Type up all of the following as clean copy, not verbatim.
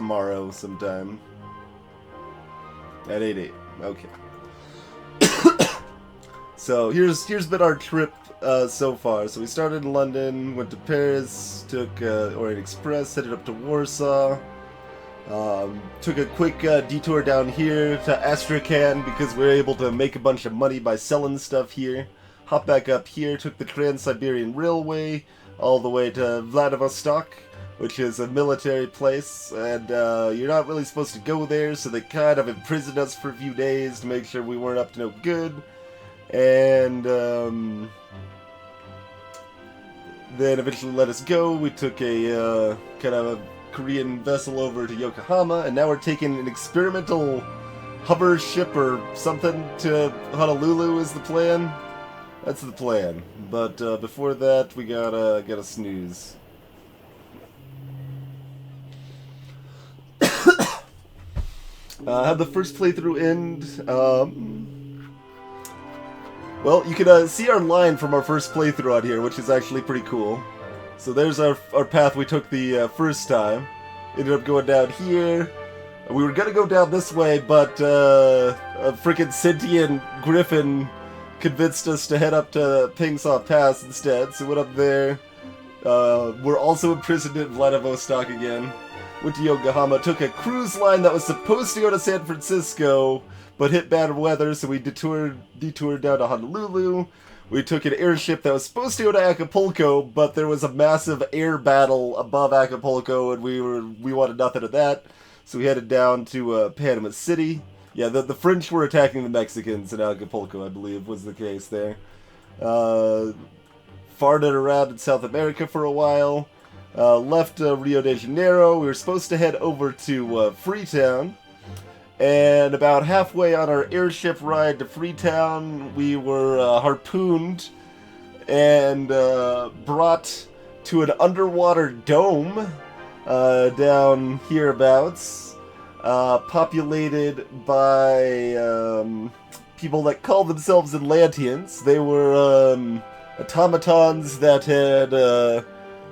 tomorrow sometime. At 8 8. Okay. So here's been our trip so far. So we started in London, went to Paris, took Orient Express, headed up to Warsaw. Took a quick detour down here to Astrakhan because we were able to make a bunch of money by selling stuff here. Hop back up here, took the Trans-Siberian Railway all the way to Vladivostok, which is a military place, and you're not really supposed to go there, so they kind of imprisoned us for a few days to make sure we weren't up to no good. And then eventually let us go. We took a kind of a Korean vessel over to Yokohama, and now we're taking an experimental hover ship or something to Honolulu is the plan. That's the plan. But before that, we gotta snooze. How'd the first playthrough end? Well, you can see our line from our first playthrough out here, which is actually pretty cool. So there's our path we took the first time. Ended up going down here. We were gonna go down this way, but a freaking sentient griffin convinced us to head up to Pingsaw Pass instead, so went up there. We're also imprisoned at Vladivostok again. Went to Yokohama, took a cruise line that was supposed to go to San Francisco, but hit bad weather, so we detoured down to Honolulu. We took an airship that was supposed to go to Acapulco, but there was a massive air battle above Acapulco, and we wanted nothing of that, so we headed down to Panama City. Yeah, the French were attacking the Mexicans in Acapulco, I believe, was the case there. Farted around in South America for a while. Left Rio de Janeiro. We were supposed to head over to Freetown. And about halfway on our airship ride to Freetown, we were harpooned and brought to an underwater dome down hereabouts, populated by people that call themselves Atlanteans. They were automatons that had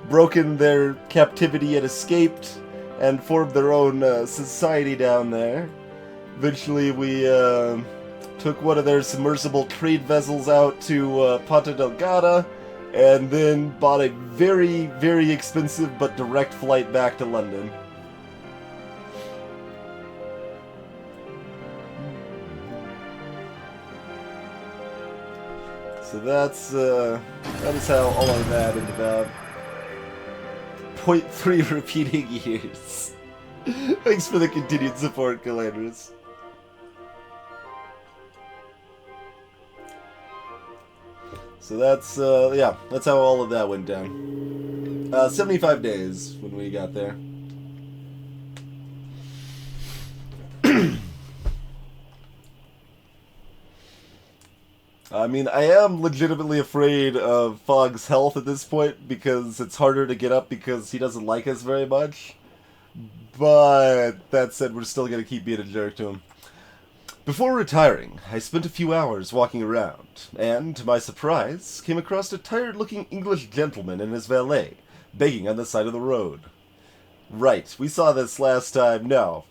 broken their captivity and escaped and formed their own society down there. Eventually, we took one of their submersible trade vessels out to Ponta Delgada, and then bought a very, very expensive but direct flight back to London. So that is how all of that in about 0.3 repeating years. Thanks for the continued support, Calandris. So that's, yeah, that's how all of that went down. 75 days when we got there. I mean, I am legitimately afraid of Fogg's health at this point, because it's harder to get up because he doesn't like us very much. But that said, we're still going to keep being a jerk to him. Before retiring, I spent a few hours walking around, and, to my surprise, came across a tired-looking English gentleman and his valet, begging on the side of the road. Right, we saw this last time, no.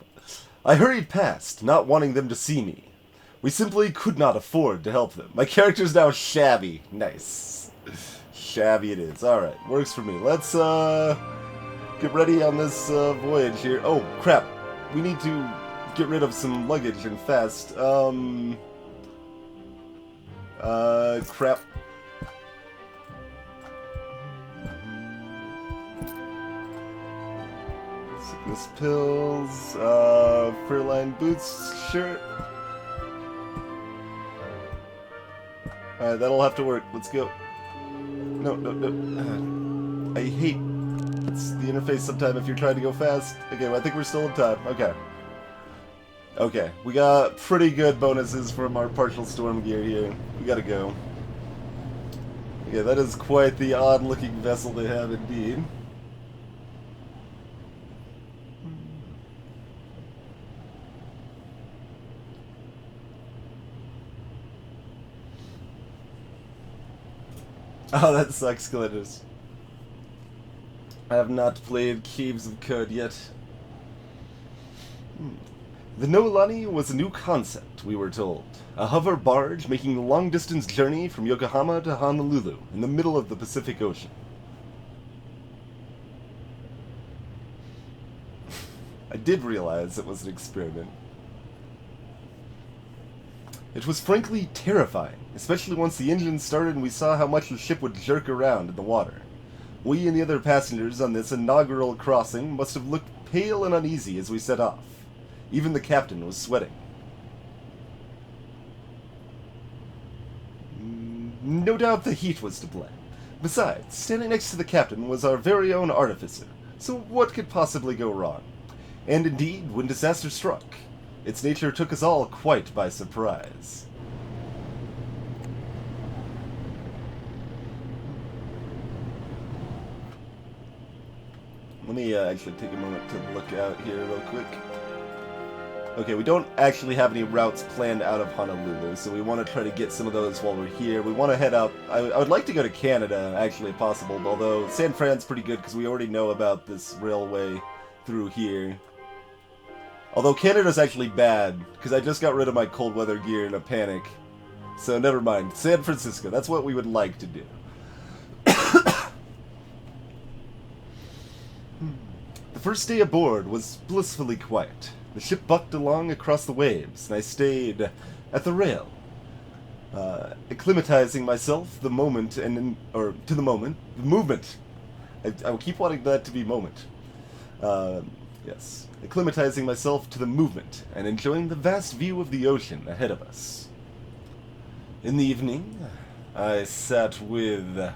I hurried past, not wanting them to see me. We simply could not afford to help them. My character's now shabby. Nice. Shabby it is. Alright, works for me. Let's, get ready on this, voyage here. Oh, crap. We need to get rid of some luggage and fast. Crap. Sickness pills, fur-lined boots, shirt. Alright, that'll have to work. Let's go. No. I hate the interface sometimes if you're trying to go fast. Okay, well, I think we're still in time. Okay. Okay, we got pretty good bonuses from our partial storm gear here. We gotta go. Okay, that is quite the odd-looking vessel they have indeed. Oh, that sucks, Glitters. I have not played Caves of Cud yet. The Noelani was a new concept, we were told. A hover barge making the long-distance journey from Yokohama to Honolulu in the middle of the Pacific Ocean. I did realize it was an experiment. It was frankly terrifying, especially once the engine started and we saw how much the ship would jerk around in the water. We and the other passengers on this inaugural crossing must have looked pale and uneasy as we set off. Even the captain was sweating. No doubt the heat was to blame. Besides, standing next to the captain was our very own artificer, so what could possibly go wrong? And indeed, when disaster struck, its nature took us all quite by surprise. Let me actually take a moment to look out here real quick. Okay, we don't actually have any routes planned out of Honolulu, so we want to try to get some of those while we're here. We want to head out. I would like to go to Canada, actually, if possible, although San Fran's pretty good because we already know about this railway through here. Although Canada's actually bad, because I just got rid of my cold weather gear in a panic. So never mind. San Francisco, that's what we would like to do. The first day aboard was blissfully quiet. The ship bucked along across the waves, and I stayed at the rail, acclimatizing myself the moment to the moment, the movement. I will keep wanting that to be moment. Yes, acclimatizing myself to the movement and enjoying the vast view of the ocean ahead of us. In the evening, I sat with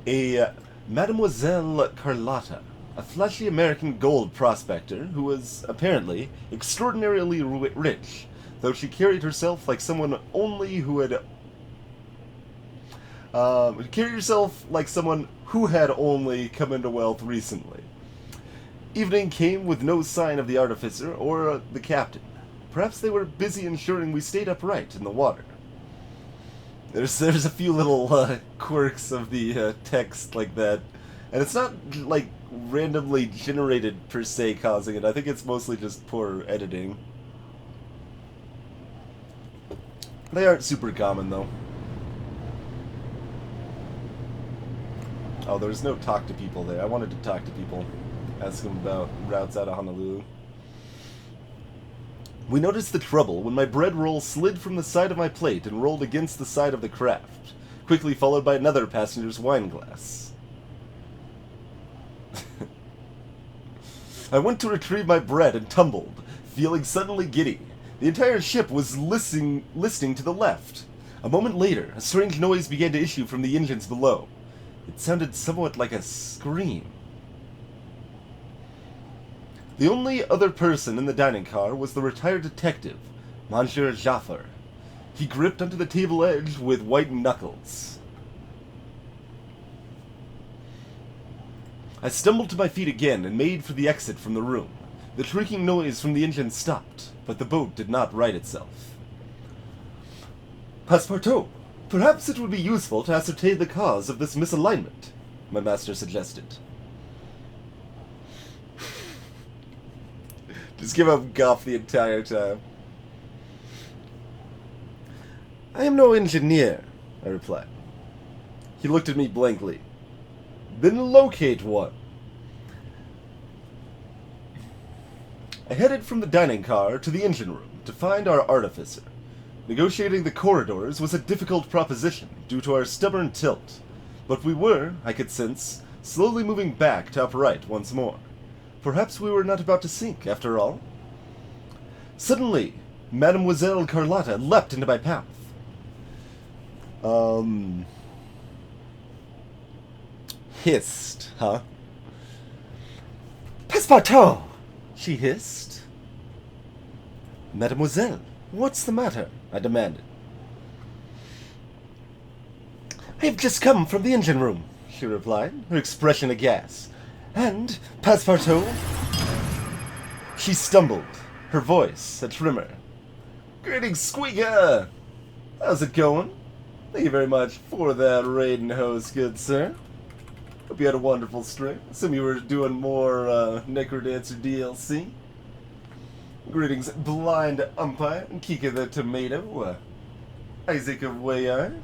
a Mademoiselle Carlotta, a flashy American gold prospector who was, apparently, extraordinarily rich, though she carried herself like someone only who had... carried herself like someone who had only come into wealth recently. Evening came with no sign of the artificer or the captain. Perhaps they were busy ensuring we stayed upright in the water. There's a few little quirks of the text like that, and it's not like randomly generated per se causing it. I think it's mostly just poor editing. They aren't super common though. Oh, there's no talk to people there. I wanted to talk to people. Ask them about routes out of Honolulu. We noticed the trouble when my bread roll slid from the side of my plate and rolled against the side of the craft, quickly followed by another passenger's wine glass. I went to retrieve my bread and tumbled, feeling suddenly giddy. The entire ship was listening to the left. A moment later, a strange noise began to issue from the engines below. It sounded somewhat like a scream. The only other person in the dining car was the retired detective, Monsieur Jaffer. He gripped onto the table edge with white knuckles. I stumbled to my feet again and made for the exit from the room. The shrieking noise from the engine stopped, but the boat did not right itself. Passepartout, perhaps it would be useful to ascertain the cause of this misalignment, my master suggested. Just give up guff the entire time. I am no engineer, I replied. He looked at me blankly. Then locate one. I headed from the dining car to the engine room to find our artificer. Negotiating the corridors was a difficult proposition due to our stubborn tilt, but we were, I could sense, slowly moving back to upright once more. Perhaps we were not about to sink, after all. Suddenly, Mademoiselle Carlotta leapt into my path. Hissed, huh? Passepartout! She hissed. Mademoiselle, what's the matter? I demanded. I have just come from the engine room, she replied, her expression aghast. And, Passepartout... She stumbled, her voice a tremor. Greetings, Squeaker! How's it going? Thank you very much for that raiding host, good sir. Hope you had a wonderful stream. Assume you were doing more Necrodancer DLC. Greetings, Blind Umpire, Kika the Tomato, Isaac of Wayard.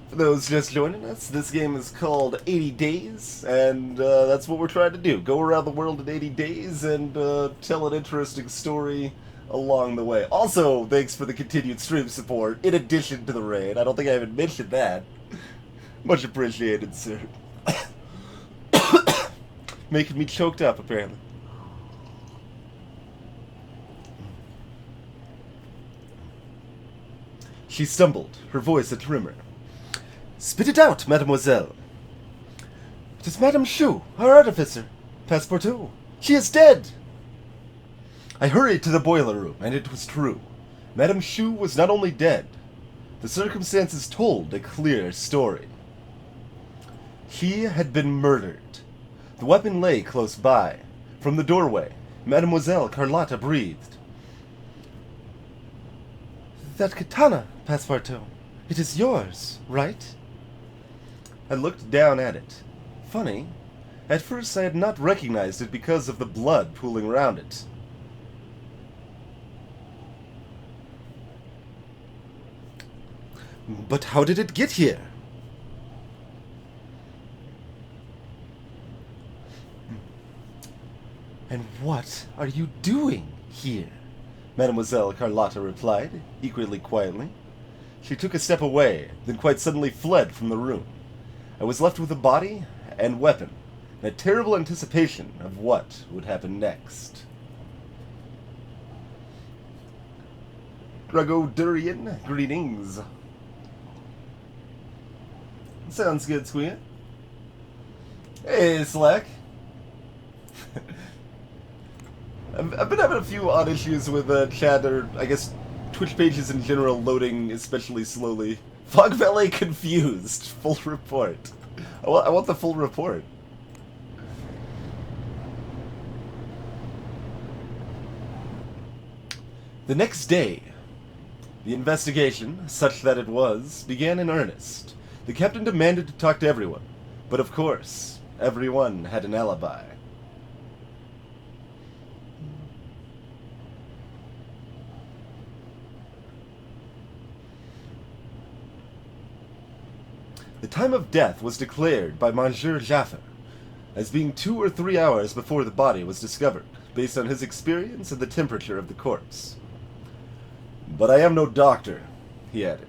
For those just joining us, this game is called 80 Days, and that's what we're trying to do. Go around the world in 80 days and tell an interesting story along the way. Also, thanks for the continued stream support, in addition to the raid. I don't think I even mentioned that. Much appreciated, sir. Making me choked up, apparently. She stumbled, her voice a tremor. "Spit it out, mademoiselle." "It is Madame Shu, our artificer. Passepartout. She is dead." I hurried to the boiler room, and it was true. Madame Shu was not only dead. The circumstances told a clear story. She had been murdered. The weapon lay close by. From the doorway, Mademoiselle Carlotta breathed. "That katana, Passepartout. It is yours, right?" I looked down at it. Funny. At first I had not recognized it because of the blood pooling around it. "But how did it get here?" "And what are you doing here?" Mademoiselle Carlotta replied, equally quietly. She took a step away, then quite suddenly fled from the room. I was left with a body and weapon, and a terrible anticipation of what would happen next. Drago Durian, greetings. Sounds good, Squeak. Hey, Slack. I've been having a few odd issues with chat, or I guess Twitch pages in general, loading especially slowly. Fog Valet confused. Full report. I want the full report. The next day, the investigation, such that it was, began in earnest. The captain demanded to talk to everyone, but of course, everyone had an alibi. The time of death was declared by Monsieur Jaffer as being 2 or 3 hours before the body was discovered, based on his experience and the temperature of the corpse. "But I am no doctor," he added.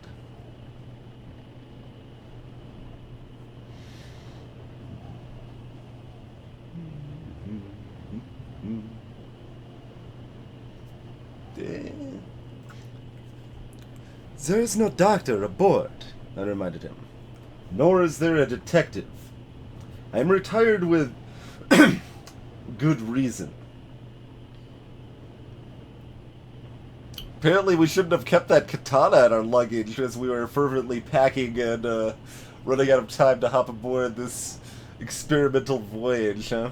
"There is no doctor aboard," I reminded him. "Nor is there a detective. I am retired with good reason." Apparently we shouldn't have kept that katana in our luggage as we were fervently packing and running out of time to hop aboard this experimental voyage, huh?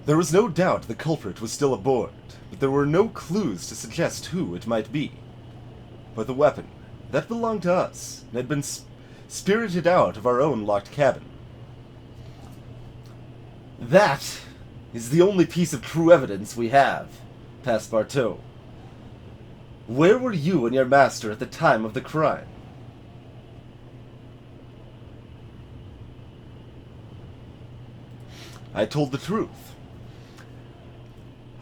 There was no doubt the culprit was still aboard, but there were no clues to suggest who it might be. But the weapon, that belonged to us, and had been spirited out of our own locked cabin. "That is the only piece of true evidence we have, Passepartout. Where were you and your master at the time of the crime?" I told the truth.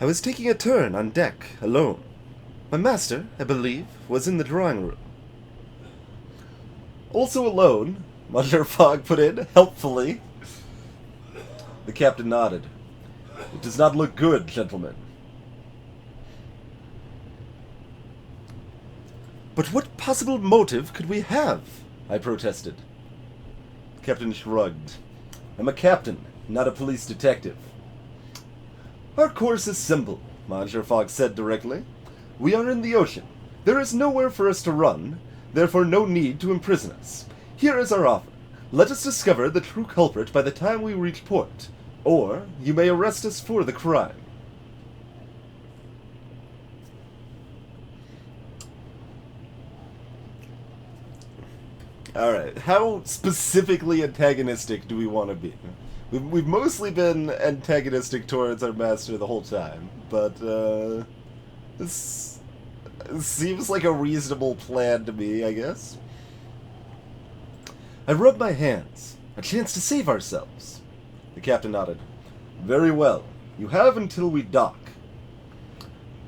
"I was taking a turn on deck, alone. My master, I believe, was in the drawing room." "Also alone," Monsieur Fogg put in, helpfully. The captain nodded. "It does not look good, gentlemen." "But what possible motive could we have?" I protested. The captain shrugged. "I'm a captain, not a police detective." "Our course is simple," Monsieur Fogg said directly. "We are in the ocean. There is nowhere for us to run, therefore no need to imprison us. Here is our offer. Let us discover the true culprit by the time we reach port, or you may arrest us for the crime." Alright, how specifically antagonistic do we want to be? We've mostly been antagonistic towards our master the whole time. but this seems like a reasonable plan to me, I guess. I rubbed my hands. A chance to save ourselves. The captain nodded. Very well. You have until we dock.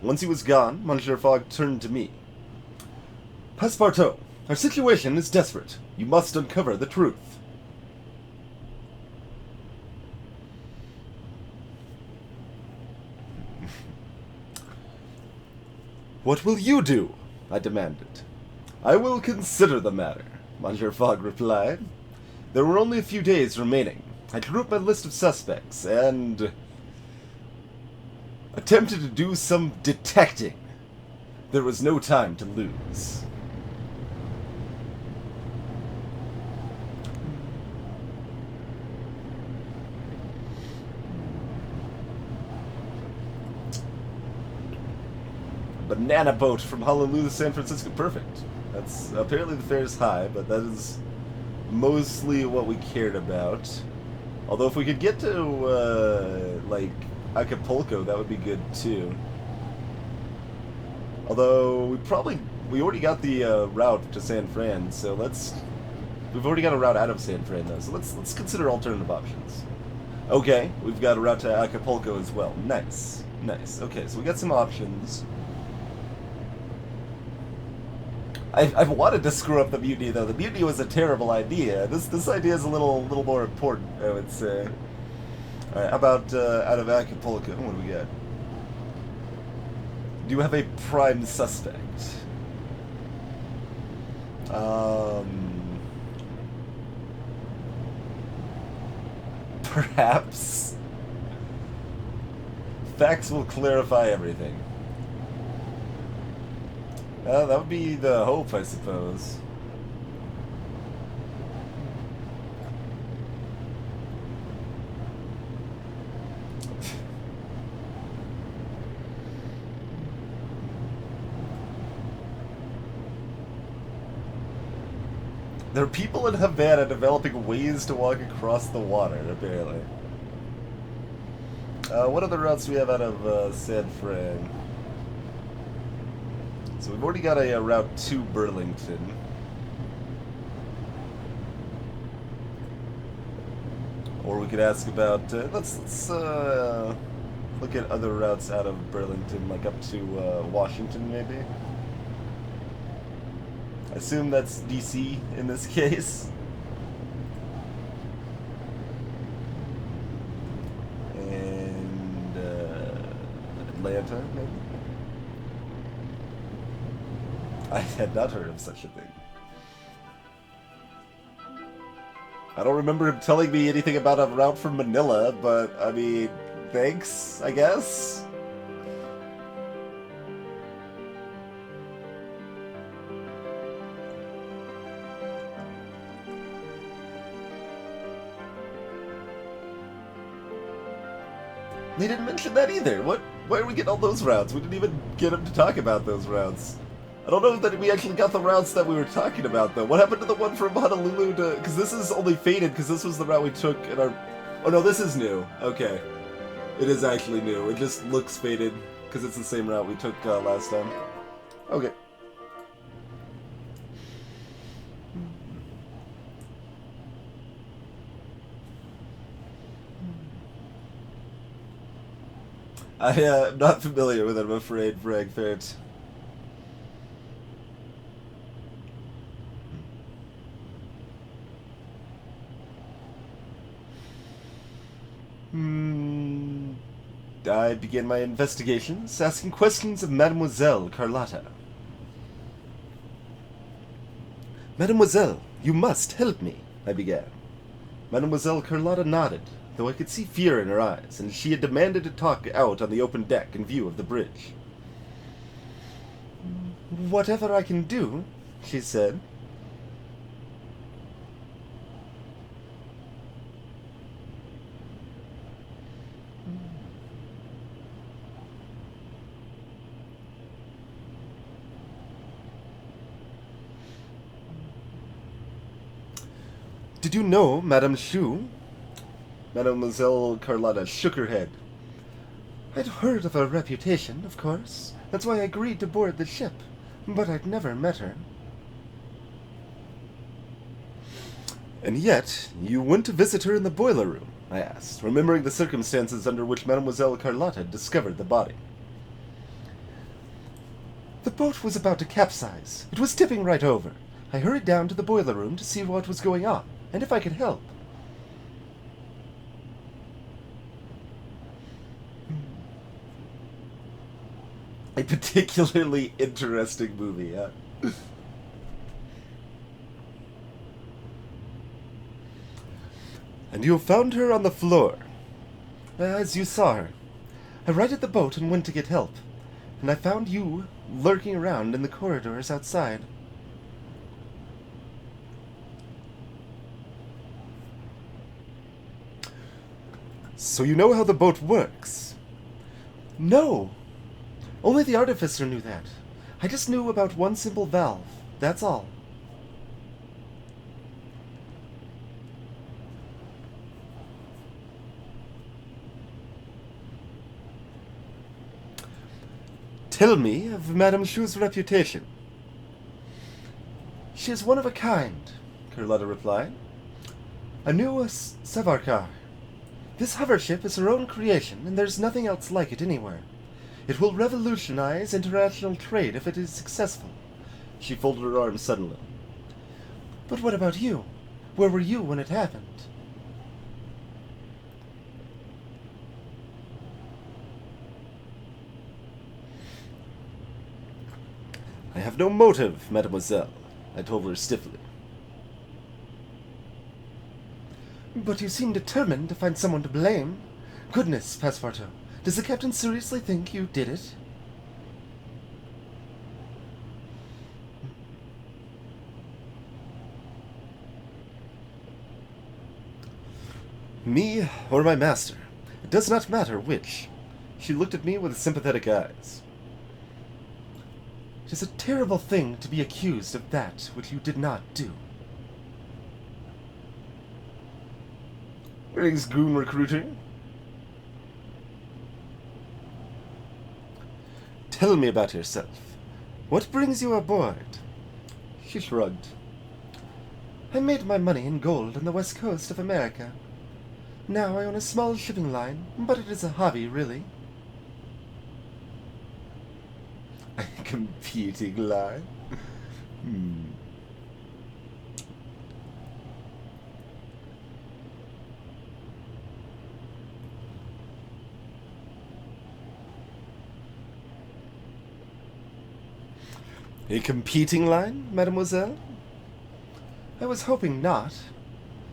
Once he was gone, Monsieur Fogg turned to me. Passepartout, our situation is desperate. You must uncover the truth. What will you do? I demanded. I will consider the matter, Monsieur Fogg replied. There were only a few days remaining. I drew up my list of suspects and attempted to do some detecting. There was no time to lose. Banana boat from Honolulu to San Francisco. Perfect. That's apparently the fare is high, but that is mostly what we cared about. Although if we could get to like Acapulco, that would be good too. Although we already got the route to San Fran, so we've already got a route out of San Fran though, so let's consider alternative options. Okay, we've got a route to Acapulco as well. Nice, nice. Okay, so we got some options. I've wanted to screw up the mutiny though. The mutiny was a terrible idea. This idea is a little more important, I would say. All right, how about out of Acapulco? What do we got? Do you have a prime suspect? Perhaps. Facts will clarify everything. That would be the hope, I suppose. There are people in Havana developing ways to walk across the water, apparently. What other routes do we have out of San Fran? So we've already got a route to Burlington. Or we could ask about, let's look at other routes out of Burlington, like up to Washington maybe. I assume that's DC in this case. And Atlanta maybe? I had not heard of such a thing. I don't remember him telling me anything about a route from Manila, but, I mean, thanks, I guess? They didn't mention that either. Why are we getting all those routes? We didn't even get him to talk about those routes. I don't know that we actually got the routes that we were talking about, though. What happened to the one from Honolulu to... Because this is only faded, because this was the route we took in our... Oh, no, this is new. Okay. It is actually new. It just looks faded, because it's the same route we took last time. Okay. I'm not familiar with it, I'm afraid, Frankfurt. I began my investigations, asking questions of Mademoiselle Carlotta. Mademoiselle, you must help me, I began. Mademoiselle Carlotta nodded, though I could see fear in her eyes, and she had demanded to talk out on the open deck in view of the bridge. Whatever I can do, she said. Did you know, Madame Shu? Mademoiselle Carlotta shook her head. I'd heard of her reputation, of course. That's why I agreed to board the ship. But I'd never met her. And yet, you went to visit her in the boiler room, I asked, remembering the circumstances under which Mademoiselle Carlotta discovered the body. The boat was about to capsize. It was tipping right over. I hurried down to the boiler room to see what was going on, and if I could help. A particularly interesting movie, huh? And you found her on the floor. As you saw her. I righted the boat and went to get help. And I found you lurking around in the corridors outside. So you know how the boat works? No. Only the artificer knew that. I just knew about one simple valve. That's all. Tell me of Madame Chu's reputation. She is one of a kind, Carlotta replied. A new Savarkar. This hover ship is her own creation, and there's nothing else like it anywhere. It will revolutionize international trade if it is successful. She folded her arms suddenly. But what about you? Where were you when it happened? I have no motive, mademoiselle, I told her stiffly. But you seem determined to find someone to blame. Goodness, Passepartout, does the captain seriously think you did it? Me or my master? It does not matter which. She looked at me with sympathetic eyes. It is a terrible thing to be accused of that which you did not do. Greetings, goon recruiter. Tell me about yourself. What brings you aboard? She shrugged. I made my money in gold on the west coast of America. Now I own a small shipping line, but it is a hobby, really. A competing line? A competing line, mademoiselle? I was hoping not.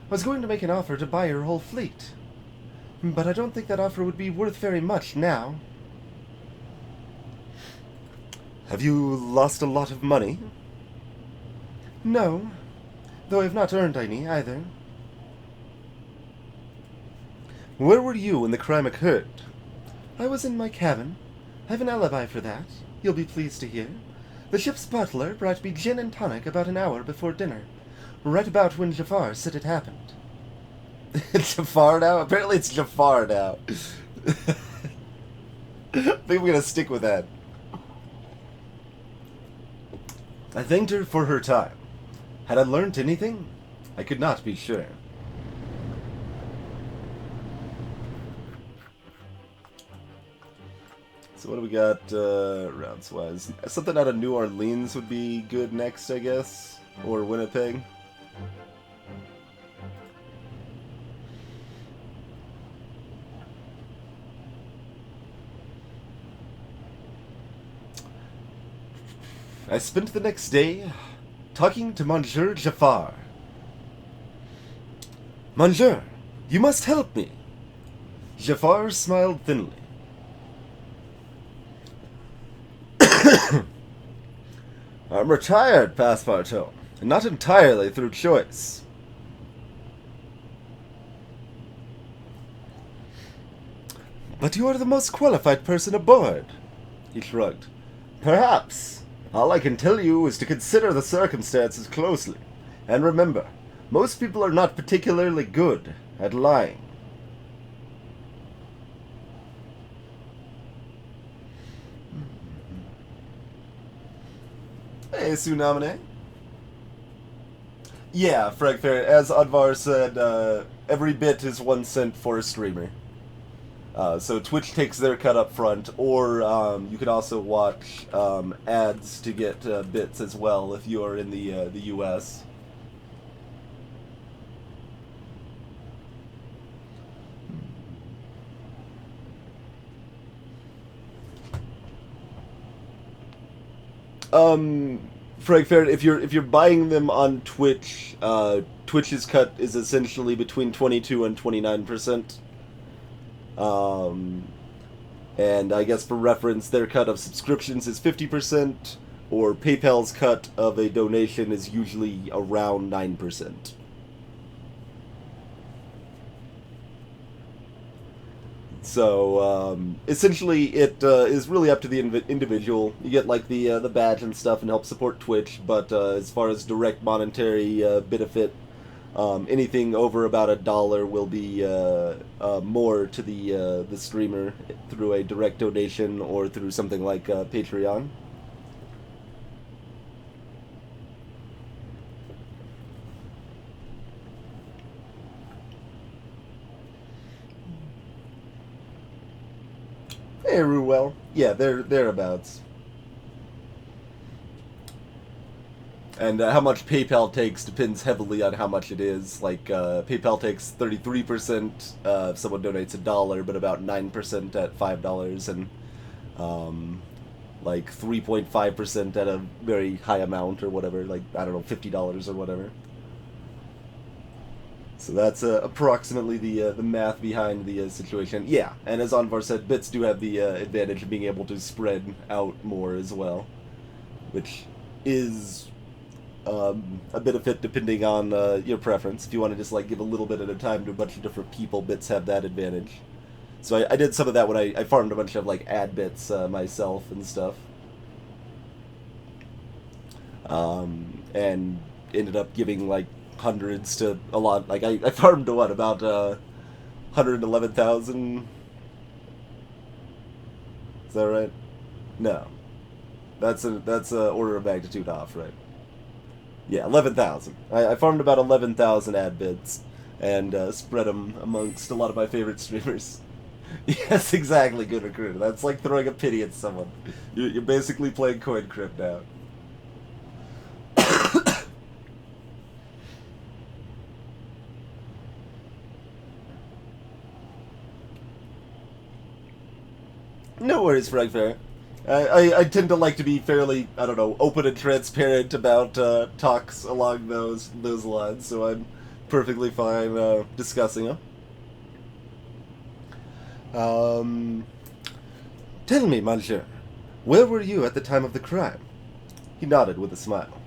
I was going to make an offer to buy your whole fleet. But I don't think that offer would be worth very much now. Have you lost a lot of money? No, though I have not earned any either. Where were you when the crime occurred? I was in my cabin. I have an alibi for that, you'll be pleased to hear. The ship's butler brought me gin and tonic about an hour before dinner, right about when Jafar said it happened. Jafar now? Apparently it's Jafar now. I think we're gonna stick with that. I thanked her for her time. Had I learnt anything? I could not be sure. So what do we got rounds-wise? Something out of New Orleans would be good next, I guess? Or Winnipeg? I spent the next day talking to Monsieur Jafar. Monsieur, you must help me. Jafar smiled thinly. I'm retired, Passepartout, and not entirely through choice. But you are the most qualified person aboard, he shrugged. Perhaps. All I can tell you is to consider the circumstances closely. And remember, most people are not particularly good at lying. Hey, Tsunamine. Yeah, Frank Fair. As Advar said, every bit is 1 cent for a streamer. So Twitch takes their cut up front, or you can also watch ads to get bits as well if you are in the U.S. Frank Fair, if you're buying them on Twitch, Twitch's cut is essentially between 22 and 29%. Um, and I guess for reference, their cut of subscriptions is 50%, or PayPal's cut of a donation is usually around 9%. So essentially, it is really up to the individual. You get like the badge and stuff, and help support Twitch. But as far as direct monetary benefit, anything over about $1 will be more to the streamer through a direct donation or through something like Patreon. Hey, Ruel. Yeah, they're thereabouts. And how much PayPal takes depends heavily on how much it is. Like, PayPal takes 33% if someone donates $1, but about 9% at $5, and like 3.5% at a very high amount or whatever, like, I don't know, $50 or whatever. So that's approximately the math behind the situation. Yeah, and as Anvar said, bits do have the advantage of being able to spread out more as well, which is a benefit depending on your preference. If you want to just like give a little bit at a time to a bunch of different people, bits have that advantage. So I did some of that when I farmed a bunch of like ad bits myself and stuff, and ended up giving like hundreds to a lot. Like I farmed to what, about 111,000. Is that right? No, that's a order of magnitude off, right? Yeah, 11,000. I farmed about 11,000 ad bids and spread them amongst a lot of my favorite streamers. Yes, exactly, good recruiter. That's like throwing a pity at someone. You're basically playing Coin Crypt now. No worries, Frank Fair. I tend to like to be fairly, I don't know, open and transparent about talks along those lines, so I'm perfectly fine discussing them. Um, Tell me, Monsieur, where were you at the time of the crime? He nodded with a smile.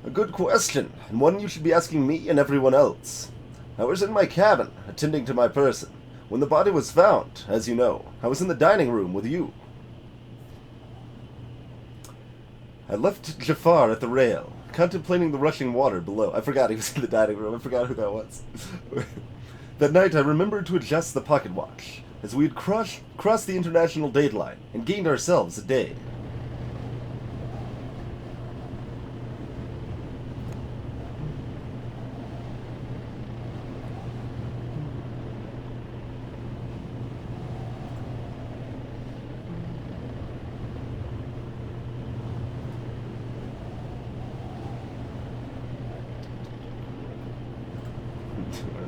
A good question, and one you should be asking me and everyone else. I was in my cabin, attending to my person. When the body was found, as you know, I was in the dining room with you. I left Jafar at the rail, contemplating the rushing water below. I forgot he was in the dining room. I forgot who that was. That night, I remembered to adjust the pocket watch, as we had crossed the international date line and gained ourselves a day.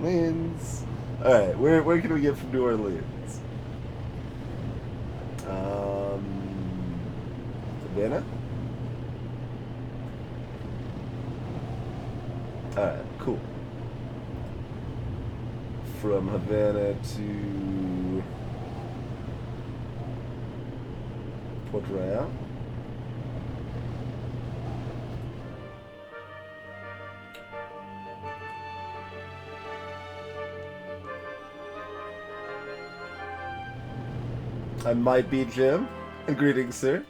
New Orleans. Alright, where can we get from New Orleans? Savannah? Alright, cool. From Havana to Port Royal. I might be Jim. Greetings, sir.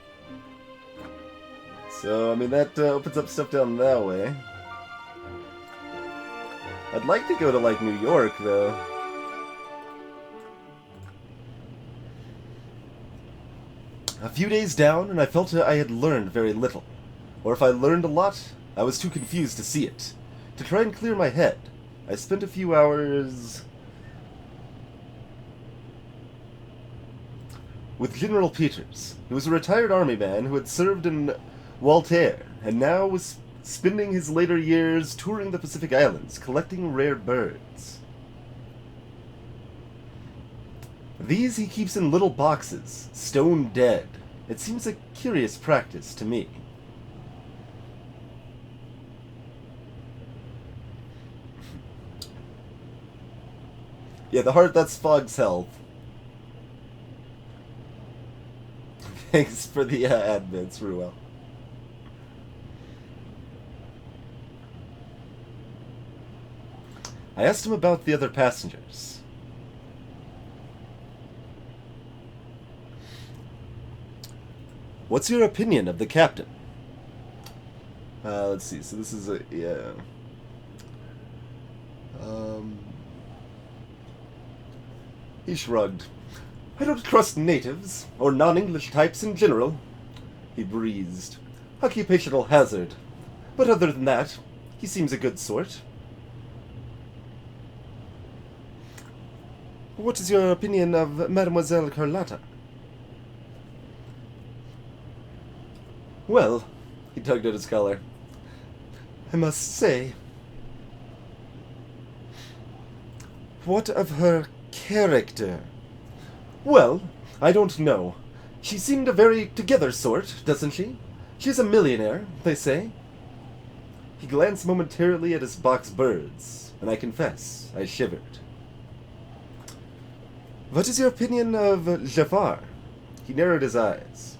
So, I mean, that opens up stuff down that way. I'd like to go to, like, New York, though. A few days down, and I felt I had learned very little. Or if I learned a lot, I was too confused to see it. To try and clear my head, I spent a few hours with General Peters. He was a retired army man who had served in Waltaire, and now was spending his later years touring the Pacific Islands, collecting rare birds. These he keeps in little boxes, stone dead. It seems a curious practice to me. Yeah, the heart, that's Fog's health. Thanks for the admins, Ruel. I asked him about the other passengers. What's your opinion of the captain? Let's see. So this is a... yeah. He shrugged. I don't trust natives, or non-English types in general. He breezed. Occupational hazard. But other than that, he seems a good sort. What is your opinion of Mademoiselle Carlotta? Well, he tugged at his collar. I must say... What of her character? Well, I don't know. She seemed a very together sort, doesn't she? She's a millionaire, they say. He glanced momentarily at his box birds, and I confess, I shivered. What is your opinion of Jafar? He narrowed his eyes.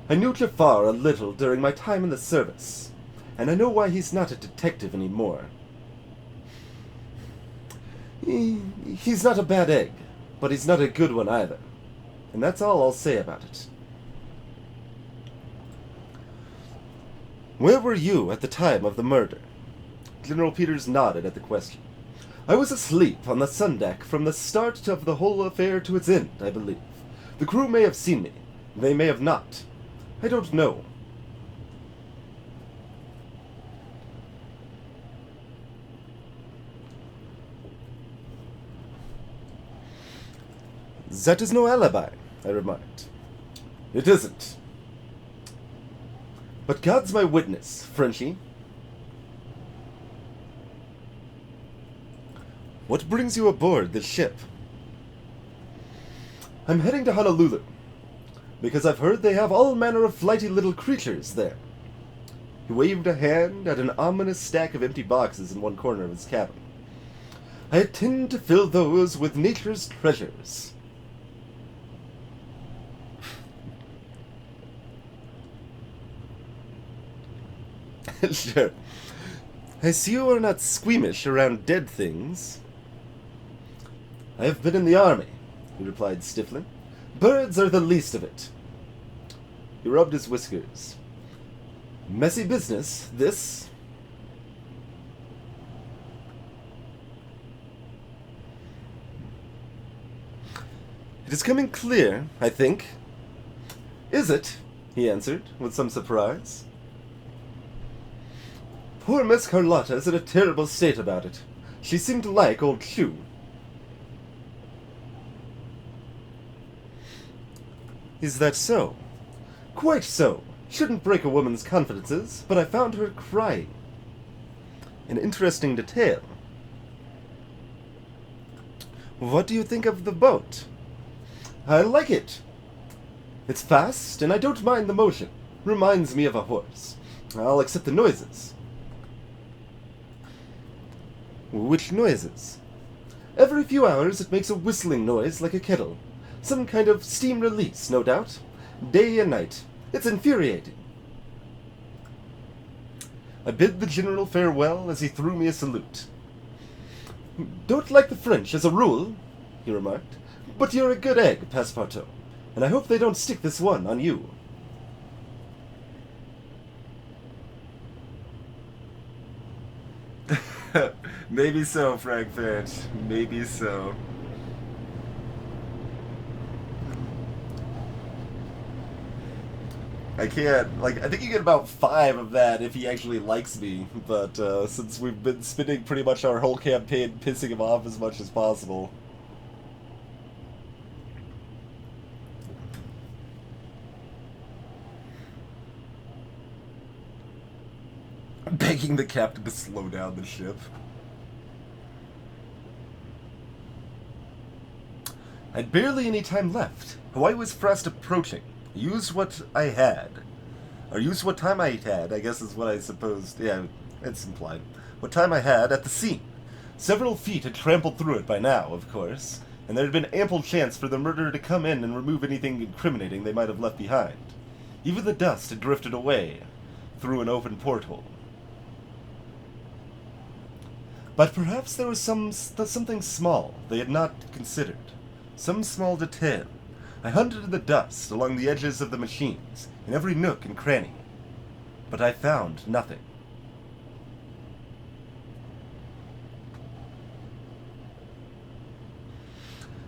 I knew Jafar a little during my time in the service, and I know why he's not a detective anymore. He's not a bad egg, but he's not a good one either. And that's all I'll say about it. Where were you at the time of the murder? General Peters nodded at the question. I was asleep on the sun deck from the start of the whole affair to its end, I believe. The crew may have seen me. They may have not. I don't know. That is no alibi, I remarked. It isn't. But God's my witness, Frenchie. What brings you aboard this ship? I'm heading to Honolulu, because I've heard they have all manner of flighty little creatures there. He waved a hand at an ominous stack of empty boxes in one corner of his cabin. I intend to fill those with nature's treasures. Sure. I see you are not squeamish around dead things. I have been in the army, he replied stiffly. Birds are the least of it. He rubbed his whiskers. Messy business, this. It is coming clear, I think. Is it? He answered, with some surprise. Poor Miss Carlotta is in a terrible state about it. She seemed to like old Hugh. Is that so? Quite so. Shouldn't break a woman's confidences, but I found her crying. An interesting detail. What do you think of the boat? I like it. It's fast, and I don't mind the motion. Reminds me of a horse. I'll accept the noises. Which noises? Every few hours it makes a whistling noise like a kettle. Some kind of steam release, no doubt. Day and night. It's infuriating. I bid the General farewell as he threw me a salute. Don't like the French as a rule, he remarked, but you're a good egg, Passepartout, and I hope they don't stick this one on you. Maybe so, Frank Finch. Maybe so. I can't, like, I think you get about 5 of that if he actually likes me, but since we've been spending pretty much our whole campaign pissing him off as much as possible. Begging the captain to slow down the ship. I'd barely any time left. Hawaii was fast approaching. Used what I had. Or used what time I had, I guess is what I supposed. Yeah, it's implied. What time I had at the scene. Several feet had trampled through it by now, of course, and there had been ample chance for the murderer to come in and remove anything incriminating they might have left behind. Even the dust had drifted away through an open porthole. But perhaps there was something small they had not considered. Some small detail. I hunted in the dust along the edges of the machines, in every nook and cranny. But I found nothing.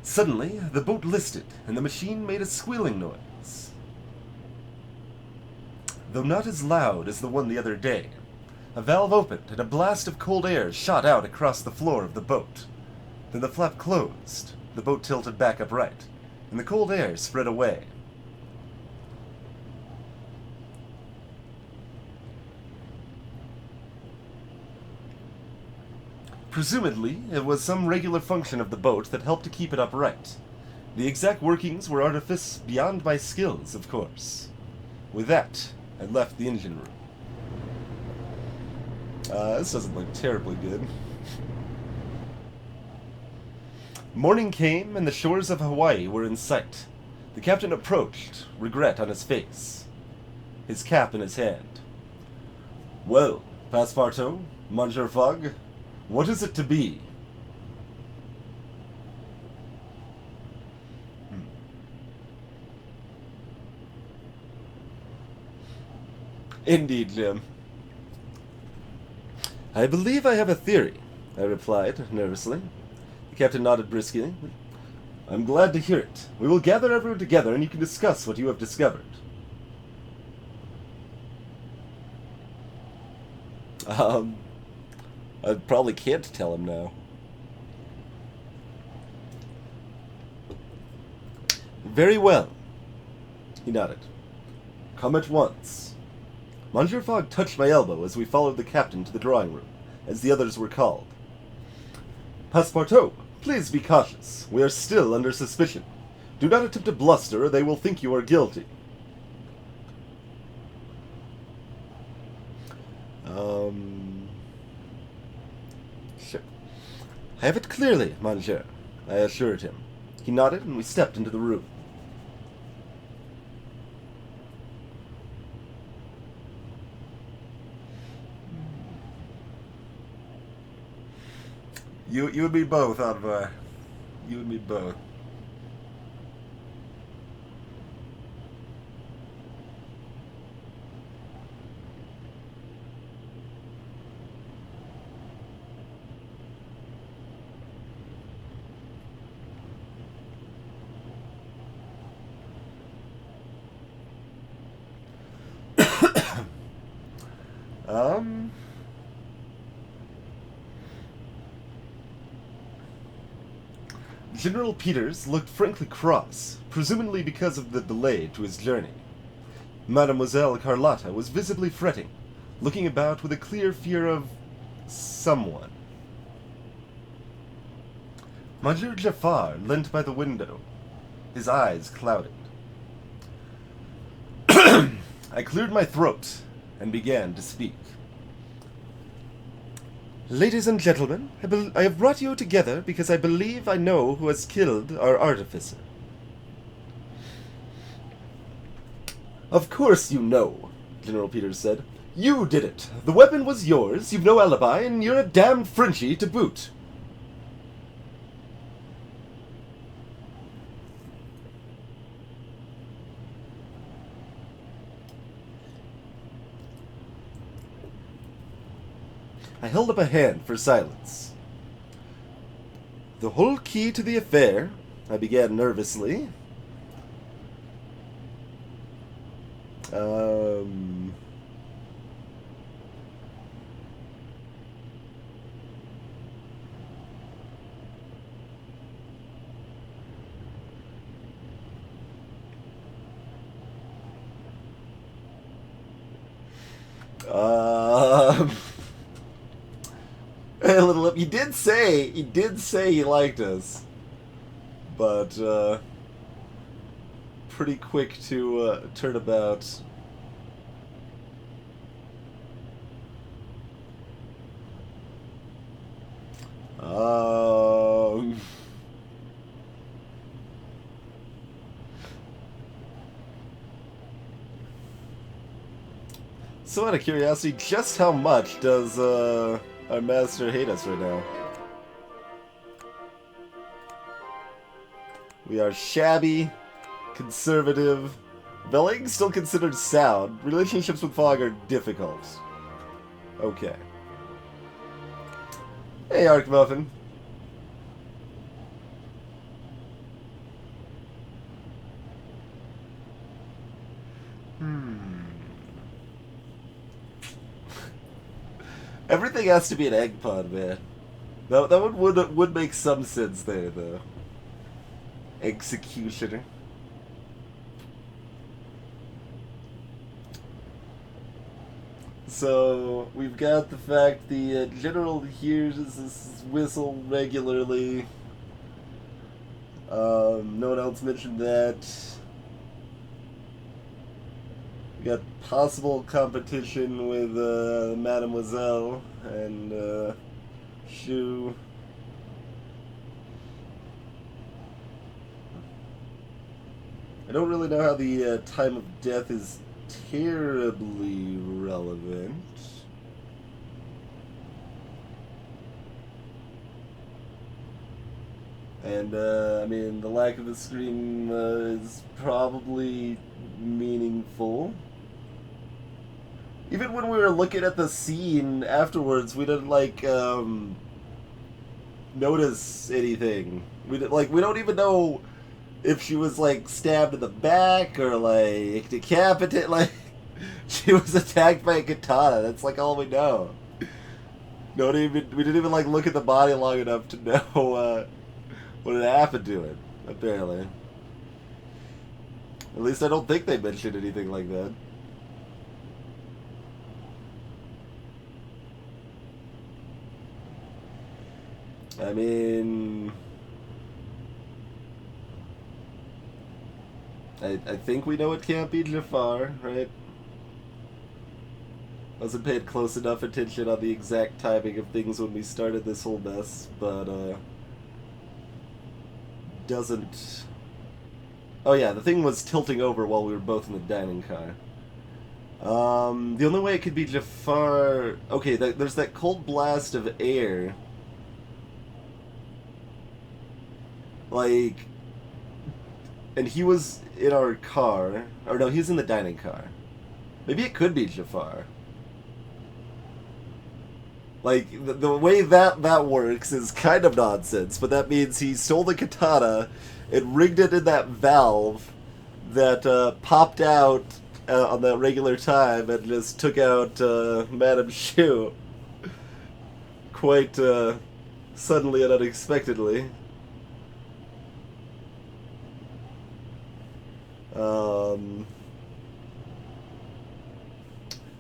Suddenly, the boat listed, and the machine made a squealing noise. Though not as loud as the one the other day. A valve opened, and a blast of cold air shot out across the floor of the boat. Then the flap closed, the boat tilted back upright, and the cold air spread away. Presumably, it was some regular function of the boat that helped to keep it upright. The exact workings were artifice beyond my skills, of course. With that, I left the engine room. This doesn't look terribly good. Morning came, and the shores of Hawaii were in sight. The captain approached, regret on his face, his cap in his hand. "Well, Passepartout, Monsieur Fogg, what is it to be?" "Indeed, Jim. I believe I have a theory," I replied, nervously. The captain nodded briskly. "I'm glad to hear it. We will gather everyone together and you can discuss what you have discovered." I probably can't tell him now. "Very well." He nodded. "Come at once." Monsieur Fogg touched my elbow as we followed the captain to the drawing room, as the others were called. "Passepartout, please be cautious. We are still under suspicion. Do not attempt to bluster or they will think you are guilty." Sure. "I have it clearly, monsieur," I assured him. He nodded and we stepped into the room. You and me both, Advar. You and me both. General Peters looked frankly cross, presumably because of the delay to his journey. Mademoiselle Carlotta was visibly fretting, looking about with a clear fear of someone. Monsieur Jafar leant by the window, his eyes clouded. I cleared my throat and began to speak. "Ladies and gentlemen, I have brought you together because I believe I know who has killed our artificer." "Of course you know," General Peters said. "You did it. The weapon was yours, you've no alibi, and you're a damned Frenchie to boot." I held up a hand for silence. "The whole key to the affair," I began nervously, Um... Um... Hey, little, he did say he liked us, but pretty quick to turn about. Um, so out of curiosity, just how much does our master hate us right now? We are shabby, conservative. Veling still considered sound. Relationships with Fog are difficult. Okay. Hey, Arc Muffin. Everything has to be an egg pod, man. That one would make some sense there, though. Executioner. So, we've got the fact the general hears this whistle regularly. No one else mentioned that. We got possible competition with Mademoiselle and Shu. I don't really know how the time of death is terribly relevant. And, I mean, the lack of a scream is probably meaningful. Even when we were looking at the scene afterwards, we didn't, like, notice anything. We don't even know if she was, like, stabbed in the back or, like, decapitated. Like, she was attacked by a katana. That's, like, all we know. We didn't even, like, look at the body long enough to know, what had happened to it, apparently. At least I don't think they mentioned anything like that. I mean... I think we know it can't be Jafar, right? Wasn't paying close enough attention on the exact timing of things when we started this whole mess, but, doesn't... Oh yeah, the thing was tilting over while we were both in the dining car. The only way it could be Jafar... Okay, there's that cold blast of air. Like... And he was in our car. Or no, he was in the dining car. Maybe it could be Jafar. Like, the way that works is kind of nonsense, but that means he stole the katana and rigged it in that valve that popped out on that regular time and just took out Madame Shu quite suddenly and unexpectedly.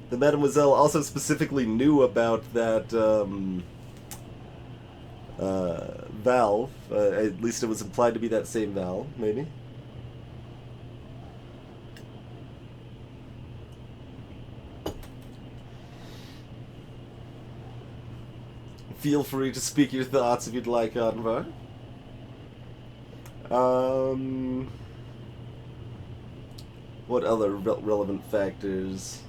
The Mademoiselle also specifically knew about that valve. At least it was implied to be that same valve, maybe. Feel free to speak your thoughts if you'd like, Anvar. What other relevant factors?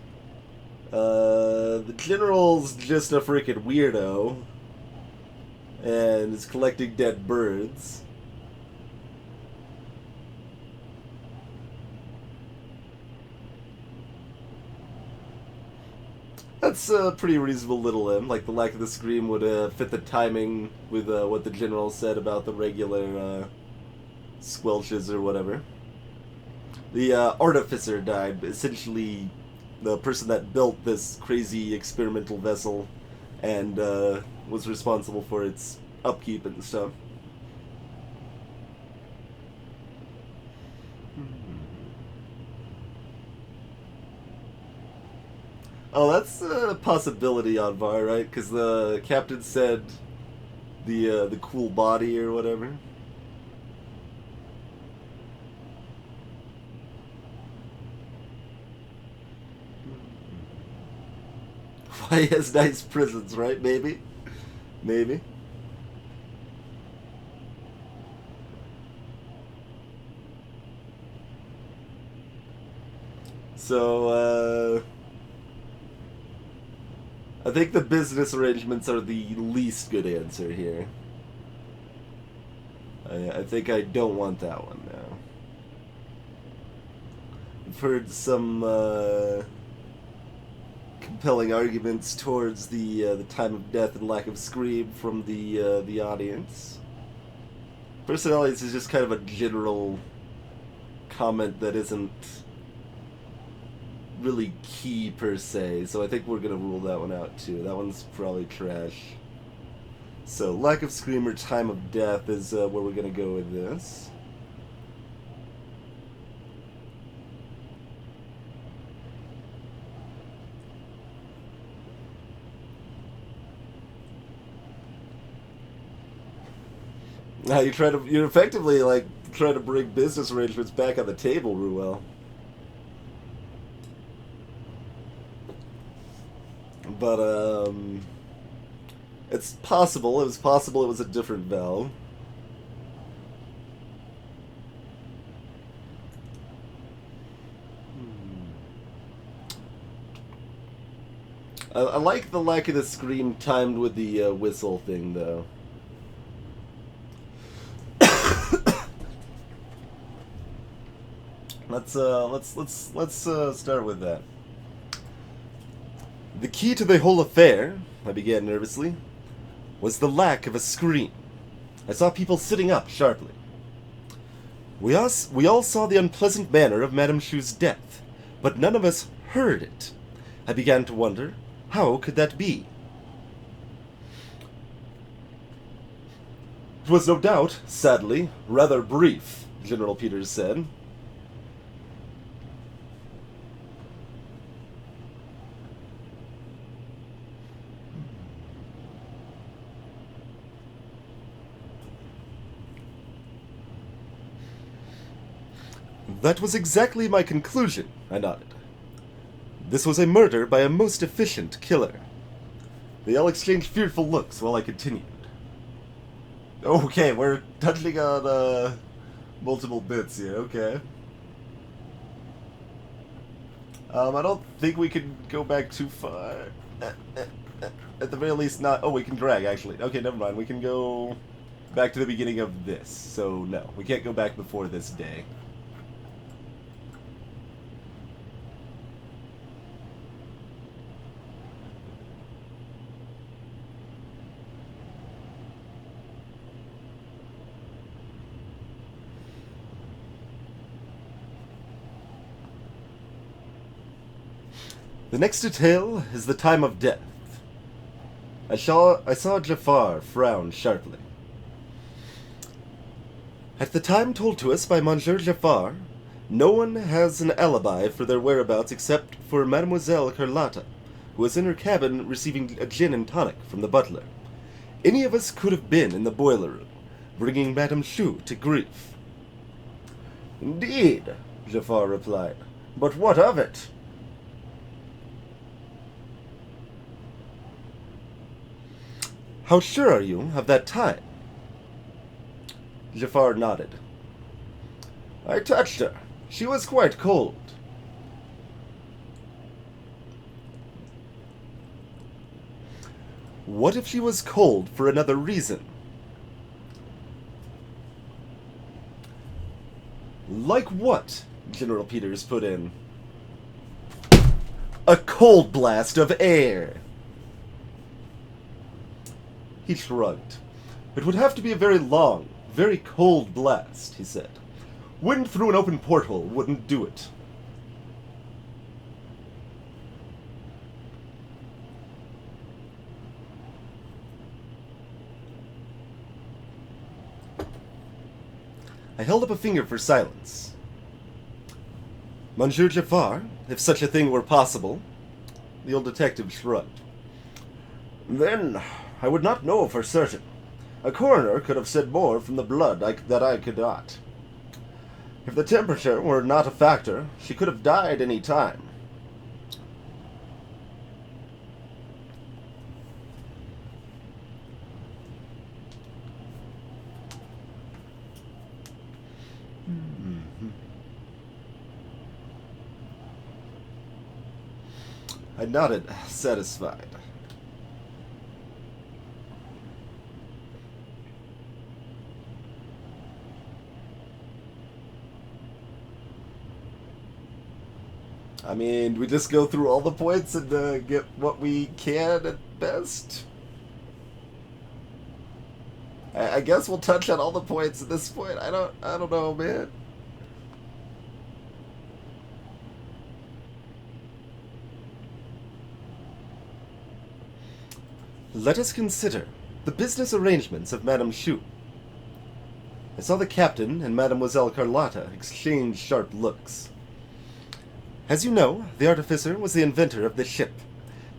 The general's just a freaking weirdo and is collecting dead birds. That's a pretty reasonable little M. Like, the lack of the scream would fit the timing with what the general said about the regular squelches or whatever. The artificer died, essentially the person that built this crazy experimental vessel and was responsible for its upkeep and stuff. Oh, that's a possibility on Var, right? Because the captain said the cool body or whatever. Why he has nice prisons, right? Maybe. Maybe. So, I think the business arrangements are the least good answer here. I think I don't want that one now. I've heard some compelling arguments towards the time of death and lack of scream from the audience. Personally, this is just kind of a general comment that isn't really key per se, so I think we're gonna rule that one out too. That one's probably trash. So lack of scream or time of death is where we're gonna go with this. Now you're effectively like trying to bring business arrangements back on the table, Ruel. But it's possible. It was possible it was a different Vel. I like the lack of the scream timed with the whistle thing, though. Let's start with that. The key to the whole affair, I began nervously, was the lack of a scream. I saw people sitting up sharply. We all saw the unpleasant manner of Madame Chu's death, but none of us heard it. I began to wonder, how could that be? It was no doubt, sadly, rather brief, General Peters said. That was exactly my conclusion, I nodded. This was a murder by a most efficient killer. They all exchanged fearful looks while I continued. Okay, we're touching on multiple bits here, okay. I don't think we can go back too far. At the very least not... Oh, we can drag, actually. Okay, never mind. We can go back to the beginning of this. So, no. We can't go back before this day. The next detail is the time of death. I saw Jafar frown sharply. At the time told to us by Monsieur Jafar, no one has an alibi for their whereabouts except for Mademoiselle Carlotta, who was in her cabin receiving a gin and tonic from the butler. Any of us could have been in the boiler room, bringing Madame Chu to grief. Indeed, Jafar replied. But what of it? How sure are you of that time? Jafar nodded. I touched her. She was quite cold. What if she was cold for another reason? Like what? General Peters put in. A cold blast of air. He shrugged. It would have to be a very long, very cold blast, he said. Wind through an open porthole wouldn't do it. I held up a finger for silence. Monsieur Jafar, if such a thing were possible. The old detective shrugged. Then I would not know for certain. A coroner could have said more from the blood that I could not. If the temperature were not a factor, she could have died any time. I nodded, satisfied. I mean, we just go through all the points and get what we can at best. I guess we'll touch on all the points at this point. I don't know, man. Let us consider the business arrangements of Madame Shu. I saw the captain and Mademoiselle Carlotta exchange sharp looks. As you know, the artificer was the inventor of this ship.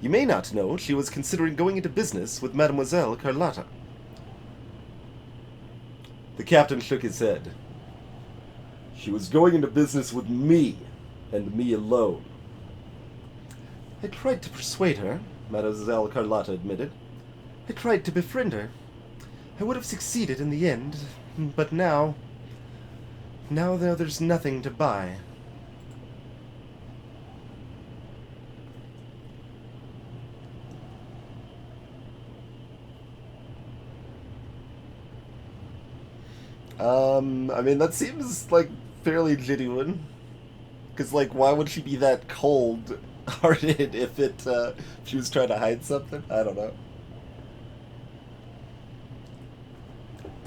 You may not know she was considering going into business with Mademoiselle Carlotta. The captain shook his head. She was going into business with me, and me alone. I tried to persuade her, Mademoiselle Carlotta admitted. I tried to befriend her. I would have succeeded in the end, but now there's nothing to buy. I mean, that seems, like, fairly genuine. Because, like, why would she be that cold-hearted if she was trying to hide something? I don't know.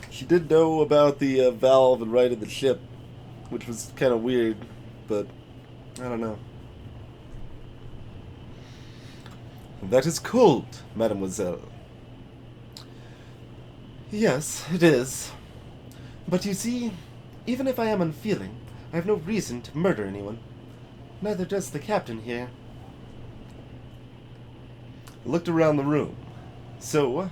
She did know about the valve and right of the ship, which was kind of weird, but I don't know. That is cold, mademoiselle. Yes, it is. But you see, even if I am unfeeling, I have no reason to murder anyone. Neither does the captain here. I looked around the room. So,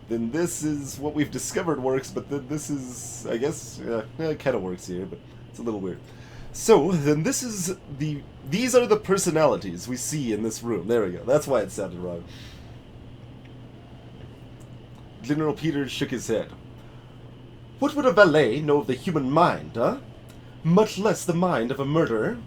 then this is what we've discovered works, but then this is, I guess, it kind of works here, but it's a little weird. So, then these are the personalities we see in this room. There we go. That's why it sounded wrong. General Peters shook his head. What would a valet know of the human mind, huh? Much less the mind of a murderer.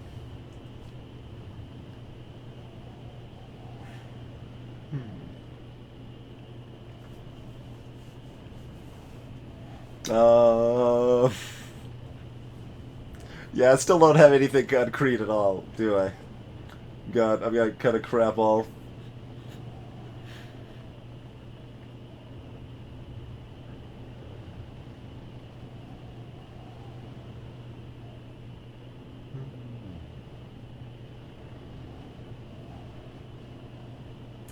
Yeah, I still don't have anything concrete at all, do I? God, I've got kind of crap all.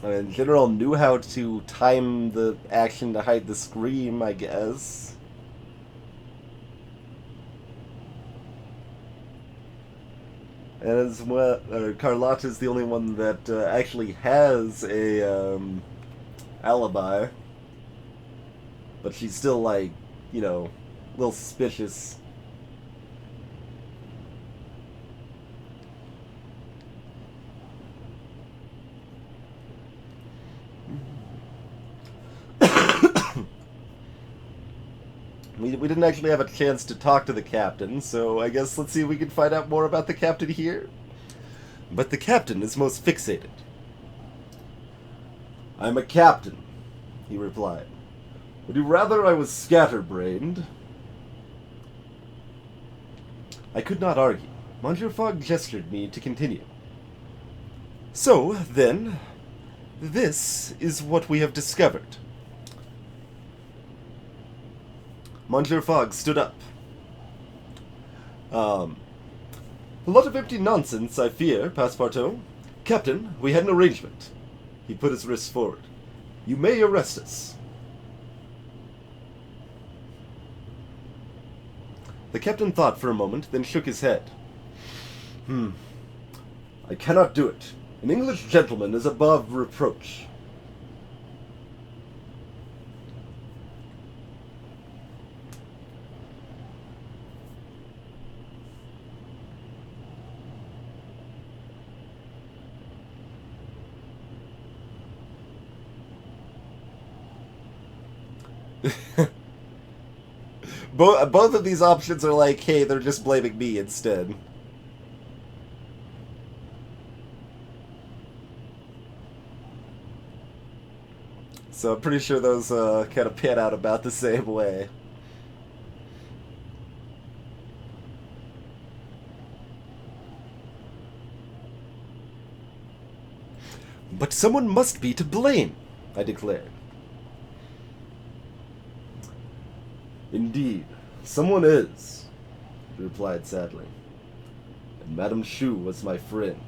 I mean, General knew how to time the action to hide the scream, I guess. And as well, Carlotta's the only one that actually has a alibi, but she's still like, you know, a little suspicious. We didn't actually have a chance to talk to the captain, so I guess let's see if we can find out more about the captain here. But the captain is most fixated. I'm a captain, he replied. Would you rather I was scatterbrained? I could not argue. Monsieur Fogg gestured me to continue. So, then, this is what we have discovered. Monsieur Fogg stood up. A lot of empty nonsense, I fear, Passepartout. Captain, we had an arrangement. He put his wrists forward. You may arrest us. The captain thought for a moment, then shook his head. I cannot do it. An English gentleman is above reproach. Both of these options are like, hey, they're just blaming me instead. So I'm pretty sure those kind of pan out about the same way. But someone must be to blame, I declared. Indeed, someone is, he replied sadly. And Madame Shu was my friend.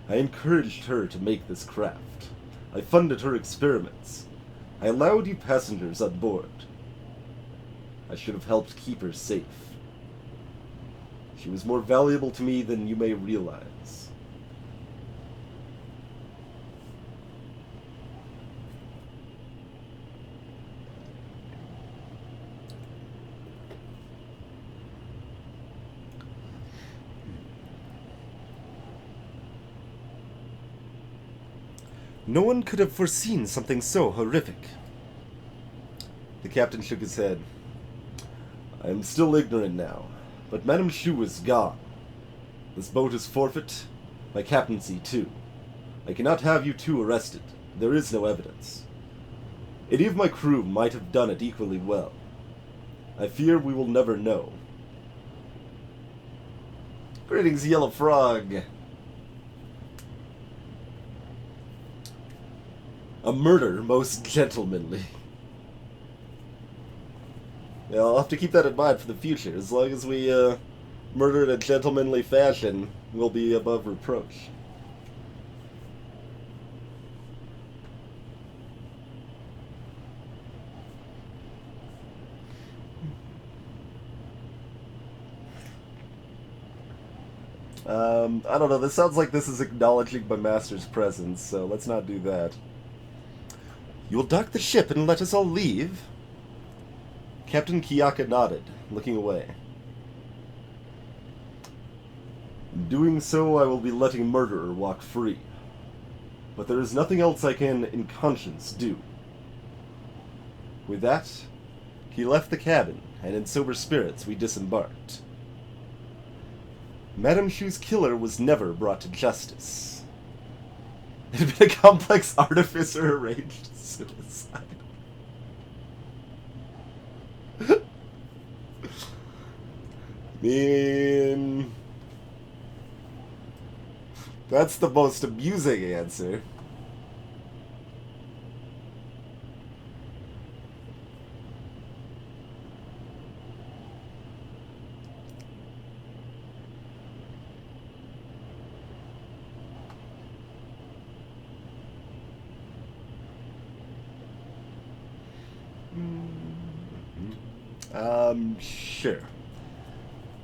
I encouraged her to make this craft. I funded her experiments. I allowed you passengers on board. I should have helped keep her safe. She was more valuable to me than you may realize. No one could have foreseen something so horrific. The captain shook his head. I am still ignorant now, but Madame Shu is gone. This boat is forfeit, my captaincy too. I cannot have you two arrested. There is no evidence. Any of my crew might have done it equally well. I fear we will never know. Greetings, Yellow Frog. A murder most gentlemanly. Yeah, I'll have to keep that in mind for the future. As long as we murder in a gentlemanly fashion, we'll be above reproach. I don't know, this sounds like this is acknowledging my master's presence, so let's not do that. You will dock the ship and let us all leave? Captain Kiyaka nodded, looking away. In doing so, I will be letting murderer walk free. But there is nothing else I can, in conscience, do. With that, he left the cabin, and in sober spirits we disembarked. Madame Shu's killer was never brought to justice. It had been a complex artificer-arranged suicide. Man, that's the most amusing answer. Sure.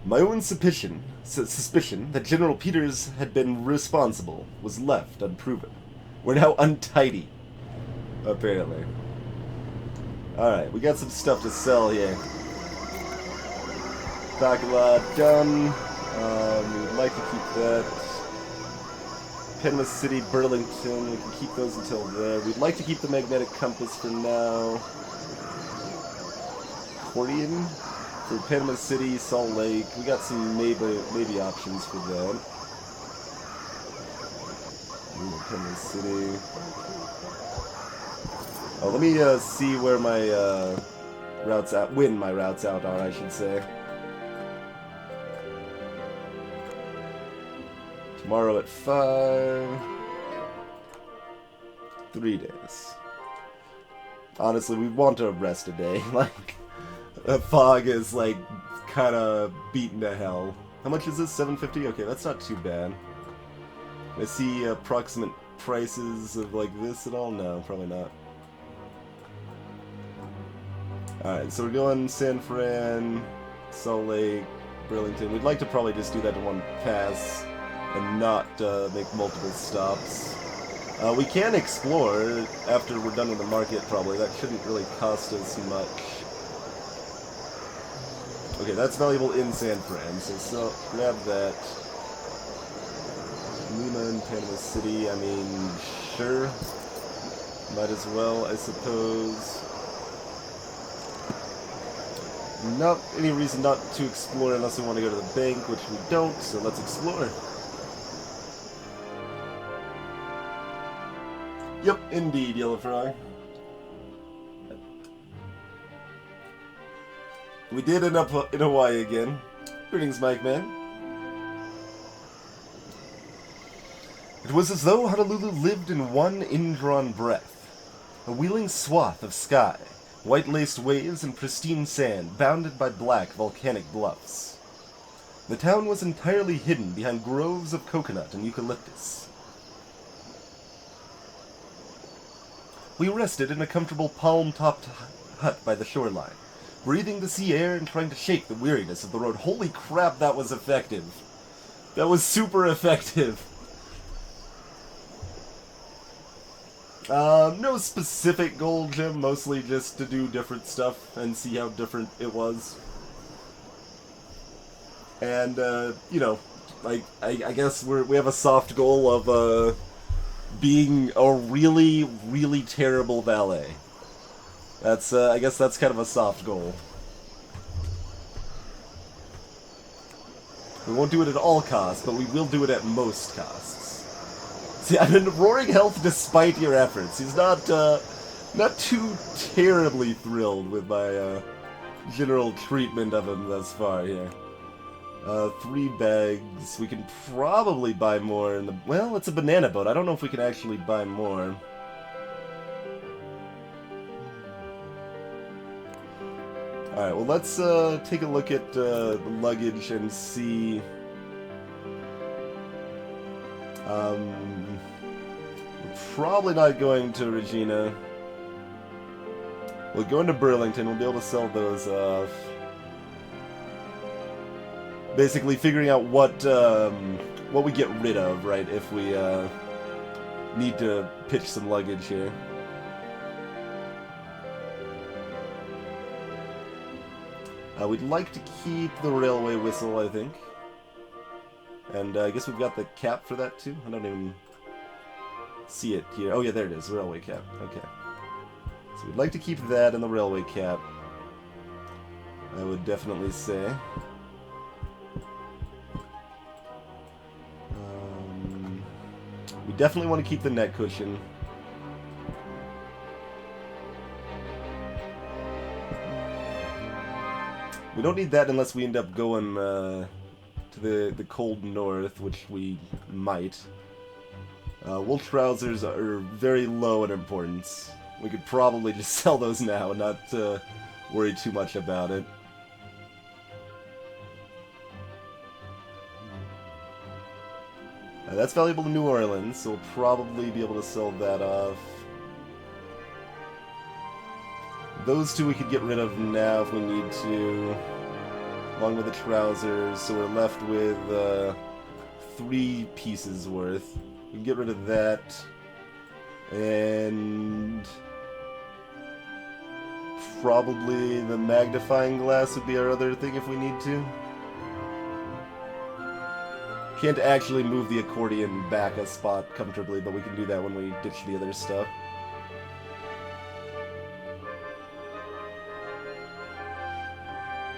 My own suspicion that General Peters had been responsible was left unproven. We're now untidy, apparently. Alright, we got some stuff to sell here. Baccarat done. We'd like to keep that. Penma City, Burlington, we can keep those until there. We'd like to keep the magnetic compass for now. Accordion for Panama City, Salt Lake. We got some maybe options for that. Ooh, Panama City. Oh, let me see where my routes out. When my routes out are, I should say. Tomorrow at 5. 3 days. Honestly, we want to rest a day. Like, fog is, like, kind of beaten to hell. How much is this? 750? Okay, that's not too bad. I see approximate prices of, like, this at all? No, probably not. Alright, so we're going San Fran, Salt Lake, Burlington. We'd like to probably just do that in one pass and not make multiple stops. We can explore after we're done with the market, probably. That shouldn't really cost us much. Okay, that's valuable in San Fran, so grab that. Lima and Panama City, I mean, sure. Might as well, I suppose. Not any reason not to explore unless we want to go to the bank, which we don't, so let's explore. Yep, indeed, Yellow Frog. We did end up in Hawaii again. Greetings, Mike Man. It was as though Honolulu lived in one indrawn breath. A wheeling swath of sky, white-laced waves and pristine sand, bounded by black volcanic bluffs. The town was entirely hidden behind groves of coconut and eucalyptus. We rested in a comfortable palm-topped hut by the shoreline, breathing the sea air and trying to shake the weariness of the road. Holy crap, that was effective. That was super effective. No specific goal, Jim, mostly just to do different stuff and see how different it was. And, you know, like, I guess we have a soft goal of, being a really, really terrible valet. That's, I guess that's kind of a soft goal. We won't do it at all costs, but we will do it at most costs. See, I'm in roaring health despite your efforts. He's not too terribly thrilled with my, general treatment of him thus far here. 3 bags. We can probably buy more in the... Well, it's a banana boat. I don't know if we can actually buy more. Alright, well, let's take a look at the luggage and see... We're probably not going to Regina. We'll go into Burlington. We'll be able to sell those off. Basically figuring out what we get rid of, right, if we need to pitch some luggage here. We'd like to keep the railway whistle, I think. And I guess we've got the cap for that too? I don't even see it here. Oh yeah, there it is, railway cap. Okay. So we'd like to keep that and the railway cap, I would definitely say. We definitely want to keep the neck cushion. We don't need that unless we end up going to the cold north, which we might. Wool trousers are very low in importance. We could probably just sell those now and not worry too much about it. That's valuable to New Orleans, so we'll probably be able to sell that off. Those two we could get rid of now if we need to, along with the trousers, so we're left with 3 pieces worth. We can get rid of that, and probably the magnifying glass would be our other thing if we need to. Can't actually move the accordion back a spot comfortably, but we can do that when we ditch the other stuff.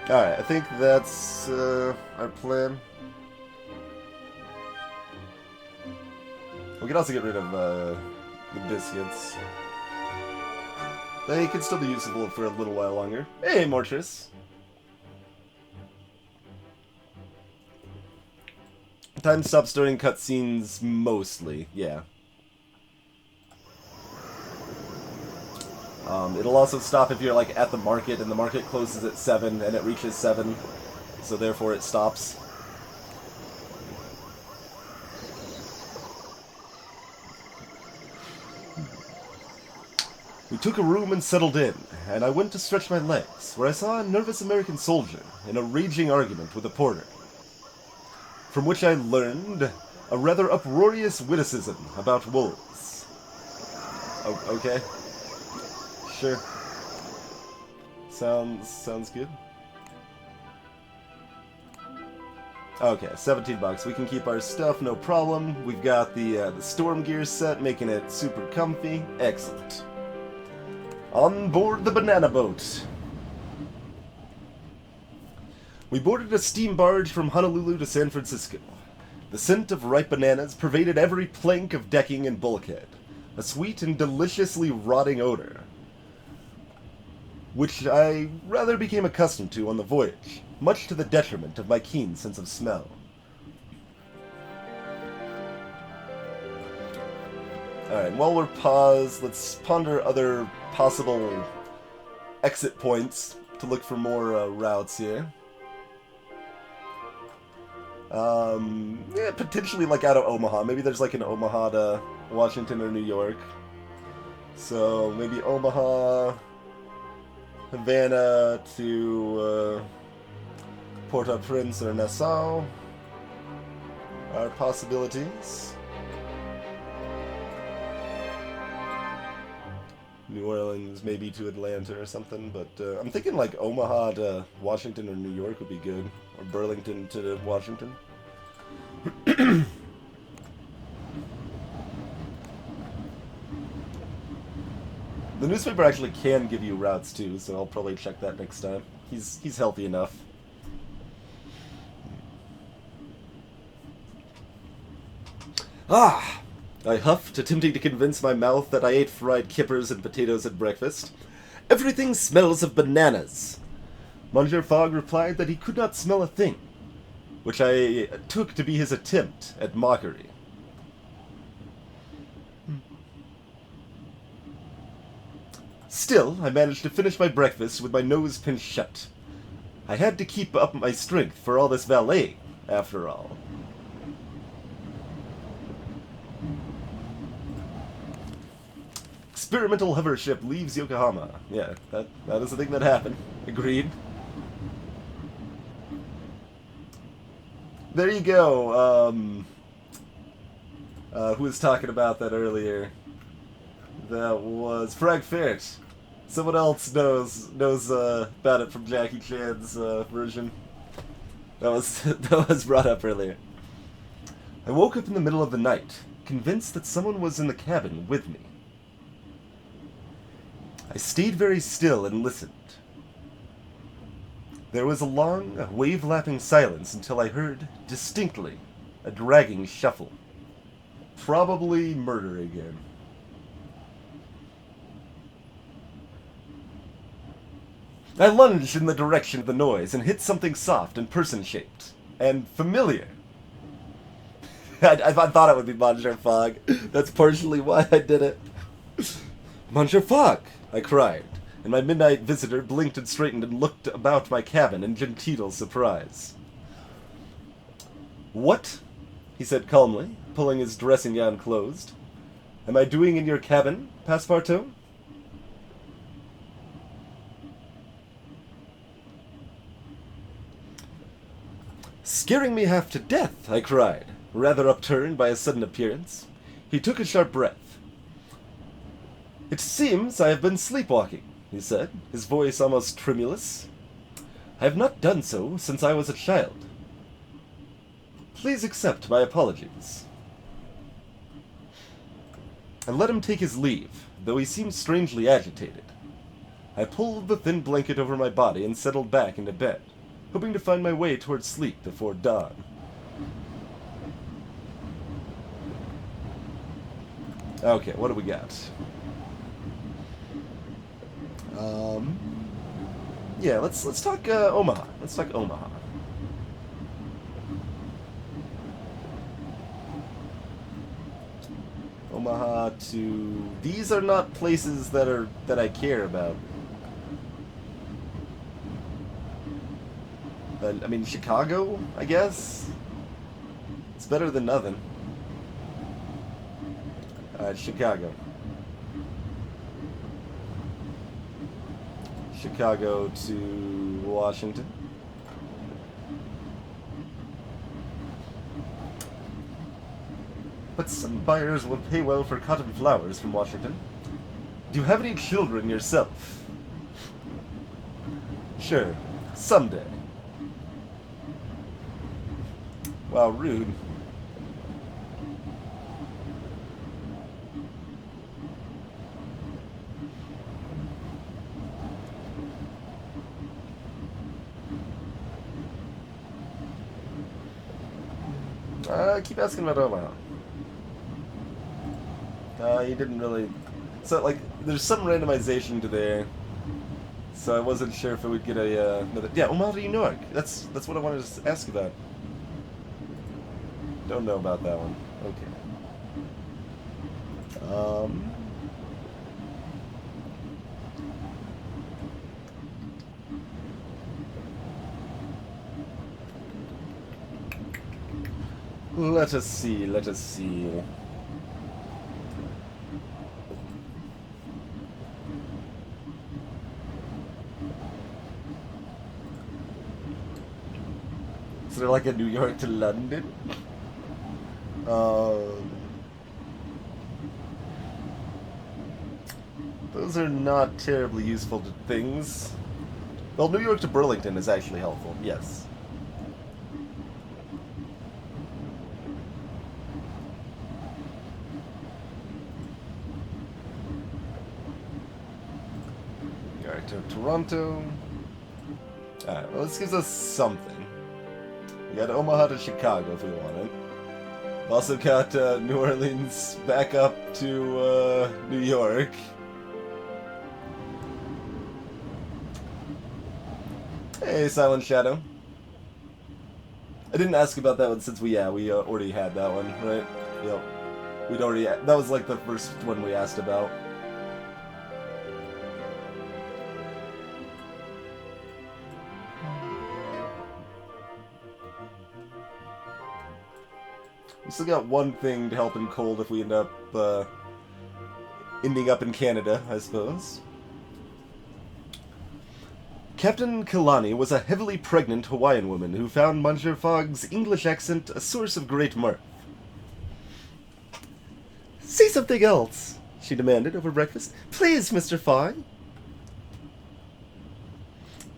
Alright, I think that's our plan. We can also get rid of the biscuits. They can still be usable for a little while longer. Hey, Mortris! Time to stop starting cutscenes mostly, yeah. It'll also stop if you're like at the market and the market closes at 7 and it reaches 7, so therefore it stops. We took a room and settled in, and I went to stretch my legs, where I saw a nervous American soldier in a raging argument with a porter, from which I learned a rather uproarious witticism about wolves. Okay. Sure. Sounds good. Okay, 17 bucks. We can keep our stuff, no problem. We've got the storm gear set, making it super comfy. Excellent. On board the banana boat. We boarded a steam barge from Honolulu to San Francisco. The scent of ripe bananas pervaded every plank of decking and bulkhead, a sweet and deliciously rotting odor, which I rather became accustomed to on the voyage, much to the detriment of my keen sense of smell. Alright, while we're paused, let's ponder other possible exit points to look for more routes here. Yeah, potentially like out of Omaha. Maybe there's like an Omaha to Washington or New York. So maybe Omaha, Havana to Port-au-Prince or Nassau are possibilities. New Orleans, maybe to Atlanta or something, but I'm thinking like Omaha to Washington or New York would be good, or Burlington to Washington. The newspaper actually can give you routes too, so I'll probably check that next time. He's healthy enough. Ah! I huffed, attempting to convince my mouth that I ate fried kippers and potatoes at breakfast. Everything smells of bananas. Monsieur Fogg replied that he could not smell a thing, which I took to be his attempt at mockery. Still, I managed to finish my breakfast with my nose pinched shut. I had to keep up my strength for all this valet, after all. Experimental hover ship leaves Yokohama. Yeah, that is a thing that happened. Agreed. There you go. Who was talking about that earlier? That was Frag Fairt. Someone else knows about it from Jackie Chan's version. That was brought up earlier. I woke up in the middle of the night, convinced that someone was in the cabin with me. I stayed very still and listened. There was a long, wave-lapping silence until I heard, distinctly, a dragging shuffle. Probably murder again. I lunged in the direction of the noise and hit something soft and person-shaped. And familiar. I thought it would be Monsieur Fogg. That's partially why I did it. Monsieur Fogg! I cried, and my midnight visitor blinked and straightened and looked about my cabin in genteel surprise. What? He said calmly, pulling his dressing gown closed. Am I doing in your cabin, Passepartout? Scaring me half to death, I cried, rather upturned by his sudden appearance. He took a sharp breath. It seems I have been sleepwalking, he said, his voice almost tremulous. I have not done so since I was a child. Please accept my apologies. I let him take his leave, though he seemed strangely agitated. I pulled the thin blanket over my body and settled back into bed, hoping to find my way towards sleep before dawn. Okay, what do we got? Yeah, let's talk Omaha. Let's talk Omaha. Omaha to... These are not places that I care about. I mean, Chicago, I guess? It's better than nothing. Chicago. Chicago to Washington. But some buyers will pay well for cotton flowers from Washington. Do you have any children yourself? Sure, someday. Wow, rude. Keep asking about Omaha. He didn't really... So, like, there's some randomization to there. So I wasn't sure if it would get a, another... Yeah, Omaha to New York. That's what I wanted to ask about. Don't know about that one. Okay. Let us see, let us see. Is there like a New York to London? Those are not terribly useful things. Well, New York to Burlington is actually helpful, yes. Alright, to Toronto. Alright, well, this gives us something. We got Omaha to Chicago if we want it. We've also got New Orleans back up to New York. Hey, Silent Shadow. I didn't ask about that one since we already had that one, right? Yep. We'd already... That was like the first one we asked about. We still got one thing to help in cold if we end up ending up in Canada, I suppose. Captain Kalani was a heavily pregnant Hawaiian woman who found Monsieur Fogg's English accent a source of great mirth. "Say something else," she demanded over breakfast. "Please, Mr. Fogg."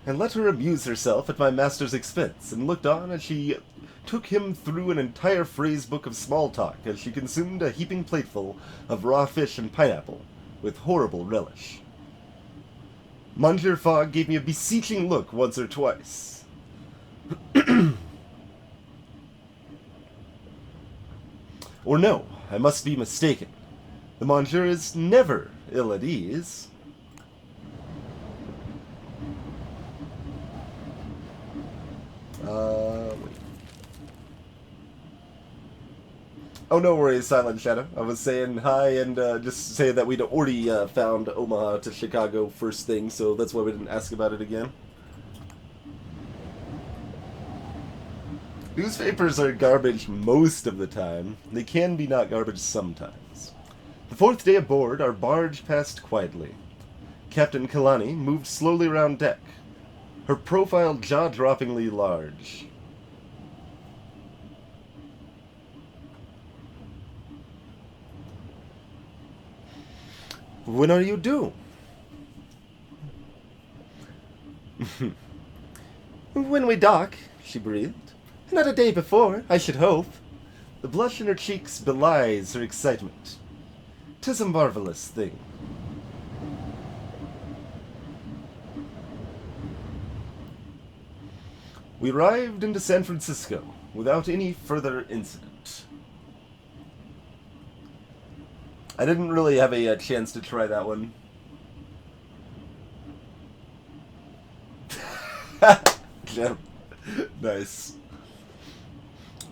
And let her amuse herself at my master's expense, and looked on as she took him through an entire phrase book of small talk as she consumed a heaping plateful of raw fish and pineapple, with horrible relish. Monsieur Fogg gave me a beseeching look once or twice. Or no, I must be mistaken. The Monsieur is never ill at ease. Wait. Oh, no worries, Silent Shadow. I was saying hi and just saying that we'd already found Omaha to Chicago first thing, so that's why we didn't ask about it again. Newspapers are garbage most of the time. They can be not garbage sometimes. The fourth day aboard, our barge passed quietly. Captain Kalani moved slowly around deck, her profile jaw-droppingly large. "When are you due?" "When we dock," she breathed. "Not a day before, I should hope." The blush in her cheeks belies her excitement. "'Tis a marvelous thing." We arrived into San Francisco without any further incident. I didn't really have a chance to try that one. Yeah. Nice.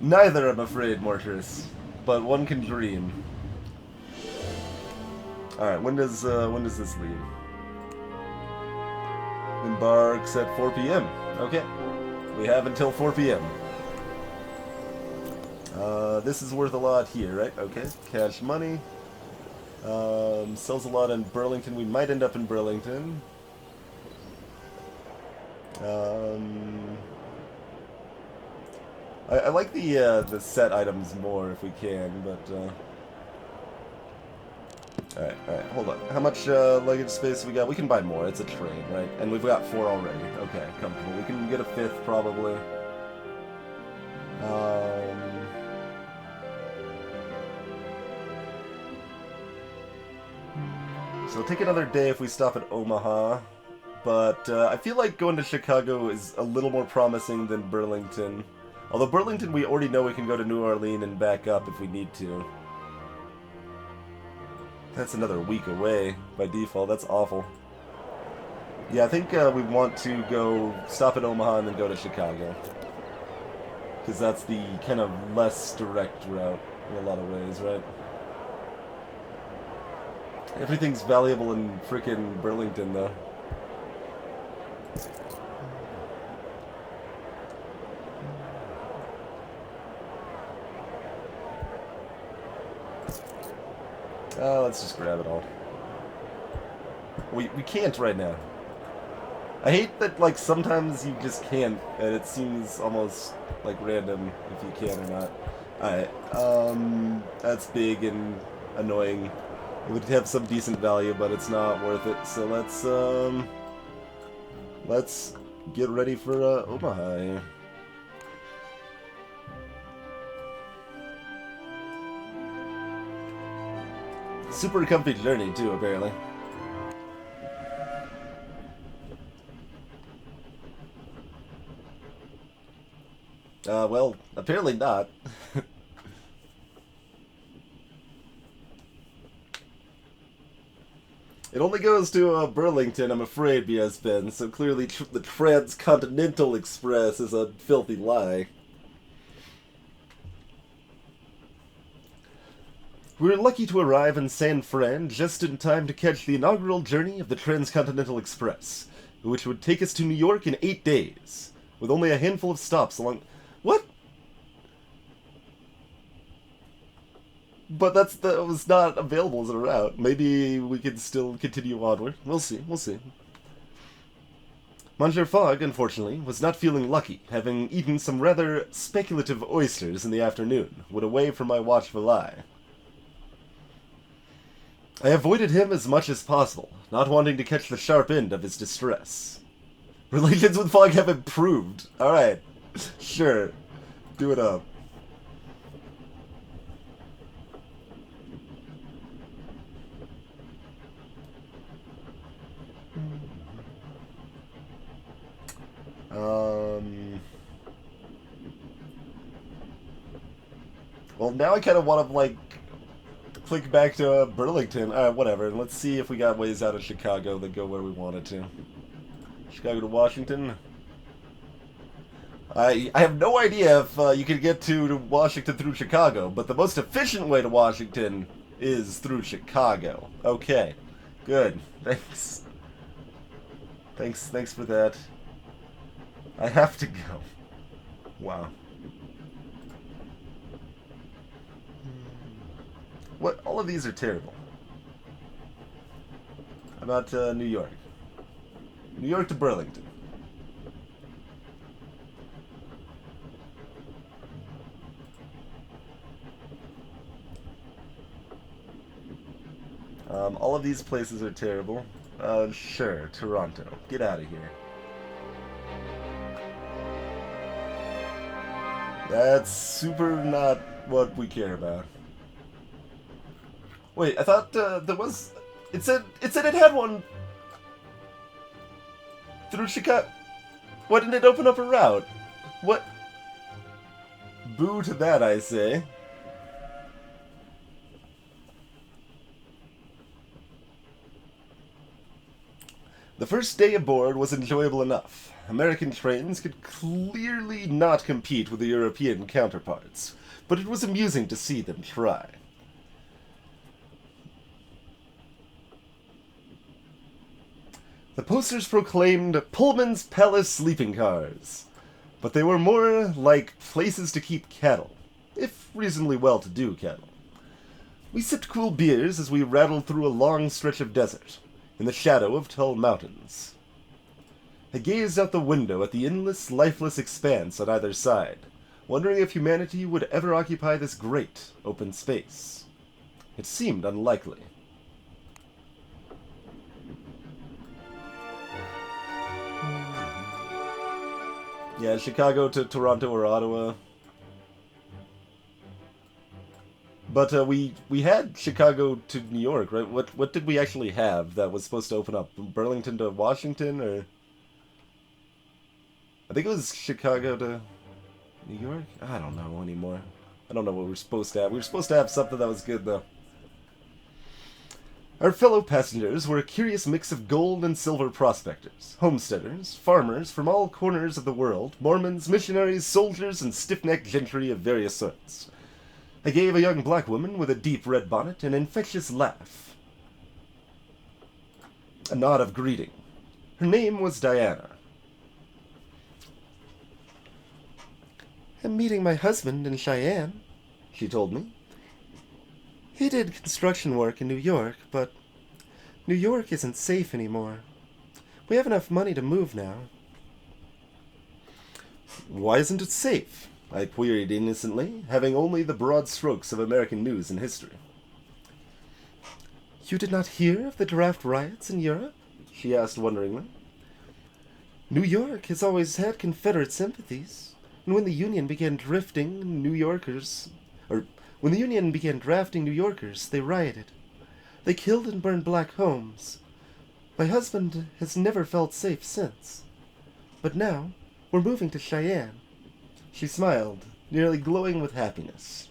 Neither, I'm afraid, Mortress, but one can dream. Alright, when does this leave? Embarks at 4 p.m. Okay. We have until 4 p.m. This is worth a lot here, right? Okay. Cash money. Sells a lot in Burlington. We might end up in Burlington. I like the set items more if we can, but alright, hold on. How much luggage space we got? We can buy more. It's a train, right? And we've got 4 already. Okay, comfortable. We can get a 5th probably. So it'll take another day if we stop at Omaha. But I feel like going to Chicago is a little more promising than Burlington. Although Burlington, we already know we can go to New Orleans and back up if we need to. That's another week away by default. That's awful. Yeah, I think we want to go stop at Omaha and then go to Chicago. Because that's the kind of less direct route in a lot of ways, right? Everything's valuable in frickin' Burlington, though. Let's just grab it all. We can't right now. I hate that, like, sometimes you just can't, and it seems almost, like, random if you can or not. Alright, that's big and annoying. It would have some decent value, but it's not worth it, so let's get ready for, Omaha here. Super comfy journey, too, apparently. Well, apparently not. It only goes to Burlington, I'm afraid, B.S. Ben, so clearly the Transcontinental Express is a filthy lie. We were lucky to arrive in San Fran just in time to catch the inaugural journey of the Transcontinental Express, which would take us to New York in 8 days, with only a handful of stops along... What? But that was not available as a route. Maybe we could still continue onward. We'll see, we'll see. Monsieur Fogg, unfortunately, was not feeling lucky, having eaten some rather speculative oysters in the afternoon, when away from my watchful eye. I avoided him as much as possible, not wanting to catch the sharp end of his distress. Relations with Fogg have improved. Alright. Sure. Do it up. Well, now I kind of want to, like, click back to Burlington. Whatever. Let's see if we got ways out of Chicago that go where we wanted to. Chicago to Washington. I have no idea if you can get to Washington through Chicago, but the most efficient way to Washington is through Chicago. Okay. Good. Thanks. Thanks for that. I have to go. Wow. What? All of these are terrible. How about New York? New York to Burlington. All of these places are terrible. Sure, Toronto. Get out of here. That's super not what we care about. Wait, I thought there was... It said it had one through Chicago. Why didn't it open up a route? What? Boo to that, I say. The first day aboard was enjoyable enough. American trains could clearly not compete with the European counterparts, but it was amusing to see them try. The posters proclaimed Pullman's Palace sleeping cars, but they were more like places to keep cattle, if reasonably well-to-do cattle. We sipped cool beers as we rattled through a long stretch of desert, in the shadow of tall mountains. I gazed out the window at the endless, lifeless expanse on either side, wondering if humanity would ever occupy this great, open space. It seemed unlikely. Yeah, Chicago to Toronto or Ottawa. But we had Chicago to New York, right? What did we actually have that was supposed to open up? Burlington to Washington, or I think it was Chicago to New York? I don't know anymore. I don't know what we were supposed to have. We were supposed to have something that was good, though. Our fellow passengers were a curious mix of gold and silver prospectors, homesteaders, farmers from all corners of the world, Mormons, missionaries, soldiers, and stiff-necked gentry of various sorts. I gave a young black woman with a deep red bonnet an infectious laugh. A nod of greeting. Her name was Diana. "I'm meeting my husband in Cheyenne," she told me. "He did construction work in New York, but New York isn't safe anymore. We have enough money to move now." "Why isn't it safe?" I queried innocently, having only the broad strokes of American news and history. "You did not hear of the draft riots in Europe?" she asked wonderingly. "New York has always had Confederate sympathies, and when the Union began drafting New Yorkers, they rioted. They killed and burned black homes. My husband has never felt safe since. But now, we're moving to Cheyenne." She smiled, nearly glowing with happiness.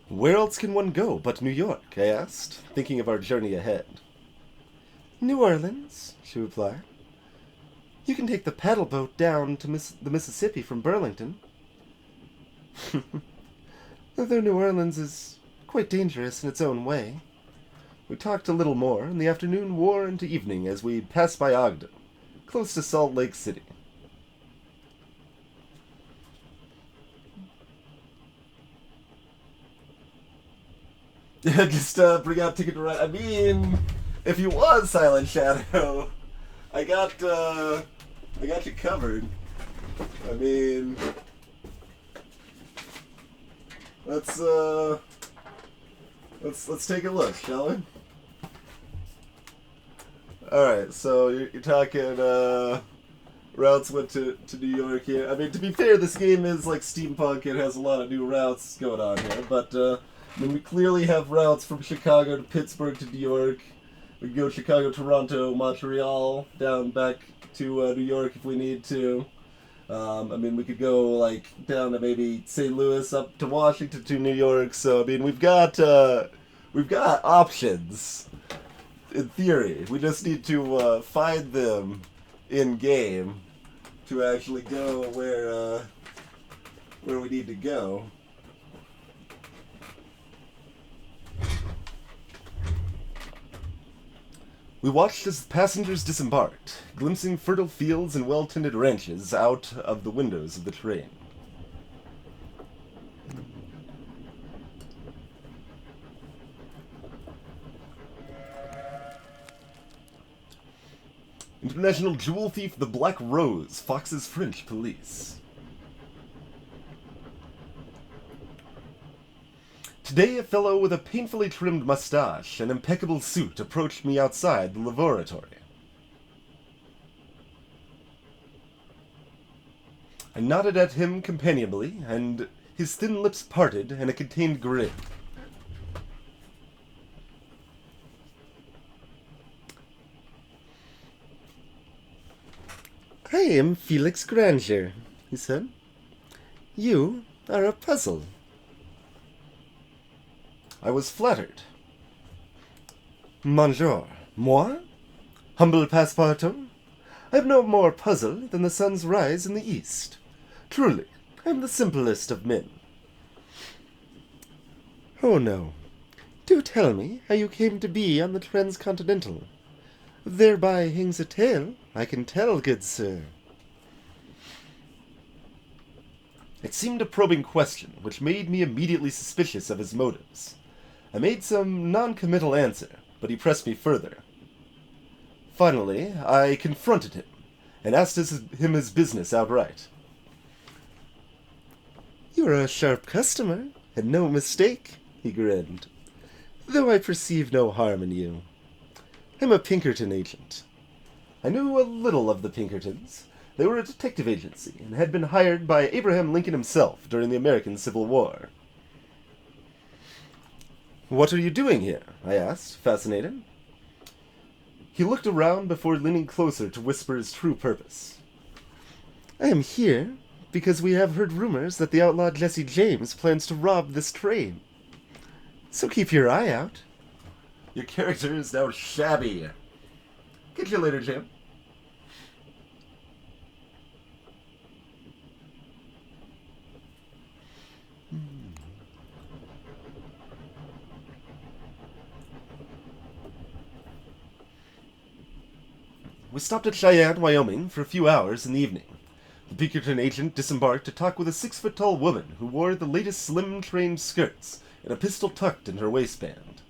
"Where else can one go but New York?" I asked, thinking of our journey ahead. "New Orleans," she replied. "You can take the paddle boat down to the Mississippi from Burlington." Though New Orleans is quite dangerous in its own way. We talked a little more, and the afternoon wore into evening as we passed by Ogden, close to Salt Lake City. Just bring out Ticket to Ride. I mean, if you want Silent Shadow, I got you covered. I mean, let's take a look, shall we? Alright, so you're talking, routes went to New York here. I mean, to be fair, this game is like steampunk. It has a lot of new routes going on here. But, I mean, we clearly have routes from Chicago to Pittsburgh to New York. We can go Chicago, Toronto, Montreal, down back to New York if we need to. I mean, we could go, like, down to maybe St. Louis, up to Washington to New York. So, I mean, we've got options. In theory, we just need to find them in game to actually go where we need to go. We watched as passengers disembarked, glimpsing fertile fields and well-tended ranches out of the windows of the train. International jewel thief the Black Rose, Fox's French police. Today, a fellow with a painfully trimmed mustache and impeccable suit approached me outside the laboratory. I nodded at him companionably, and his thin lips parted in a contained grin. "I am Felix Granger," he said. "You are a puzzle." I was flattered. "Bonjour. Moi? Humble Passepartout? I am no more puzzle than the sun's rise in the east. Truly, I am the simplest of men." "Oh no. Do tell me how you came to be on the Transcontinental. Thereby hangs a tale, I can tell, good sir. It seemed a probing question, which made me immediately suspicious of his motives. I made some non-committal answer, but he pressed me further. Finally, I confronted him, and asked him his business outright. "You're a sharp customer, and no mistake," he grinned. "Though I perceive no harm in you. I'm a Pinkerton agent. I knew a little of the Pinkertons. They were a detective agency, and had been hired by Abraham Lincoln himself during the American Civil War." "What are you doing here?" I asked, fascinated. He looked around before leaning closer to whisper his true purpose. "I am here because we have heard rumors that the outlaw Jesse James plans to rob this train. So keep your eye out." "Your character is now shabby. Catch you later, Jim." We stopped at Cheyenne, Wyoming, for a few hours in the evening. The Pinkerton agent disembarked to talk with a 6-foot-tall woman who wore the latest slim-trained skirts and a pistol tucked in her waistband.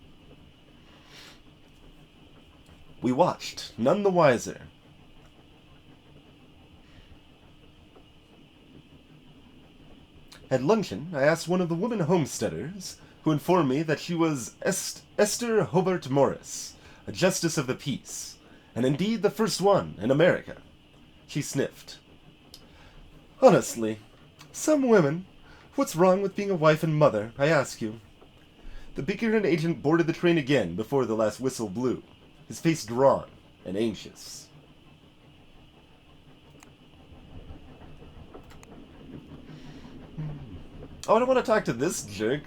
We watched, none the wiser. At luncheon, I asked one of the women homesteaders, who informed me that she was Esther Hobart Morris, a justice of the peace, and indeed the first one in America. She sniffed. "Honestly, some women. What's wrong with being a wife and mother, I ask you?" The Pinkerton agent boarded the train again before the last whistle blew, his face drawn and anxious. Oh, I don't want to talk to this jerk.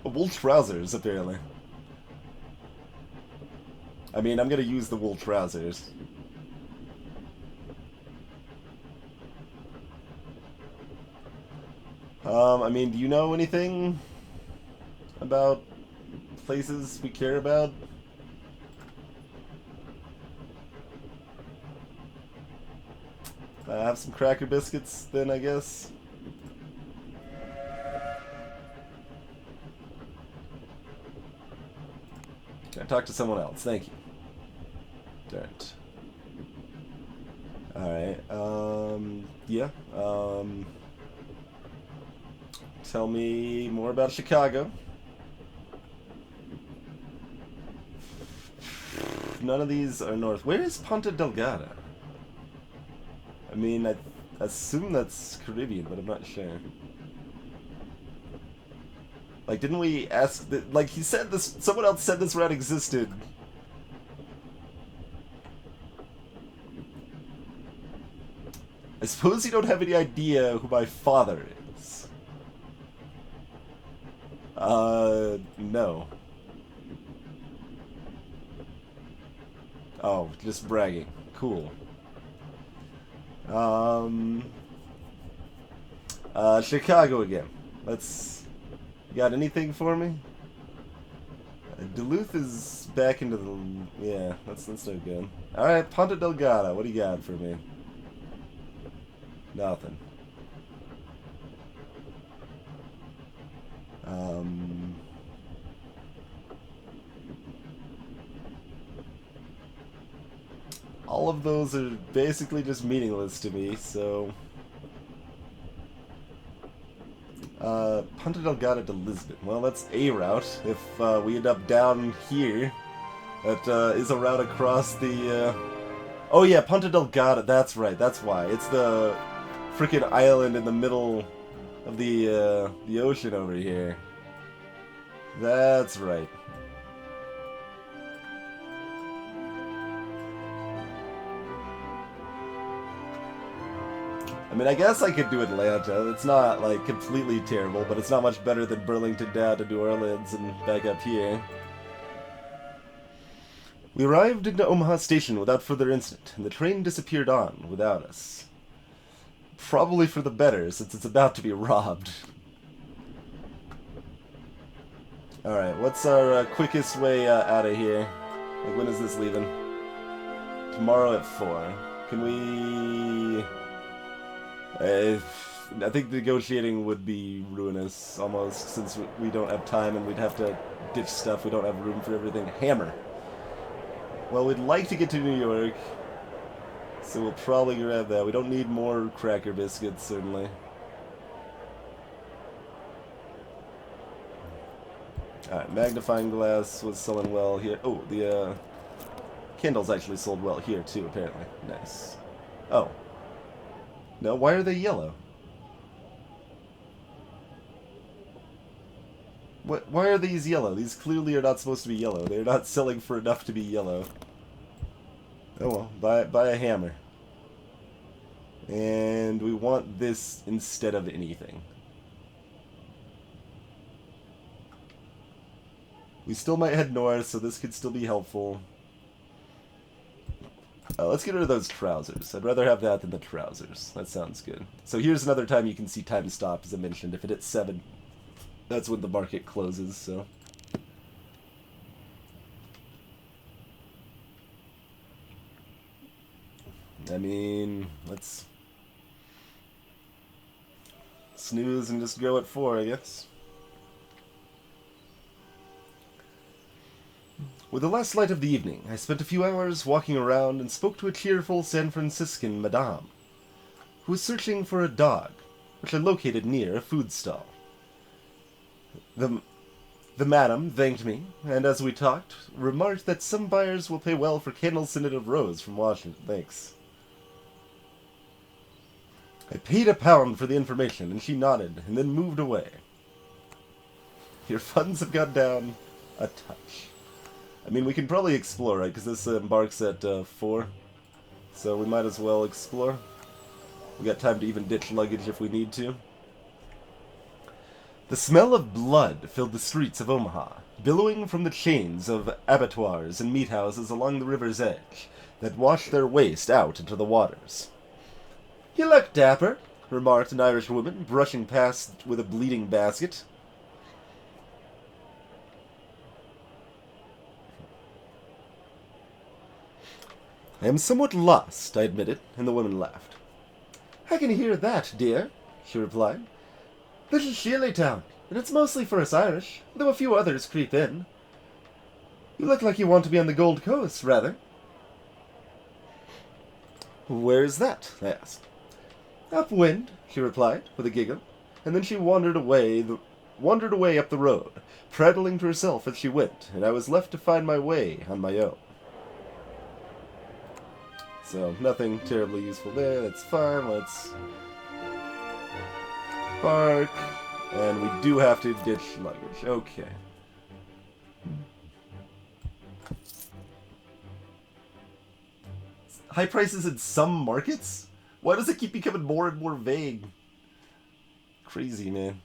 Wool trousers, apparently. I mean, I'm gonna use the wool trousers. I mean, do you know anything about places we care about? Have some cracker biscuits, then, I guess. Can I talk to someone else? Thank you. Alright. Alright, yeah, tell me more about Chicago. None of these are north. Where is Ponta Delgada? I mean, I assume that's Caribbean, but I'm not sure. Like, didn't we ask that? Like, he said this. Someone else said this route existed. I suppose you don't have any idea who my father is. No. Oh, just bragging. Cool. Chicago again. Let's... You got anything for me? Duluth is back into the... Yeah, that's no good. Alright, Ponta Delgada, what do you got for me? Nothing. All of those are basically just meaningless to me, so... Ponta Delgada to Lisbon. Well, that's a route. If we end up down here, that is a route across the... Oh yeah, Ponta Delgada, that's right, that's why. It's the frickin' island in the middle of the ocean over here. That's right. I mean, I guess I could do Atlanta. It's not, like, completely terrible, but it's not much better than Burlington down to New Orleans and back up here. We arrived into Omaha Station without further incident, and the train disappeared on without us. Probably for the better, since it's about to be robbed. Alright, what's our quickest way out of here? Like, when is this leaving? Tomorrow at 4. Can we... I think negotiating would be ruinous, almost, since we don't have time and we'd have to ditch stuff. We don't have room for everything. Hammer. Well, we'd like to get to New York, so we'll probably grab that. We don't need more cracker biscuits, certainly. Alright, magnifying glass was selling well here. Oh, the candles actually sold well here, too, apparently. Nice. Oh. No, why are they yellow? What? Why are these yellow? These clearly are not supposed to be yellow. They're not selling for enough to be yellow. Oh well, buy a hammer. And we want this instead of anything. We still might head north, so this could still be helpful. Let's get rid of those trousers. I'd rather have that than the trousers. That sounds good. So here's another time you can see time stop, as I mentioned. If it hits 7, that's when the market closes, so... I mean, let's... snooze and just go at 4, I guess. With the last light of the evening, I spent a few hours walking around and spoke to a cheerful San Franciscan madame, who was searching for a dog, which I located near a food stall. The madam thanked me, and as we talked, remarked that some buyers will pay well for candle scented of rose from Washington. Thanks. I paid £1 for the information, and she nodded, and then moved away. Your funds have gone down a touch. I mean, we can probably explore, right? Because this embarks at 4. So we might as well explore. We got time to even ditch luggage if we need to. The smell of blood filled the streets of Omaha, billowing from the chains of abattoirs and meat houses along the river's edge that washed their waste out into the waters. "You look dapper," remarked an Irish woman, brushing past with a bleeding basket. "I am somewhat lost," I admitted, and the woman laughed. "I can hear that, dear," she replied. "This is Shealytown, and it's mostly for us Irish, though a few others creep in. You look like you want to be on the Gold Coast, rather." "Where is that?" I asked. "Upwind," she replied, with a giggle, and then she wandered away up the road, prattling to herself as she went, and I was left to find my way on my own. So, nothing terribly useful there, that's fine, let's park, and we do have to ditch luggage, okay. High prices in some markets? Why does it keep becoming more and more vague? Crazy, man.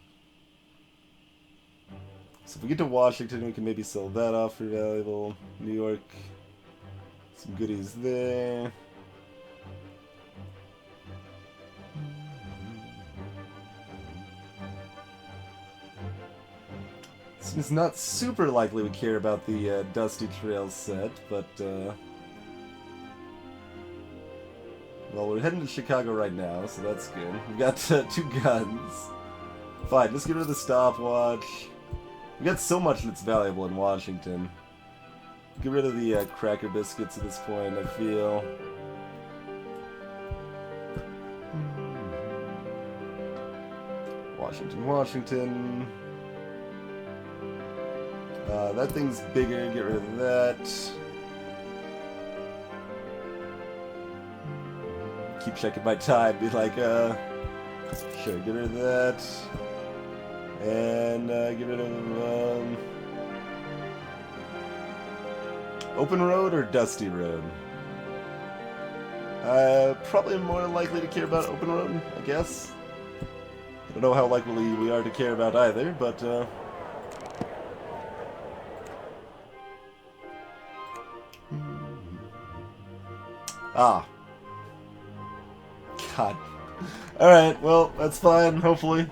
So if we get to Washington, we can maybe sell that off for valuable. New York, some goodies there. It's not super likely we care about the Dusty Trail set, but well, we're heading to Chicago right now, so that's good. We've got 2 guns. Fine, just get rid of the stopwatch. We got so much that's valuable in Washington. Get rid of the cracker biscuits at this point, I feel. Washington. That thing's bigger, get rid of that. Keep checking my time, be like, sure, get rid of that. And, get rid of, open road or dusty road? Probably more likely to care about open road, I guess. I don't know how likely we are to care about either, but, ah. God. Alright, well, that's fine, hopefully.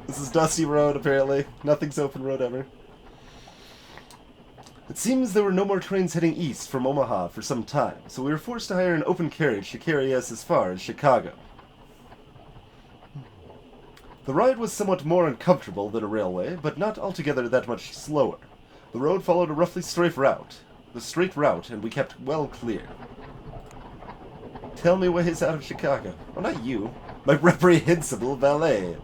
This is Dusty Road, apparently. Nothing's open road ever. It seems there were no more trains heading east from Omaha for some time, so we were forced to hire an open carriage to carry us as far as Chicago. The ride was somewhat more uncomfortable than a railway, but not altogether that much slower. The road followed a roughly straight route, and we kept well clear. Tell me ways out of Chicago. Oh, not you. My reprehensible valet.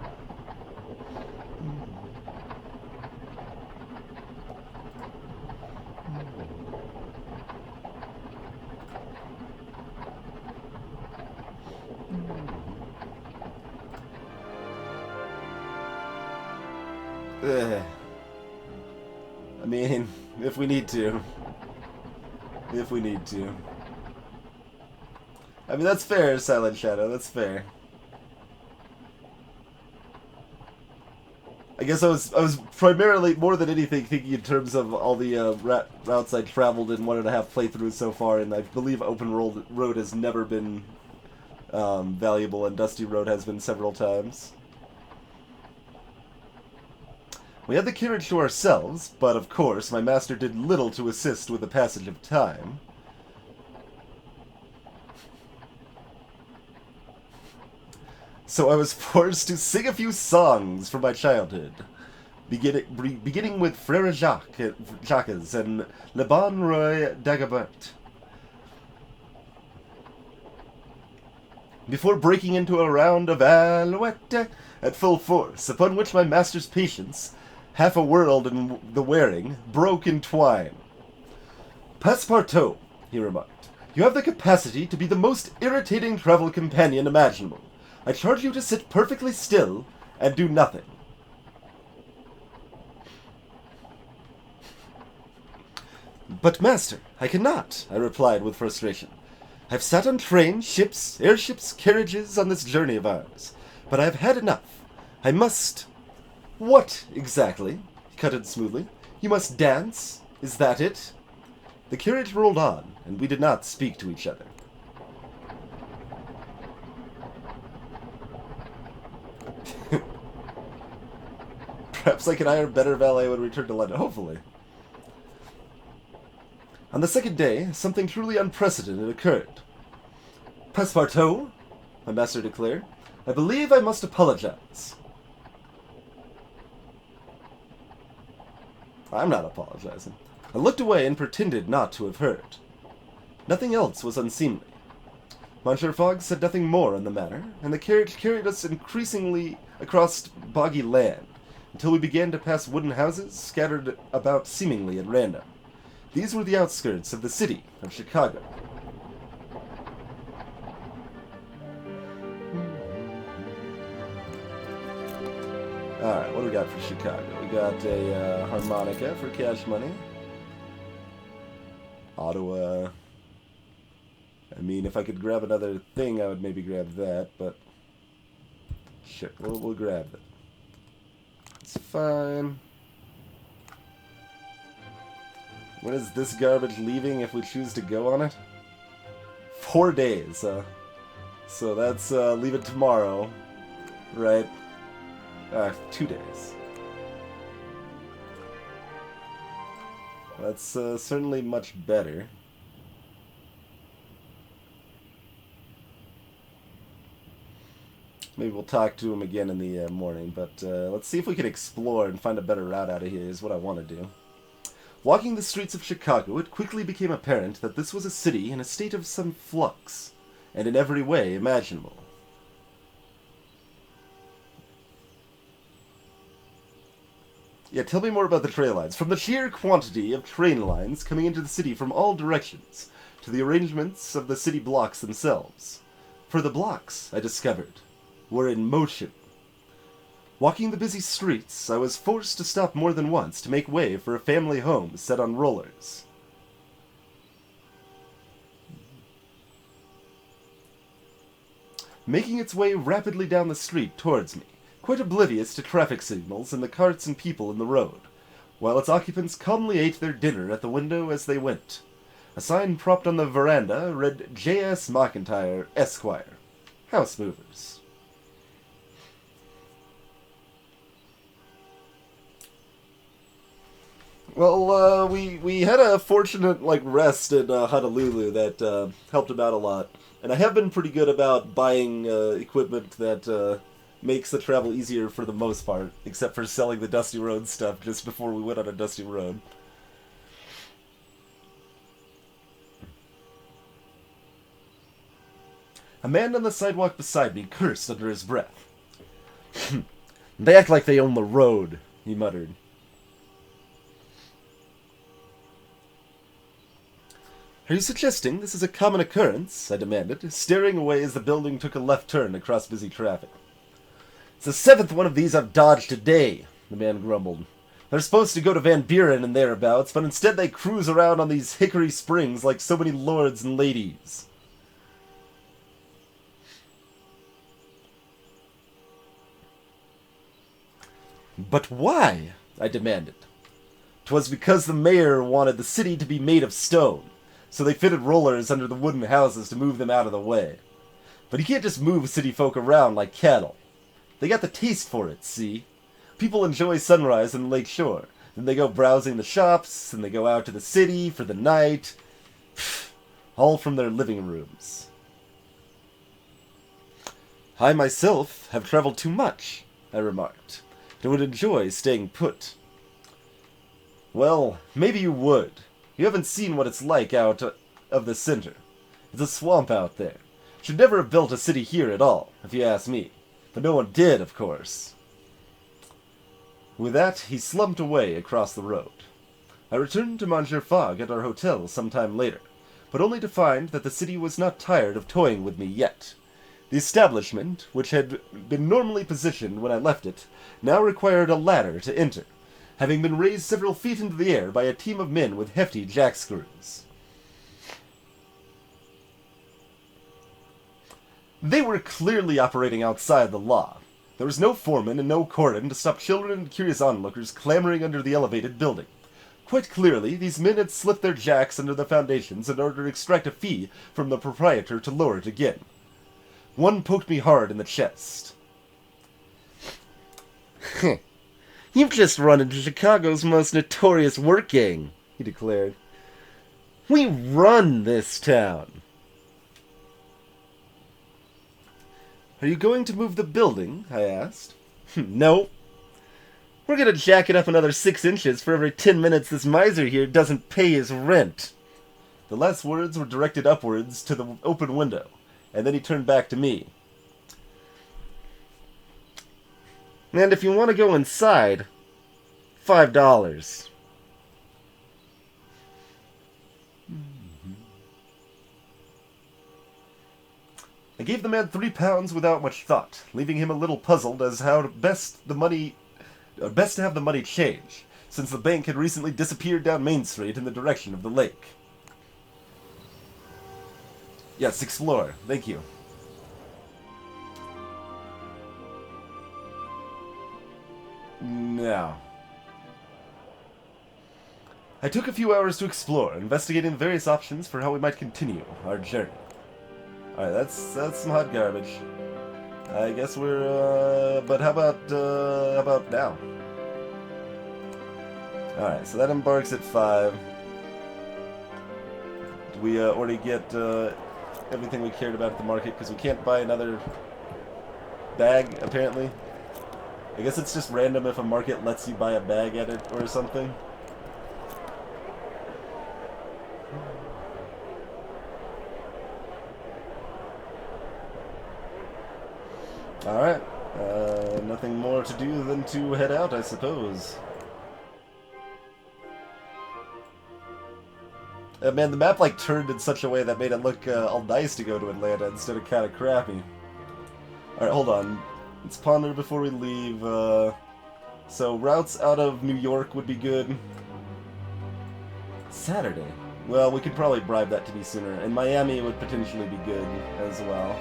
I mean, if we need to. If we need to. I mean, that's fair, Silent Shadow, that's fair. I guess I was primarily, more than anything, thinking in terms of all the routes I traveled in 1.5 playthroughs so far, and I believe Open Road has never been valuable, and Dusty Road has been several times. We had the carriage to ourselves, but of course my master did little to assist with the passage of time. So I was forced to sing a few songs from my childhood, beginning with Frere Jacques and Le Bon Roi Dagobert, before breaking into a round of Alouette at full force, upon which my master's patience, half a world in the wearing, broke in twine. "Passepartout," he remarked, "you have the capacity to be the most irritating travel companion imaginable. I charge you to sit perfectly still and do nothing." "But, master, I cannot," I replied with frustration. "I've sat on trains, ships, airships, carriages on this journey of ours, but I've had enough. I must—" "What, exactly?" he cut in smoothly. "You must dance? Is that it?" The carriage rolled on, and we did not speak to each other. Perhaps I can hire a better valet when we return to London. Hopefully. On the second day, something truly unprecedented occurred. "Passepartout," my master declared, "I believe I must apologize." I'm not apologizing. I looked away and pretended not to have heard. Nothing else was unseemly. Monsieur Fogg said nothing more on the matter, and the carriage carried us increasingly across boggy land, until we began to pass wooden houses scattered about seemingly at random. These were the outskirts of the city of Chicago. Alright, what do we got for Chicago? We got a harmonica for cash money. Ottawa. I mean, if I could grab another thing, I would maybe grab that, but... Sure, we'll grab it. It's fine. When is this garbage leaving if we choose to go on it? 4 days, so that's, leave it tomorrow, right? 2 days. That's, certainly much better. Maybe we'll talk to him again in the morning, but let's see if we can explore and find a better route out of here is what I want to do. Walking the streets of Chicago, it quickly became apparent that this was a city in a state of some flux, and in every way imaginable. Yeah, tell me more about the train lines. From the sheer quantity of train lines coming into the city from all directions, to the arrangements of the city blocks themselves. For the blocks, I discovered, were in motion. Walking the busy streets, I was forced to stop more than once to make way for a family home set on rollers. Making its way rapidly down the street towards me, quite oblivious to traffic signals and the carts and people in the road, while its occupants calmly ate their dinner at the window as they went. A sign propped on the veranda read J.S. McIntyre, Esquire, House Movers. Well, we had a fortunate rest in Honolulu that helped him out a lot, and I have been pretty good about buying equipment that makes the travel easier for the most part, except for selling the Dusty Road stuff just before we went on a Dusty Road. A man on the sidewalk beside me cursed under his breath. They act like they own the road, he muttered. Are you suggesting this is a common occurrence? I demanded, staring away as the building took a left turn across busy traffic. It's the seventh one of these I've dodged today, the man grumbled. They're supposed to go to Van Buren and thereabouts, but instead they cruise around on these Hickory Springs like so many lords and ladies. But why? I demanded. 'Twas because the mayor wanted the city to be made of stone, so they fitted rollers under the wooden houses to move them out of the way. But you can't just move city folk around like cattle. They got the taste for it, see? People enjoy sunrise on the lake shore. Then they go browsing the shops, and they go out to the city for the night. All from their living rooms. I myself have traveled too much, I remarked, and would enjoy staying put. Well, maybe you would. You haven't seen what it's like out of the center. It's a swamp out there. Should never have built a city here at all, if you ask me. But no one did, of course. With that, he slumped away across the road. I returned to Monsieur Fogg at our hotel some time later, but only to find that the city was not tired of toying with me yet. The establishment, which had been normally positioned when I left it, now required a ladder to enter, having been raised several feet into the air by a team of men with hefty jack-screws. They were clearly operating outside the law. There was no foreman and no cordon to stop children and curious onlookers clamoring under the elevated building. Quite clearly, these men had slipped their jacks under the foundations in order to extract a fee from the proprietor to lower it again. One poked me hard in the chest. You've just run into Chicago's most notorious work gang, he declared. We run this town. Are you going to move the building? I asked. No. We're going to jack it up another 6 inches for every 10 minutes this miser here doesn't pay his rent. The last words were directed upwards to the open window, and then he turned back to me. And if you want to go inside, $5. I gave the man £3 without much thought, leaving him a little puzzled as how best to have the money change, since the bank had recently disappeared down Main Street in the direction of the lake. Yes, explore. Thank you. Now, I took a few hours to explore, investigating the various options for how we might continue our journey. Alright, that's some hot garbage. I guess we're, but how about now? Alright, so that embarks at 5. Did we already get everything we cared about at the market? Because we can't buy another bag, apparently. I guess it's just random if a market lets you buy a bag at it or something. Alright. Nothing more to do than to head out, I suppose. Man, the map turned in such a way that made it look all nice to go to Atlanta instead of kind of crappy. Alright, hold on. Let's ponder before we leave. So, routes out of New York would be good. Saturday? Well, we could probably bribe that to be sooner. And Miami would potentially be good as well.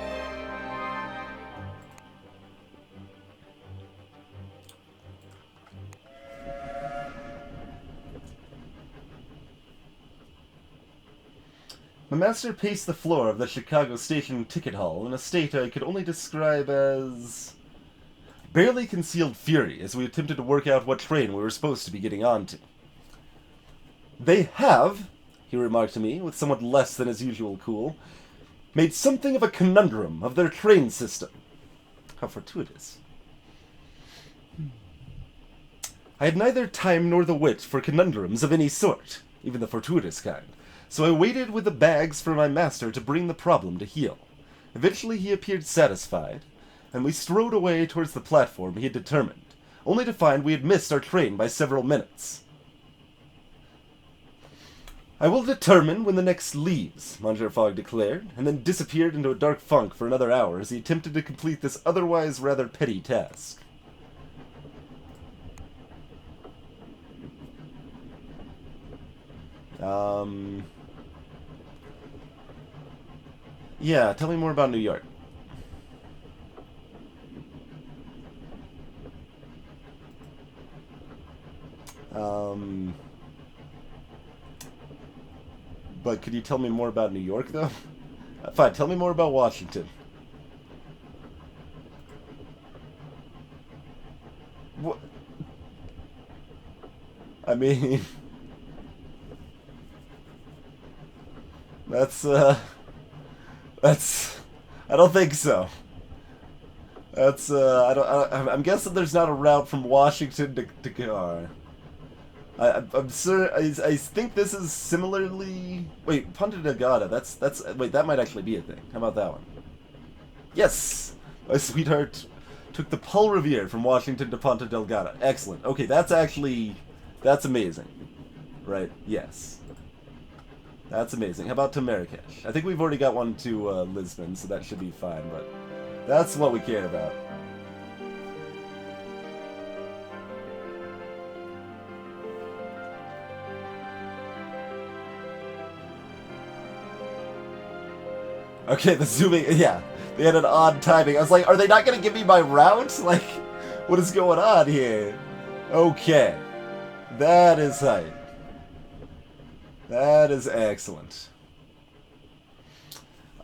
The master paced the floor of the Chicago Station ticket hall in a state I could only describe as barely concealed fury as we attempted to work out what train we were supposed to be getting onto. They have, he remarked to me, with somewhat less than his usual cool, made something of a conundrum of their train system. How fortuitous. I had neither time nor the wit for conundrums of any sort, even the fortuitous kind, so I waited with the bags for my master to bring the problem to heel. Eventually he appeared satisfied, and we strode away towards the platform he had determined, only to find we had missed our train by several minutes. I will determine when the next leaves, Monsieur Fogg declared, and then disappeared into a dark funk for another hour as he attempted to complete this otherwise rather petty task. Yeah, tell me more about New York. But could you tell me more about New York, though? Fine, tell me more about Washington. What? I mean... That's, I don't think so. That's, I'm guessing there's not a route from Washington to Gar. I'm sure, I think this is similarly... Wait, Punta Delgada, wait, that might actually be a thing. How about that one? Yes! My sweetheart took the Paul Revere from Washington to Punta Delgada. Excellent. Okay, that's amazing. Right, yes. That's amazing. How about to Marrakesh? I think we've already got one to Lisbon, so that should be fine, but that's what we care about. Okay, the zooming, yeah. They had an odd timing. I was like, are they not going to give me my route? Like, what is going on here? Okay. That is hype. That is excellent.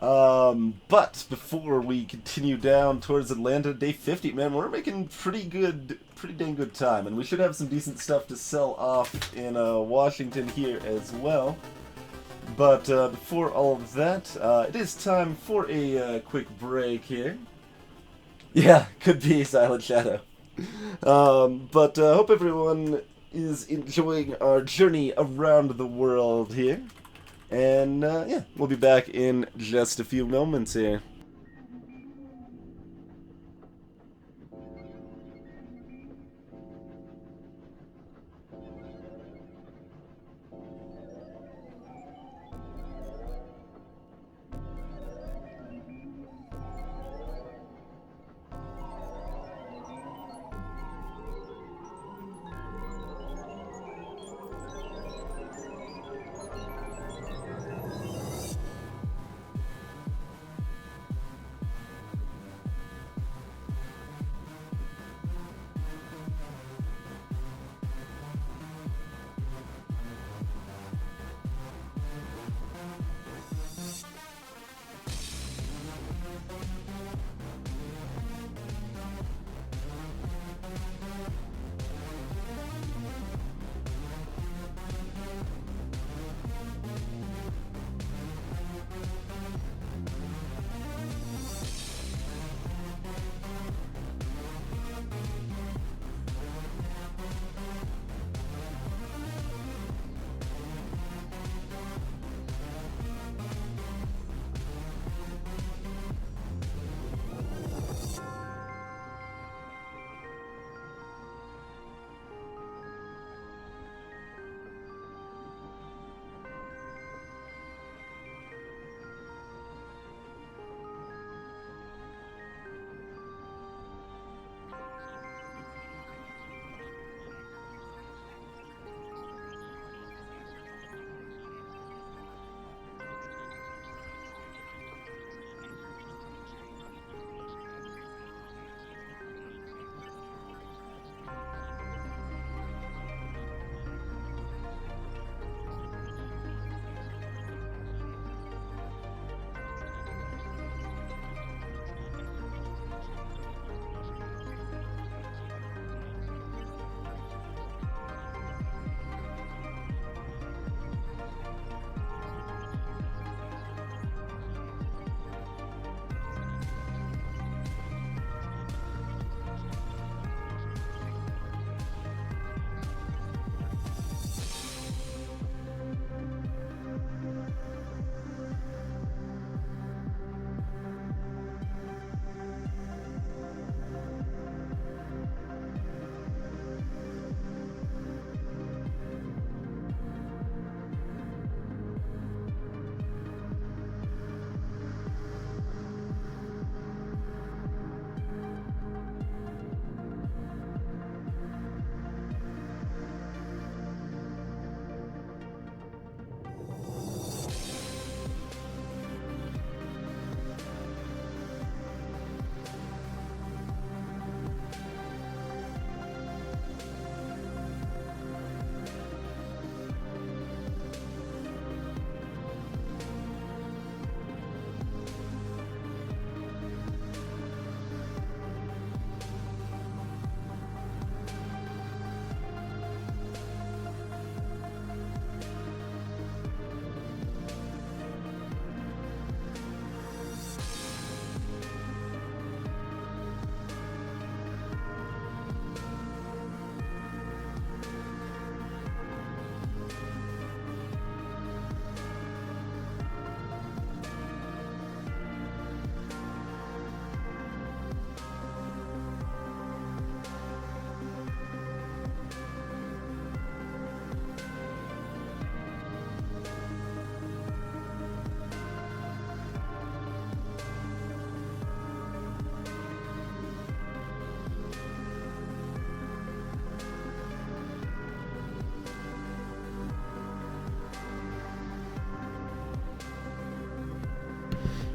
But before we continue down towards Atlanta, day 50, man, we're making pretty dang good time, and we should have some decent stuff to sell off in Washington here as well. But before all of that, it is time for a quick break here. Yeah, could be Silent Shadow. But hope everyone is enjoying our journey around the world here. And yeah, we'll be back in just a few moments here.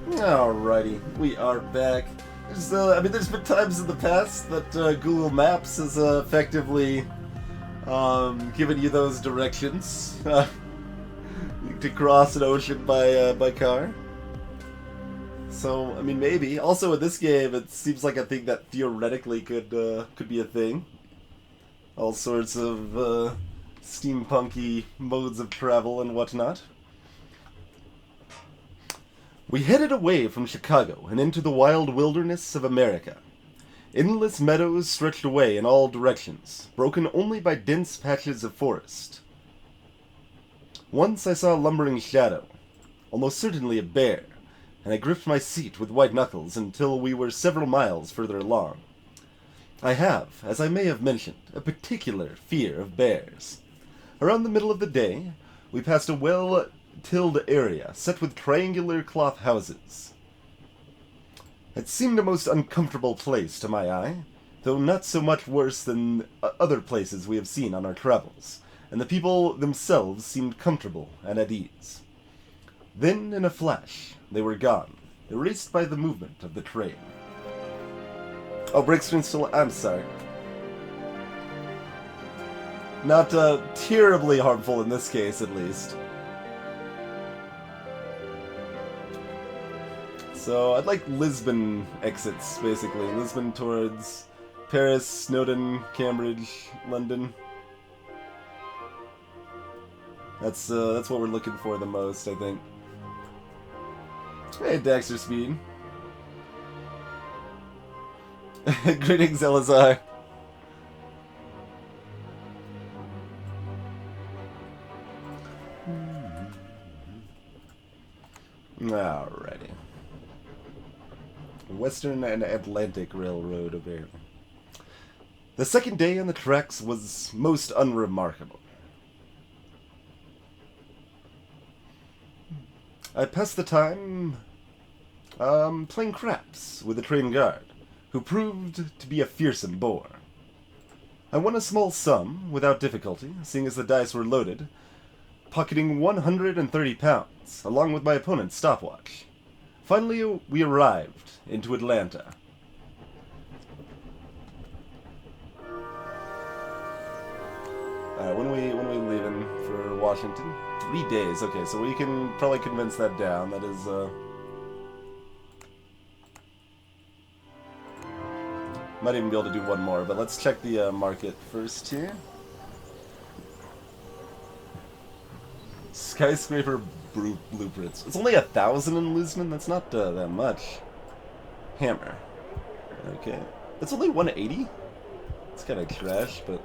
Alrighty, we are back. There's been times in the past that Google Maps has effectively given you those directions to cross an ocean by car. So, maybe. Also, in this game, it seems like a thing that theoretically could be a thing. All sorts of steampunky modes of travel and whatnot. We headed away from Chicago and into the wild wilderness of America. Endless meadows stretched away in all directions, broken only by dense patches of forest. Once I saw a lumbering shadow, almost certainly a bear, and I gripped my seat with white knuckles until we were several miles further along. I have, as I may have mentioned, a particular fear of bears. Around the middle of the day, we passed a well-tilled area set with triangular cloth houses. It seemed a most uncomfortable place to my eye, though not so much worse than other places we have seen on our travels, and the people themselves seemed comfortable and at ease. Then, in a flash, they were gone, erased by the movement of the train. Oh, Brickscreen still... I'm sorry. Not terribly harmful in this case, at least. So, I'd like Lisbon exits, basically. Lisbon towards Paris, Snowdon, Cambridge, London. That's what we're looking for the most, I think. Hey, Daxter Speed. Greetings, Elazar. Alrighty. Western and Atlantic Railroad, apparently. The second day on the tracks was most unremarkable. I passed the time playing craps with the train guard, who proved to be a fearsome bore. I won a small sum without difficulty, seeing as the dice were loaded, pocketing 130 pounds, along with my opponent's stopwatch. Finally, we arrived into Atlanta. When are we leaving for Washington? 3 days. Okay, so we can probably convince that down. That is, might even be able to do one more, but let's check the market first here. Skyscraper blueprints. It's only 1,000 in Lisbon. That's not that much. Hammer. Okay. That's only 180? It's kind of trash, but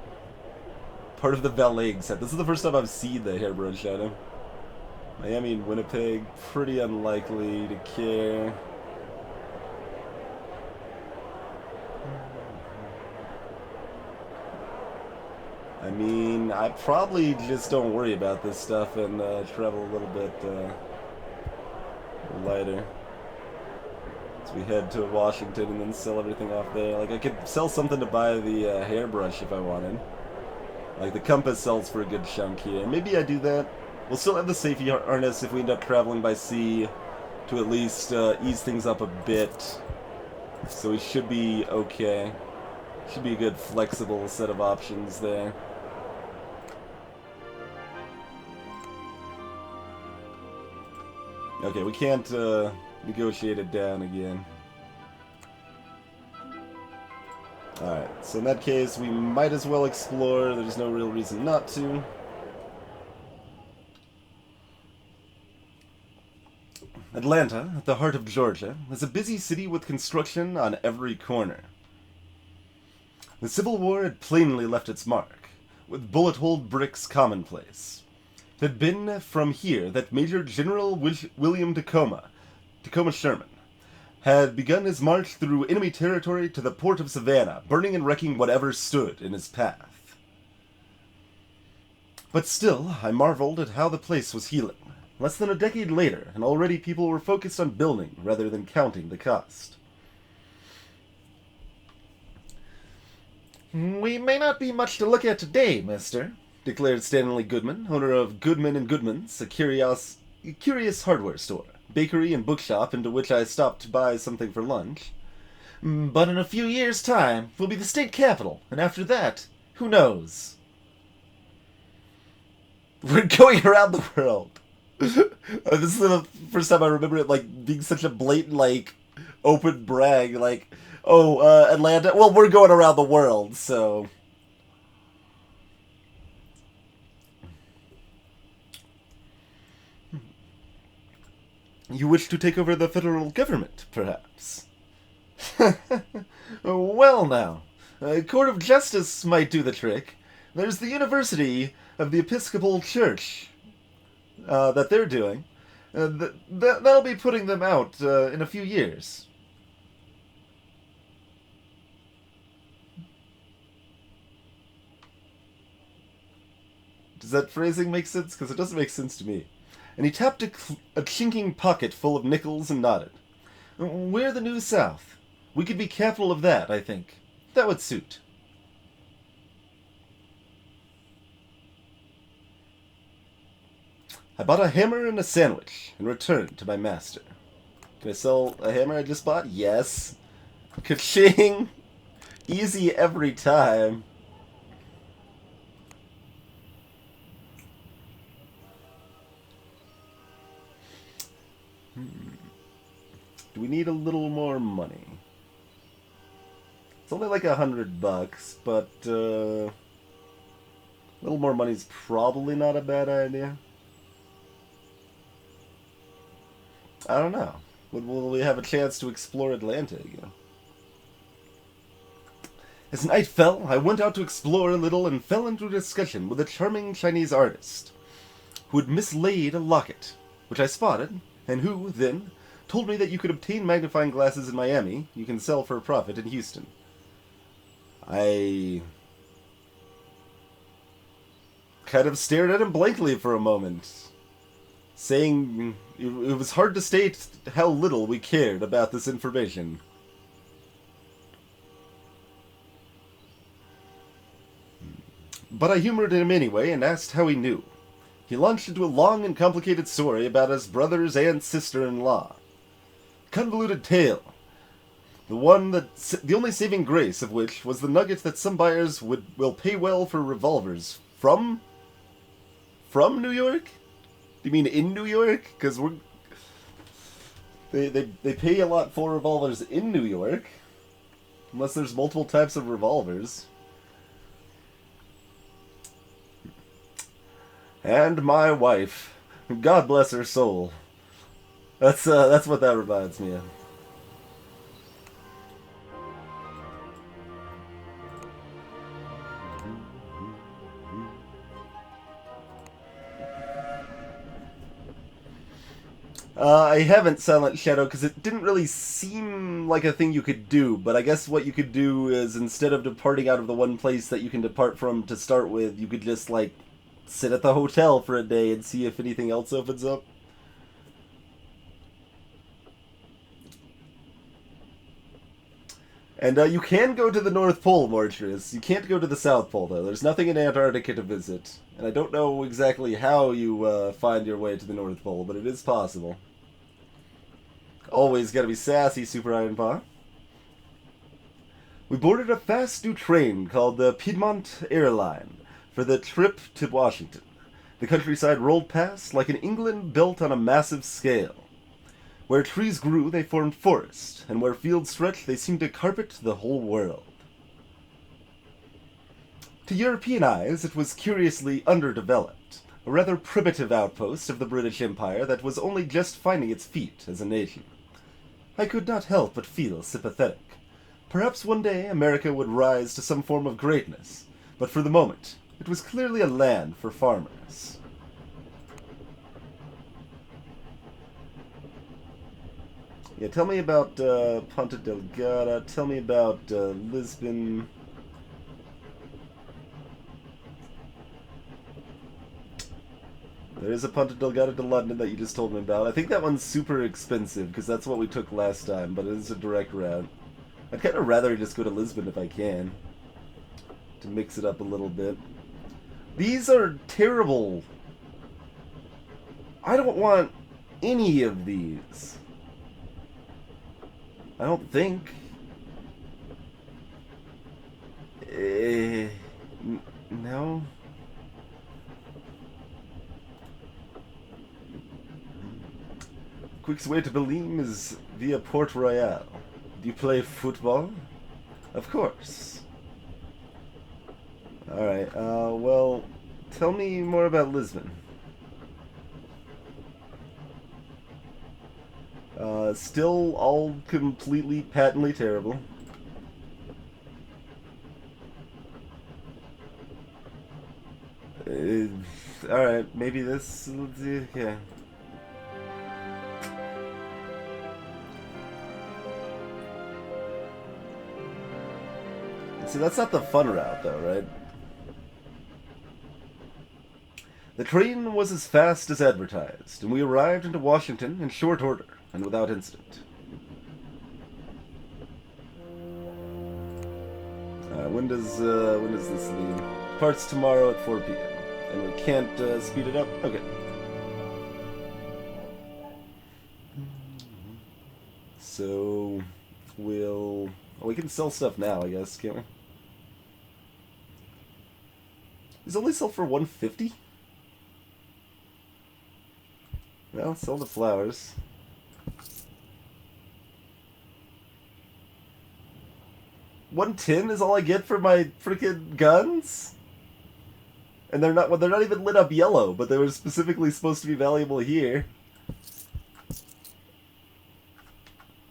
part of the valet set. This is the first time I've seen the Hairbrush Shadow. Miami and Winnipeg, pretty unlikely to care. I probably just don't worry about this stuff and travel a little bit lighter. So we head to Washington and then sell everything off there. Like, I could sell something to buy the hairbrush if I wanted. Like, the compass sells for a good chunk here. Maybe I do that. We'll still have the safety harness if we end up traveling by sea to at least ease things up a bit. So we should be okay. Should be a good flexible set of options there. Okay, we can't negotiate it down again. Alright, so in that case, we might as well explore. There's no real reason not to. Atlanta, at the heart of Georgia, is a busy city with construction on every corner. The Civil War had plainly left its mark, with bullet-holed bricks commonplace. It had been from here that Major General William Tacoma Sherman, had begun his march through enemy territory to the port of Savannah, burning and wrecking whatever stood in his path. But still, I marveled at how the place was healing. Less than a decade later, and already people were focused on building rather than counting the cost. "We may not be much to look at today, mister," declared Stanley Goodman, owner of Goodman & Goodman's, a curious hardware store, bakery and bookshop into which I stopped to buy something for lunch. But in a few years' time, we'll be the state capital, and after that, who knows? We're going around the world. This is the first time I remember it like being such a blatant, like, open brag, like, oh, Atlanta, well, we're going around the world, so... You wish to take over the federal government, perhaps? Well, now, a court of justice might do the trick. There's the University of the Episcopal Church that they're doing. That'll be putting them out in a few years. Does that phrasing make sense? Because it doesn't make sense to me. And he tapped a chinking pocket full of nickels and nodded. We're the New South. We could be capital of that, I think. That would suit. I bought a hammer and a sandwich and returned to my master. Can I sell a hammer I just bought? Yes. Ka-ching! Easy every time. Do we need a little more money? It's only like $100, but a little more money's probably not a bad idea. I don't know. Will we have a chance to explore Atlanta again? As night fell, I went out to explore a little and fell into a discussion with a charming Chinese artist who had mislaid a locket, which I spotted, and who, then, told me that you could obtain magnifying glasses in Miami you can sell for a profit in Houston. I kind of stared at him blankly for a moment, saying it was hard to state how little we cared about this information. But I humored him anyway and asked how he knew. He launched into a long and complicated story about his brother's aunt's sister-in-law. Convoluted tale. The only saving grace of which was the nugget that some buyers will pay well for revolvers from New York? Do you mean in New York? Because they pay a lot for revolvers in New York, unless there's multiple types of revolvers. And my wife, God bless her soul. That's what that reminds me of. I haven't Silent Shadow because it didn't really seem like a thing you could do, but I guess what you could do is instead of departing out of the one place that you can depart from to start with, you could just, like, sit at the hotel for a day and see if anything else opens up. And you can go to the North Pole, Mortress. You can't go to the South Pole, though. There's nothing in Antarctica to visit. And I don't know exactly how you find your way to the North Pole, but it is possible. Always gotta be sassy, Super Iron Paw. We boarded a fast new train called the Piedmont Airline for the trip to Washington. The countryside rolled past like an England built on a massive scale. Where trees grew, they formed forest, and where fields stretched, they seemed to carpet the whole world. To European eyes, it was curiously underdeveloped, a rather primitive outpost of the British Empire that was only just finding its feet as a nation. I could not help but feel sympathetic. Perhaps one day America would rise to some form of greatness, but for the moment, it was clearly a land for farmers. Yeah, tell me about Ponta Delgada, tell me about Lisbon. There is a Ponta Delgada to London that you just told me about. I think that one's super expensive, because that's what we took last time, but it is a direct route. I'd kind of rather just go to Lisbon if I can, to mix it up a little bit. These are terrible. I don't want any of these. I don't think. No. Quickest way to Belém is via Port Royal. Do you play football? Of course. Alright, well, tell me more about Lisbon. Still all completely, patently terrible. Alright, maybe this... Okay. See, that's not the fun route, though, right? The train was as fast as advertised, and we arrived into Washington in short order and without incident. When does this leave? Departs tomorrow at 4 p.m. And we can't speed it up? Okay. So, we can sell stuff now, I guess, can't we? These only sell for $150? Well, sell the flowers. $110 is all I get for my freaking guns? And they're not even lit up yellow, but they were specifically supposed to be valuable here.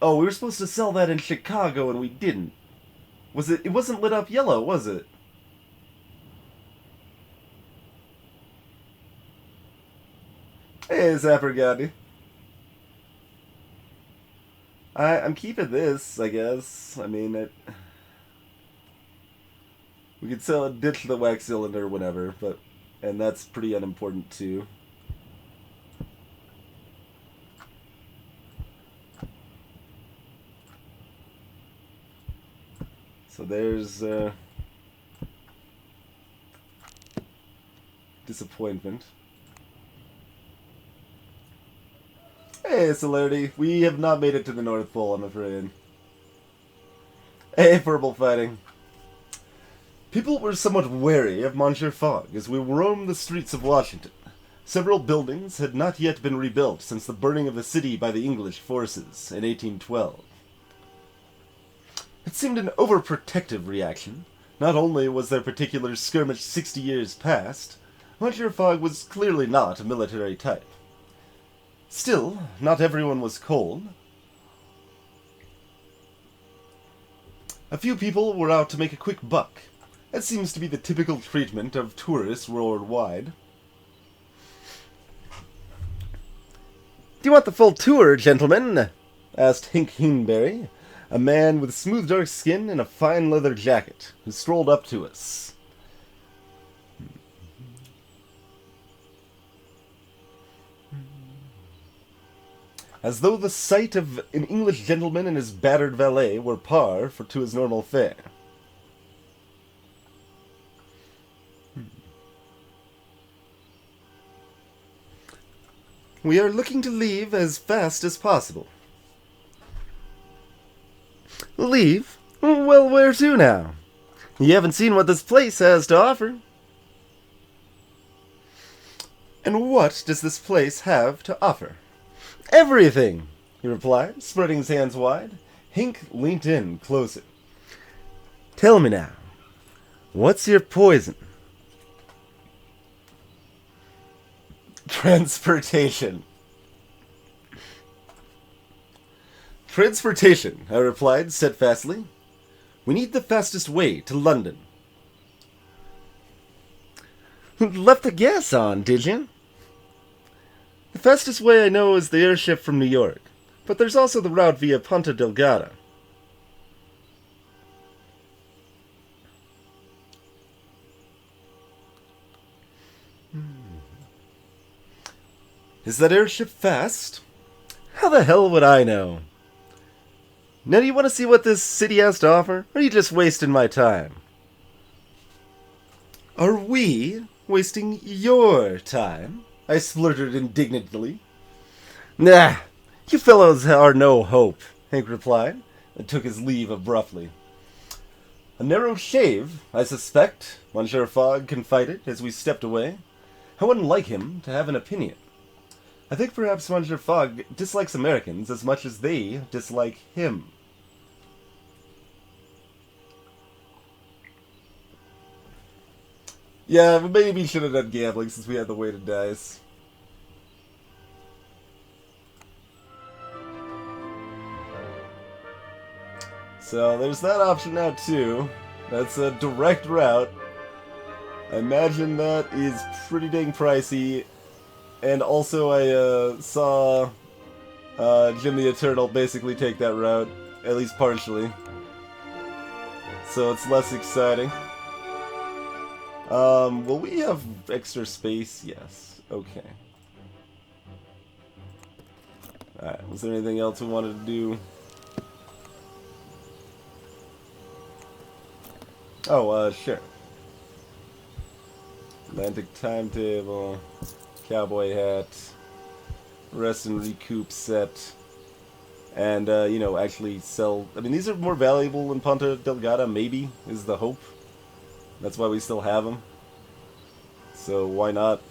Oh, we were supposed to sell that in Chicago and we didn't. It wasn't lit up yellow, was it? Hey, Zapper Gandhi. I'm keeping this, I guess. I mean, we could ditch the wax cylinder whenever, and that's pretty unimportant too. So there's disappointment. Hey, Celerity. We have not made it to the North Pole, I'm afraid. Hey, verbal fighting. People were somewhat wary of Monsieur Fogg as we roamed the streets of Washington. Several buildings had not yet been rebuilt since the burning of the city by the English forces in 1812. It seemed an overprotective reaction. Not only was their particular skirmish 60 years past, Monsieur Fogg was clearly not a military type. Still, not everyone was cold. A few people were out to make a quick buck. That seems to be the typical treatment of tourists worldwide. "Do you want the full tour, gentlemen?" asked Hink Heenberry, a man with smooth dark skin and a fine leather jacket, who strolled up to us. As though the sight of an English gentleman and his battered valet were par to his normal fare. "We are looking to leave as fast as possible." "Leave? Well, where to now? You haven't seen what this place has to offer." "And what does this place have to offer?" "Everything," he replied, spreading his hands wide. Hink leant in closer. "Tell me now, what's your poison?" "Transportation." "Transportation," I replied steadfastly. "We need the fastest way to London." "Left the gas on, did you?" "The fastest way I know is the airship from New York, but there's also the route via Ponta Delgada." "Is that airship fast?" "How the hell would I know? Now do you want to see what this city has to offer, or are you just wasting my time?" "Are we wasting your time?" I spluttered indignantly. Nah, you fellows are no hope, Hank replied, and took his leave abruptly. A narrow shave, I suspect, Monsieur Fogg confided as we stepped away. I wouldn't like him to have an opinion. I think perhaps Monsieur Fogg dislikes Americans as much as they dislike him. Yeah, but maybe we should have done gambling since we had the weighted dice. So there's that option now too. That's a direct route. I imagine that is pretty dang pricey. And also I saw Jim the Eternal basically take that route, at least partially. So it's less exciting. Will we have extra space? Yes. Okay. Alright, was there anything else we wanted to do? Oh, sure. Atlantic timetable, cowboy hat, rest and recoup set, and, you know, actually sell... I mean, these are more valuable in Ponta Delgada, maybe, is the hope. That's why we still have them. So, why not?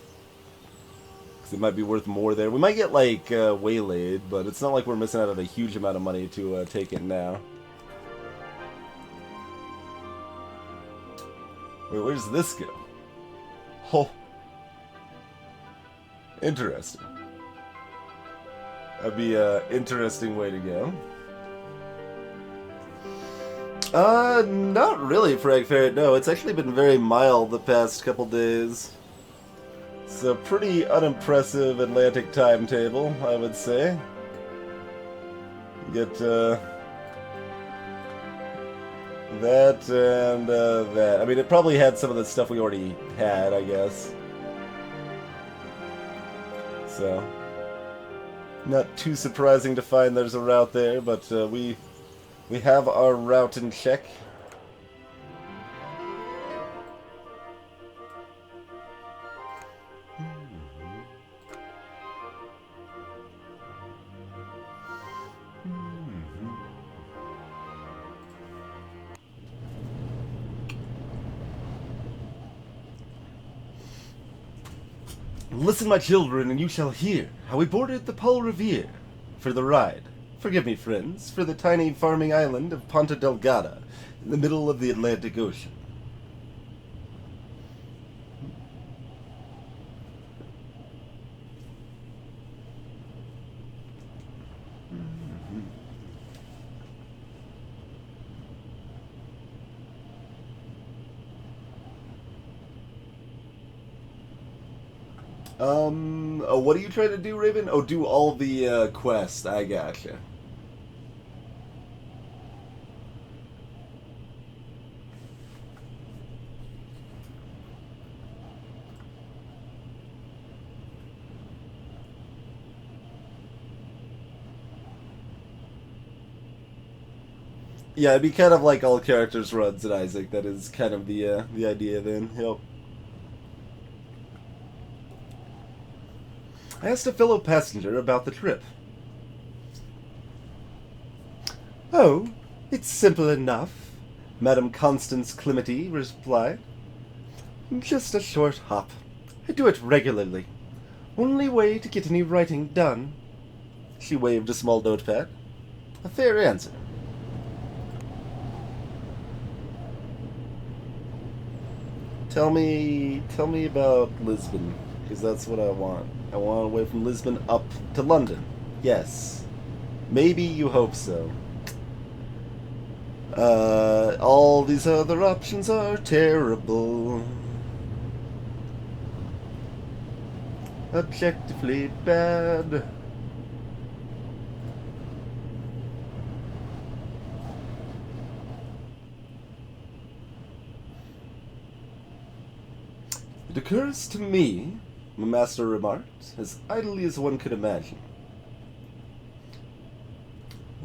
Because it might be worth more there. We might get, like, waylaid, but it's not like we're missing out on a huge amount of money to take it now. Wait, where does this go? Oh. Interesting. That'd be an interesting way to go. Not really, Frag Ferret. No, it's actually been very mild the past couple days. It's a pretty unimpressive Atlantic timetable, I would say. You get, that and, that. I mean, it probably had some of the stuff we already had, I guess. So, not too surprising to find there's a route there, but, we have our route in check. Listen, my children, and you shall hear how we boarded the Paul Revere for the ride. Forgive me, friends, for the tiny farming island of Ponta Delgada in the middle of the Atlantic Ocean. Oh, what are you trying to do, Raven? Oh, do all the, quests. I gotcha. Yeah, it'd be kind of like all characters runs in Isaac. That is kind of the idea then. Yep. I asked a fellow passenger about the trip. Oh, it's simple enough, Madame Constance Clementi replied. Just a short hop. I do it regularly. Only way to get any writing done. She waved a small notepad. A fair answer. Tell me about Lisbon, because that's what I want. I want away from Lisbon up to London. Yes. Maybe you hope so. All these other options are terrible. Objectively bad. It occurs to me, the master remarked, as idly as one could imagine,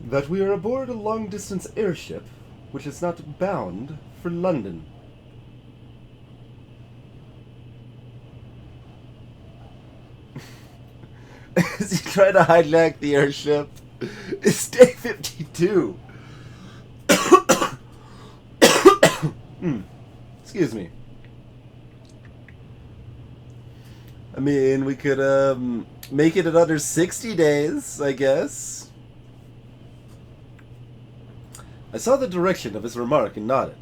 that we are aboard a long-distance airship which is not bound for London. Is he trying to hijack the airship? It's day 52. Excuse me. I mean, we could make it in under 60 days, I guess. I saw the direction of his remark and nodded.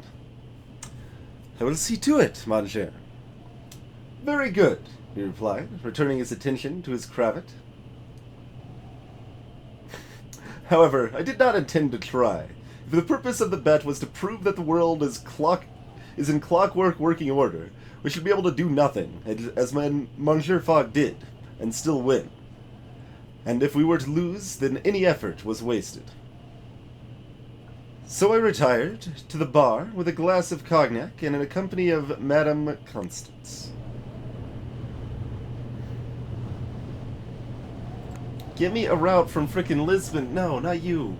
I will see to it, monsieur. Very good, he replied, returning his attention to his cravat. However, I did not intend to try. If the purpose of the bet was to prove that the world is in clockwork working order, we should be able to do nothing, as Monsieur Fogg did, and still win. And if we were to lose, then any effort was wasted. So I retired to the bar with a glass of cognac and in a company of Madame Constance. Give me a route from frickin' Lisbon. No, not you.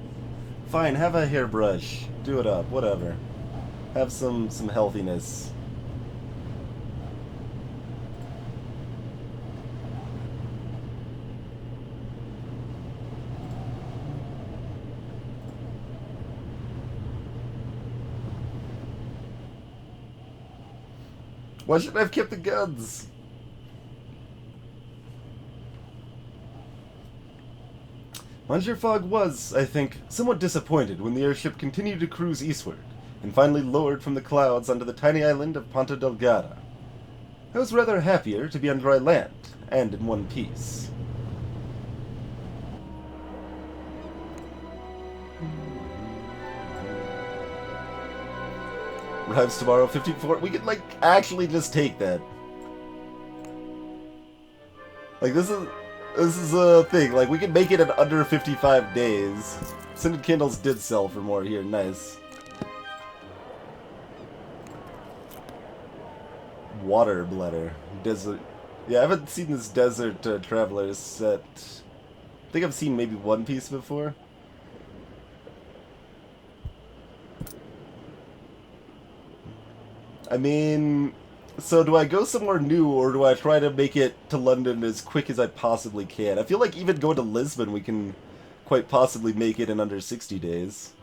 Fine, have a hairbrush. Do it up, whatever. Have some healthiness. Why should I have kept the guns? Monsieur Fogg was, I think, somewhat disappointed when the airship continued to cruise eastward, and finally lowered from the clouds onto the tiny island of Ponta Delgada. I was rather happier to be on dry land, and in one piece. Arrives tomorrow, 54. We could, like, actually just take that. Like, this is a thing. Like, we can make it in under 55 days. Scented candles did sell for more here. Nice. Water bladder. Desert. Yeah, I haven't seen this Desert Traveler set. I think I've seen maybe one piece before. I mean, so do I go somewhere new, or do I try to make it to London as quick as I possibly can? I feel like even going to Lisbon, we can quite possibly make it in under 60 days.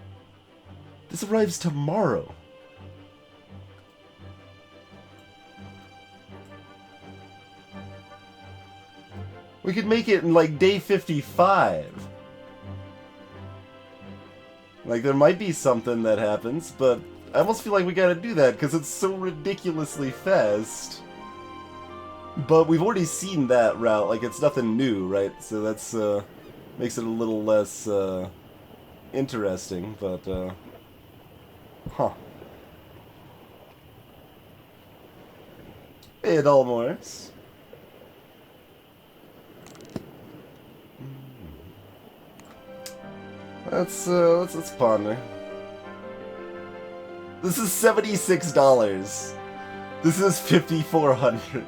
This arrives tomorrow. We could make it in, like, day 55. Like, there might be something that happens, but I almost feel like we gotta do that, because it's so ridiculously fast. But we've already seen that route, like, it's nothing new, right? So that's, makes it a little less, interesting, but, huh. Hey, Dalmores. Let's ponder. This is $76. This is $5,400.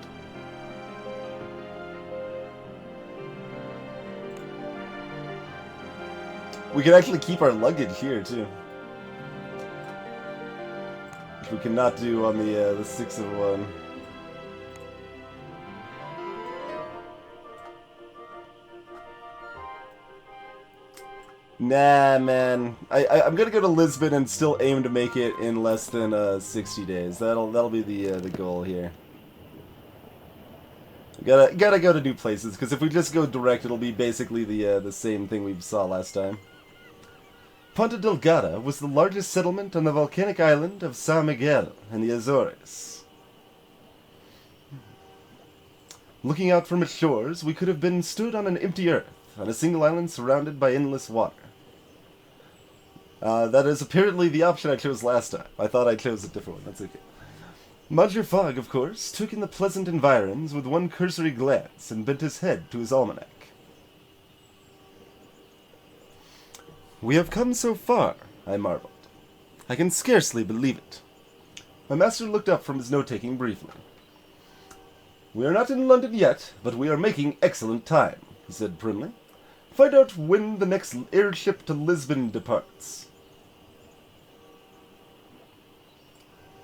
We can actually keep our luggage here too, which we cannot do on the 6 of 1. Nah, man. I'm gonna go to Lisbon and still aim to make it in less than 60 days. That'll be the goal here. Gotta go to new places, because if we just go direct, it'll be basically the same thing we saw last time. Ponta Delgada was the largest settlement on the volcanic island of San Miguel in the Azores. Looking out from its shores, we could have been stood on an empty earth, on a single island surrounded by endless water. That is apparently the option I chose last time. I thought I chose a different one. That's okay. Monsieur Fogg, of course, took in the pleasant environs with one cursory glance and bent his head to his almanac. We have come so far, I marveled. I can scarcely believe it. My master looked up from his note-taking briefly. We are not in London yet, but we are making excellent time, he said primly. Find out when the next airship to Lisbon departs.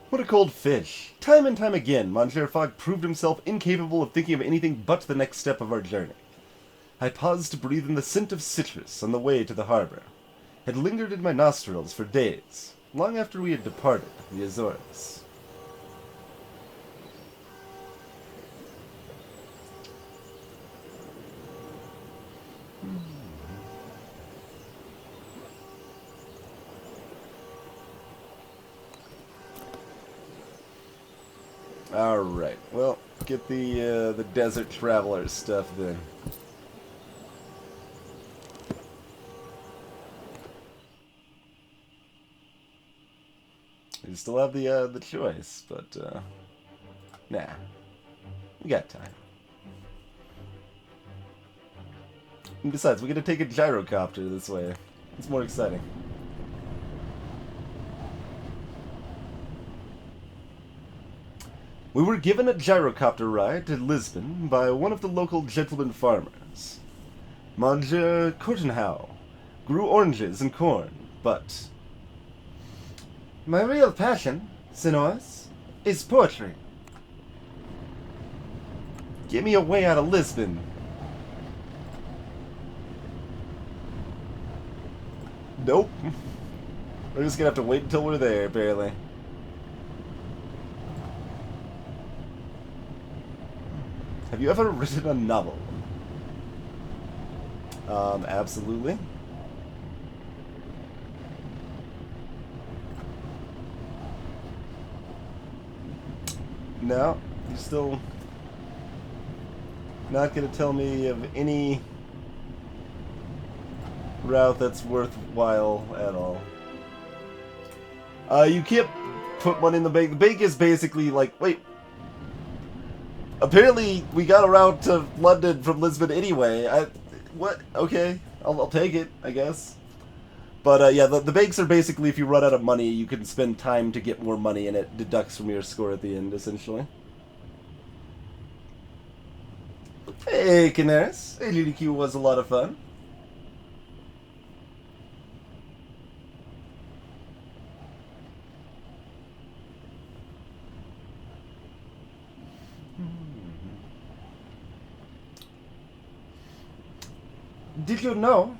What a cold fish. Time and time again, Monsieur Fogg proved himself incapable of thinking of anything but the next step of our journey. I paused to breathe in the scent of citrus on the way to the harbor. It lingered in my nostrils for days, long after we had departed the Azores. Alright, well, get the desert traveler stuff then. We still have the choice, but nah, we got time. And besides, we get to take a gyrocopter this way. It's more exciting. We were given a gyrocopter ride to Lisbon by one of the local gentleman farmers. Monsieur Courtenhow grew oranges and corn, but my real passion, senores, is poetry. Get me away out of Lisbon. Nope. We're just gonna have to wait until we're there, apparently. Have you ever written a novel? Absolutely. No, you're still not gonna tell me of any route that's worthwhile at all. You can't put money in the bank. The bank is basically like, wait, apparently we got a route to London from Lisbon anyway. What? Okay, I'll take it, I guess. But yeah, the banks are basically, if you run out of money, you can spend time to get more money, and it deducts from your score at the end, essentially. Hey, Canaris. LDQ was a lot of fun. Did you know?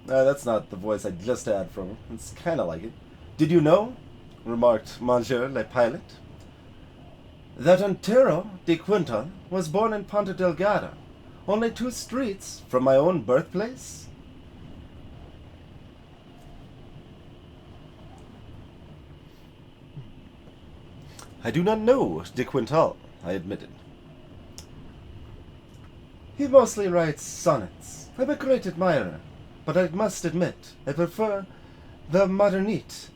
That's not the voice I just had from him. It's kind of like it. Did you know, remarked Monsieur le Pilot, that Antero de Quintal was born in Ponta Delgada, only 2 streets from my own birthplace? I do not know de Quintal, I admitted. He mostly writes sonnets. I'm a great admirer, but I must admit I prefer the modernite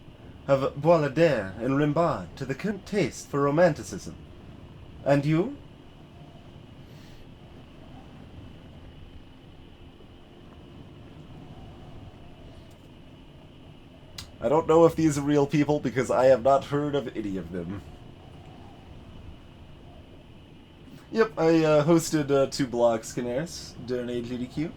of Boileau and Rimbaud to the current taste for romanticism. And you? I don't know if these are real people because I have not heard of any of them. Yep, I hosted 2 blogs, Canaris, during AGDQ.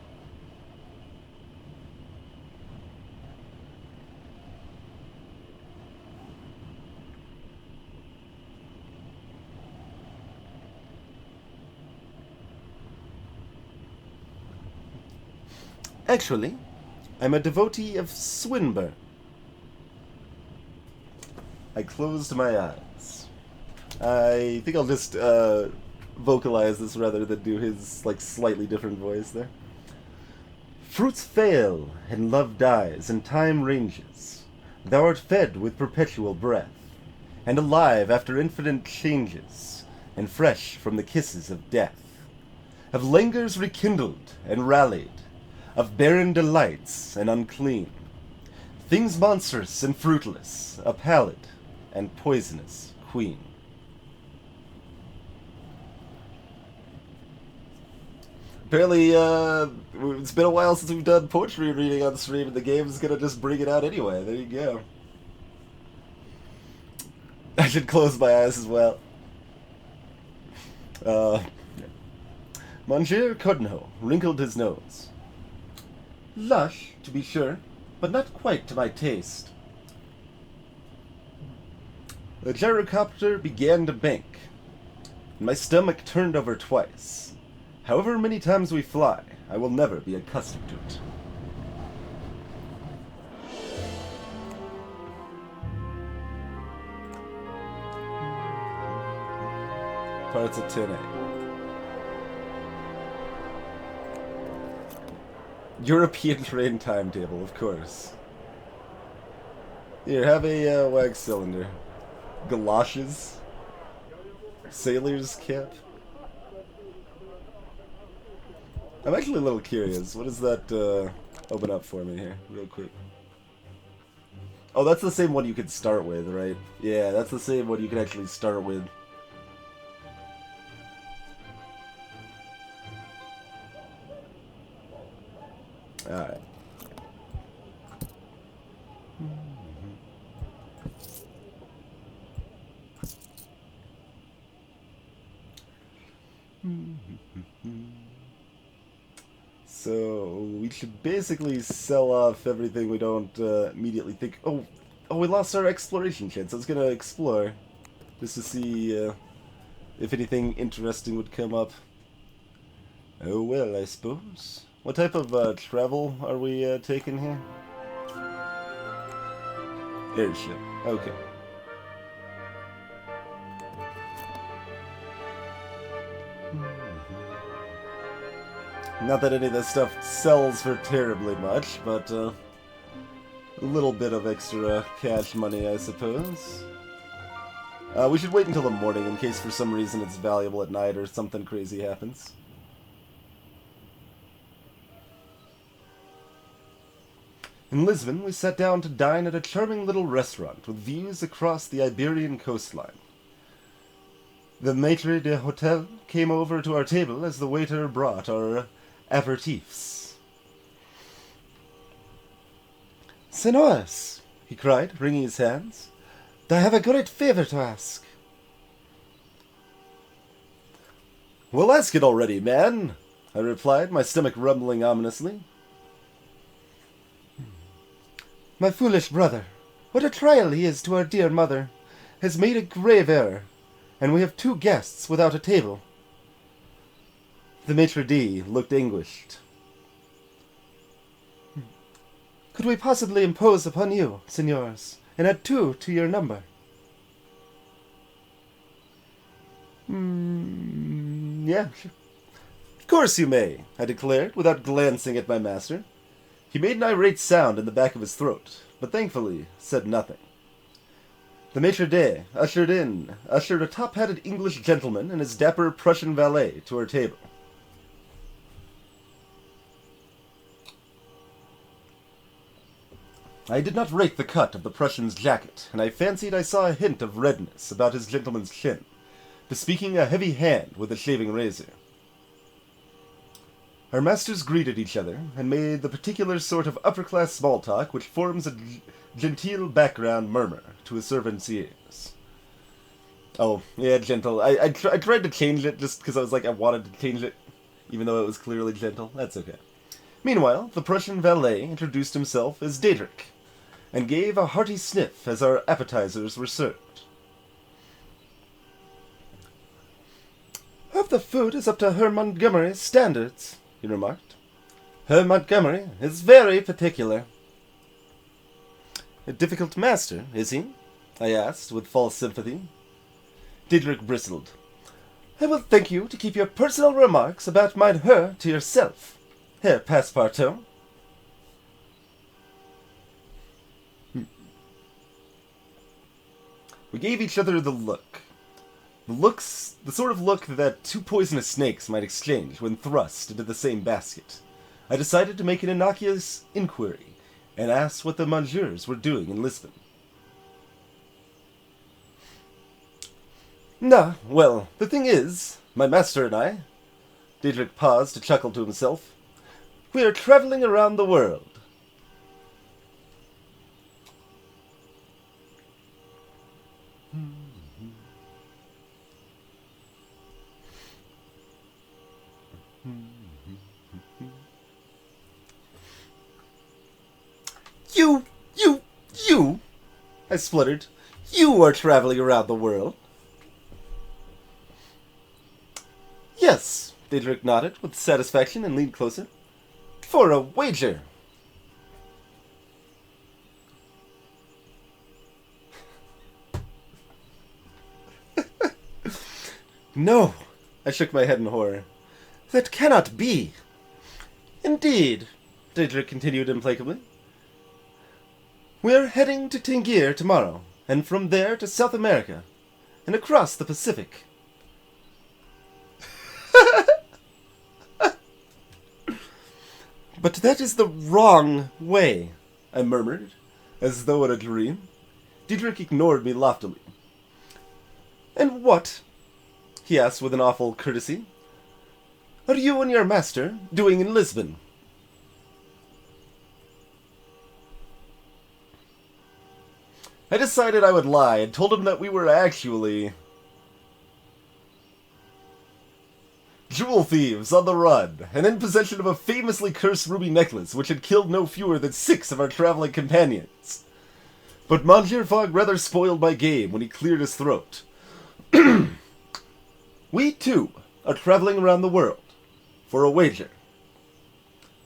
Actually, I'm a devotee of Swinburne. I closed my eyes. I think I'll just vocalize this rather than do his like slightly different voice there. Fruits fail, and love dies, and time ranges. Thou art fed with perpetual breath, and alive after infinite changes, and fresh from the kisses of death. Of languors rekindled and rallied, of barren delights and unclean, things monstrous and fruitless, a pallid and poisonous queen. Apparently, it's been a while since we've done poetry reading on stream, and the game's gonna just bring it out anyway. There you go. I should close my eyes as well. Monsieur Courtenhow wrinkled his nose. Lush, to be sure, but not quite to my taste. The gyrocopter began to bank, and my stomach turned over twice. However many times we fly, I will never be accustomed to it. Parts of 10A. European train timetable, of course. Here, have a wax cylinder. Galoshes. Sailor's cap. I'm actually a little curious. What does that open up for me here, real quick? Oh, that's the same one you could start with, right? Yeah, that's the same one you can actually start with. Alright. So, we should basically sell off everything we don't immediately think... Oh, we lost our exploration kit, so I was gonna explore. Just to see if anything interesting would come up. Oh well, I suppose. What type of travel are we taking here? Airship. Okay. Not that any of this stuff sells for terribly much, but a little bit of extra cash money, I suppose. We should wait until the morning in case for some reason it's valuable at night or something crazy happens. In Lisbon, we sat down to dine at a charming little restaurant with views across the Iberian coastline. The maitre d'hotel came over to our table as the waiter brought our aperitifs. "Senores," he cried, wringing his hands, "I have a great favor to ask." "Well, ask it already, man," I replied, my stomach rumbling ominously. "My foolish brother, what a trial he is to our dear mother, has made a grave error, and we have 2 guests without a table." The maitre d' looked anguished. "Could we possibly impose upon you, senors, and add 2 to your number?" Yeah, sure. "Of course you may," I declared, without glancing at my master. He made an irate sound in the back of his throat, but thankfully said nothing. The maitre d' ushered a top-hatted English gentleman and his dapper Prussian valet to our table. I did not rate the cut of the Prussian's jacket, and I fancied I saw a hint of redness about his gentleman's chin, bespeaking a heavy hand with a shaving razor. Our masters greeted each other, and made the particular sort of upper-class small talk which forms a genteel background murmur to a servant's ears. Oh, yeah, gentle. I tried to change it just because I was like, I wanted to change it, even though it was clearly gentle. That's okay. Meanwhile, the Prussian valet introduced himself as Daedric, and gave a hearty sniff as our appetizers were served. "Hope the food is up to Herr Montgomery's standards," he remarked. "Herr Montgomery is very particular." "A difficult master, is he?" I asked, with false sympathy. Daedric bristled. "I will thank you to keep your personal remarks about mine Herr to yourself, Herr Passepartout." We gave each other the look. The sort of look that 2 poisonous snakes might exchange when thrust into the same basket. I decided to make an innocuous inquiry, and asked what the Monsieurs were doing in Lisbon. Well, the thing is, my master and I," Daedric paused to chuckle to himself, "we are traveling around the world." You, I spluttered. "You are traveling around the world." "Yes," Daedric nodded with satisfaction and leaned closer. For a wager! No! I shook my head in horror. That cannot be! Indeed, Daedric continued implacably. We're heading to Tengir tomorrow, and from there to South America, and across the Pacific. But that is the wrong way, I murmured, as though in a dream. Daedric ignored me loftily. And what, he asked with an awful courtesy, are you and your master doing in Lisbon? I decided I would lie and told him that we were actually jewel thieves on the run, and in possession of a famously cursed ruby necklace which had killed no fewer than 6 of our traveling companions. But Monsieur Fogg rather spoiled my game when he cleared his throat. We, too, are traveling around the world, for a wager.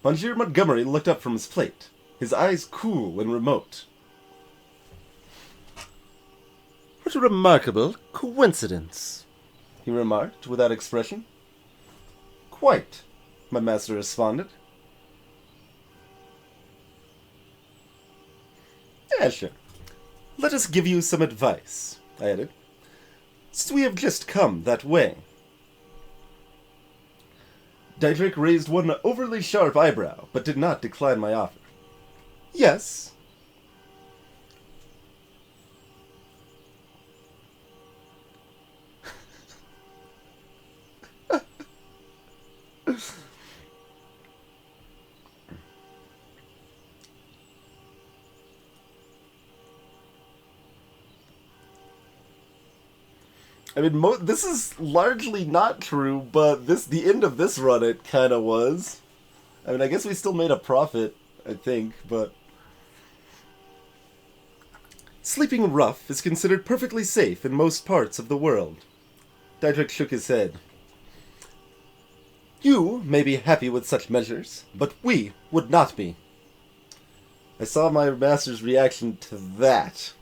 Monsieur Montgomery looked up from his plate, his eyes cool and remote. What a remarkable coincidence, he remarked without expression. Quite, my master responded. Yeah, sure. Let us give you some advice, I added, since we have just come that way. Daedric raised one overly sharp eyebrow, but did not decline my offer. Yes. I mean, this is largely not true, but the end of this run, it kind of was. I mean, I guess we still made a profit, I think, but... Sleeping rough is considered perfectly safe in most parts of the world. Daedric shook his head. You may be happy with such measures, but we would not be. I saw my master's reaction to that.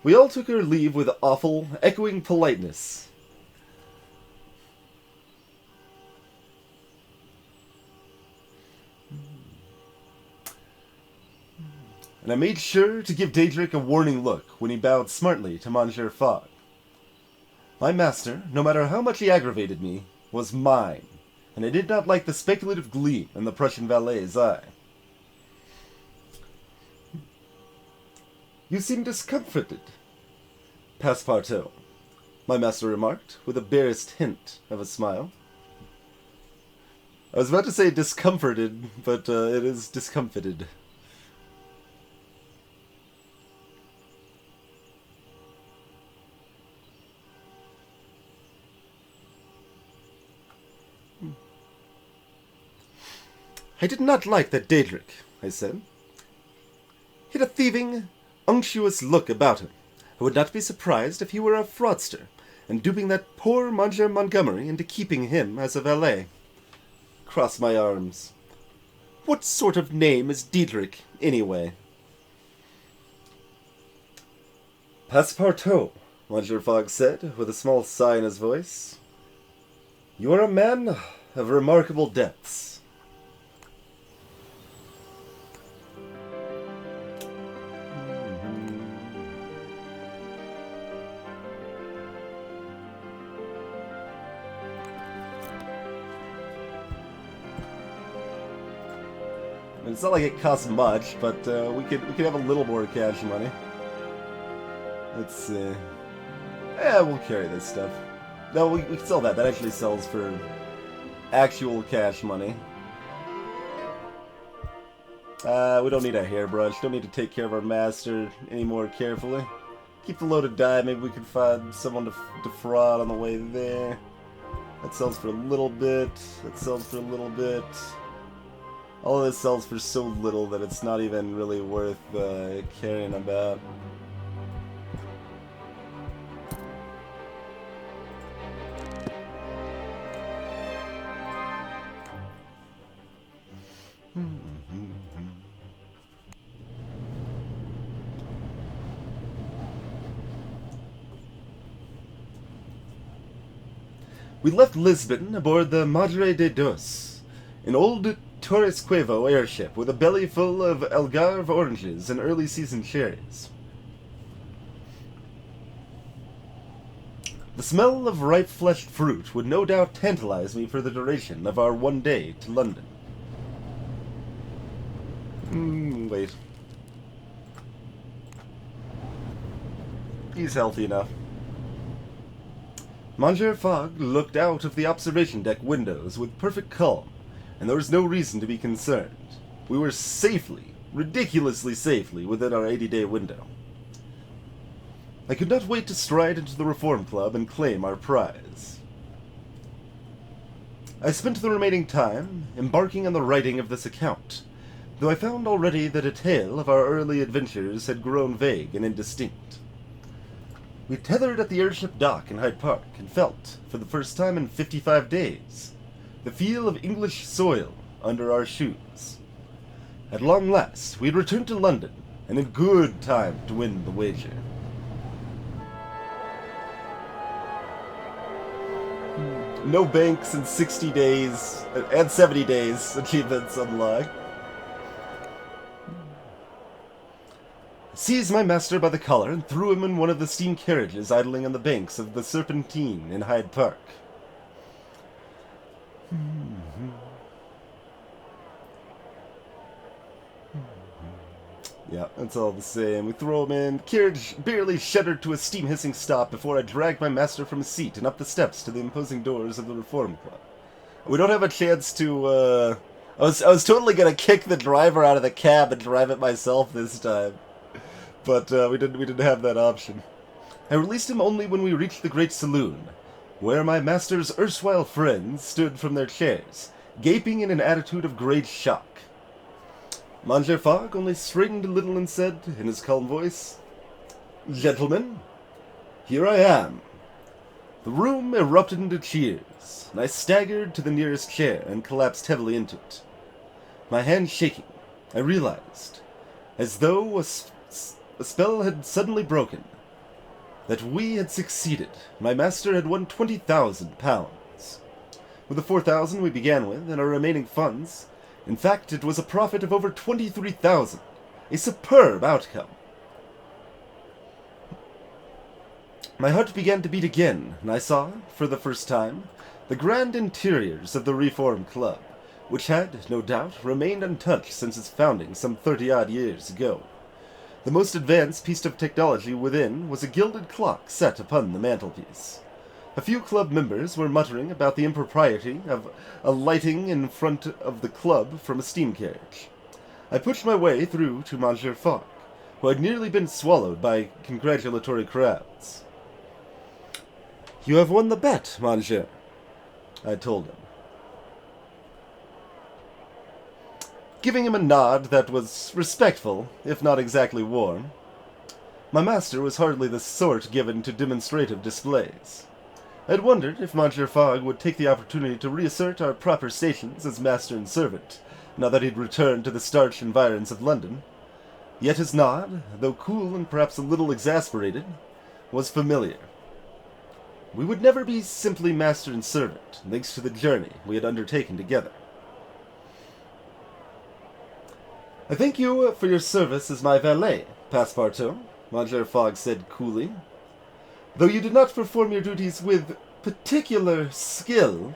We all took our leave with awful, echoing politeness. And I made sure to give Daedric a warning look when he bowed smartly to Monsieur Fogg. My master, no matter how much he aggravated me, was mine, and I did not like the speculative gleam in the Prussian valet's eye. You seem discomforted, Passepartout, my master remarked, with a barest hint of a smile. I was about to say discomforted, but it is discomfited. I did not like that Daedric, I said. He had a thieving, unctuous look about him. I would not be surprised if he were a fraudster, and duping that poor Monsieur Montgomery into keeping him as a valet. Cross my arms. What sort of name is Daedric, anyway? Passepartout, Monsieur Fogg said, with a small sigh in his voice. You are a man of remarkable depths. It's not like it costs much, but we could have a little more cash money. Let's see. Yeah, we'll carry this stuff. No, we can sell that. That actually sells for actual cash money. We don't need a hairbrush. Don't need to take care of our master any more carefully. Keep the loaded die. Maybe we could find someone to defraud on the way there. That sells for a little bit. That sells for a little bit. All of this sells for so little that it's not even really worth caring about. We left Lisbon aboard the Madre de Deus, an old Torres Cuevo airship with a belly full of Algarve oranges and early season cherries. The smell of ripe-fleshed fruit would no doubt tantalize me for the duration of our one day to London. Wait. He's healthy enough. Monsieur Fogg looked out of the observation deck windows with perfect calm, and there was no reason to be concerned. We were safely, ridiculously safely, within our 80-day window. I could not wait to stride into the Reform Club and claim our prize. I spent the remaining time embarking on the writing of this account, though I found already that a tale of our early adventures had grown vague and indistinct. We tethered at the airship dock in Hyde Park and felt, for the first time in 55 days, the feel of English soil under our shoes. At long last, we had returned to London, and in good time to win the wager. No banks in 60 days, and 70 days, achievements unlocked. Seized my master by the collar and threw him in one of the steam carriages idling on the banks of the Serpentine in Hyde Park. Yeah, it's all the same. We throw him in. The carriage barely shuddered to a steam-hissing stop before I dragged my master from his seat and up the steps to the imposing doors of the Reform Club. We don't have a chance to, I was totally gonna kick the driver out of the cab and drive it myself this time. But, we didn't have that option. I released him only when we reached the great saloon, where my master's erstwhile friends stood from their chairs, gaping in an attitude of great shock. Monsieur Fogg only straightened a little and said, in his calm voice, "Gentlemen, here I am." The room erupted into cheers, and I staggered to the nearest chair and collapsed heavily into it. My hand shaking, I realized, as though a spell had suddenly broken, that we had succeeded. My master had won £20,000. With the 4,000 we began with, and our remaining funds, in fact, it was a profit of over 23,000. A superb outcome. My heart began to beat again, and I saw, for the first time, the grand interiors of the Reform Club, which had, no doubt, remained untouched since its founding some 30-odd years ago. The most advanced piece of technology within was a gilded clock set upon the mantelpiece. A few club members were muttering about the impropriety of alighting in front of the club from a steam carriage. I pushed my way through to Monsieur Fogg, who had nearly been swallowed by congratulatory crowds. "You have won the bet, Monsieur," I told him, giving him a nod that was respectful, if not exactly warm. My master was hardly the sort given to demonstrative displays. I had wondered if Monsieur Fogg would take the opportunity to reassert our proper stations as master and servant, now that he'd returned to the starched environs of London. Yet his nod, though cool and perhaps a little exasperated, was familiar. We would never be simply master and servant, thanks to the journey we had undertaken together. "I thank you for your service as my valet, Passepartout," Monsieur Fogg said coolly. "Though you did not perform your duties with particular skill,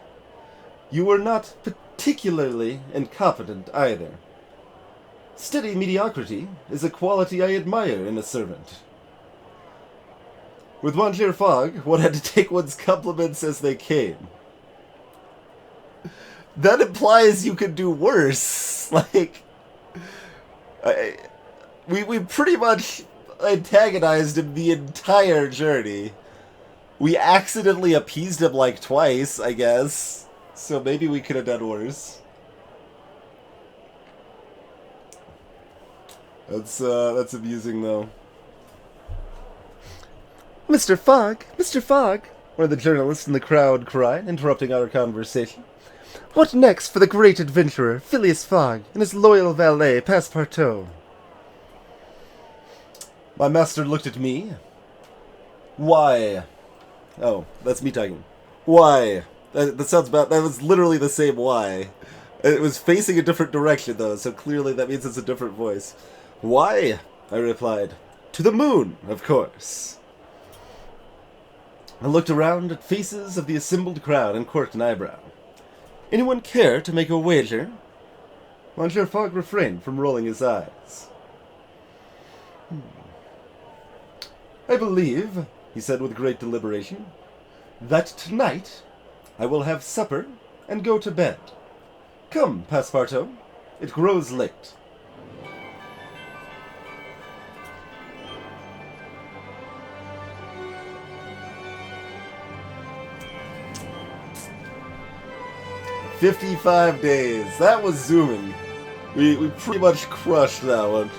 you were not particularly incompetent either. Steady mediocrity is a quality I admire in a servant." With Monsieur Fogg, one had to take one's compliments as they came. That implies you could do worse. We pretty much antagonized him the entire journey. We accidentally appeased him like twice, I guess. So maybe we could have done worse. That's amusing though. Mr. Fogg, one of the journalists in the crowd cried, interrupting our conversation. "What next for the great adventurer, Phileas Fogg, and his loyal valet, Passepartout?" My master looked at me. "Why..." Oh, that's me talking. "Why, That sounds bad. That was literally the same Y. It was facing a different direction, though, so clearly that means it's a different voice. Why? I replied. To the moon, of course. I looked around at faces of the assembled crowd and quirked an eyebrow. Anyone care to make a wager? Monsieur Fogg refrained from rolling his eyes. I believe, he said with great deliberation, that tonight I will have supper and go to bed. Come, Passepartout, it grows late. "55 days. That was zooming. We pretty much crushed that one.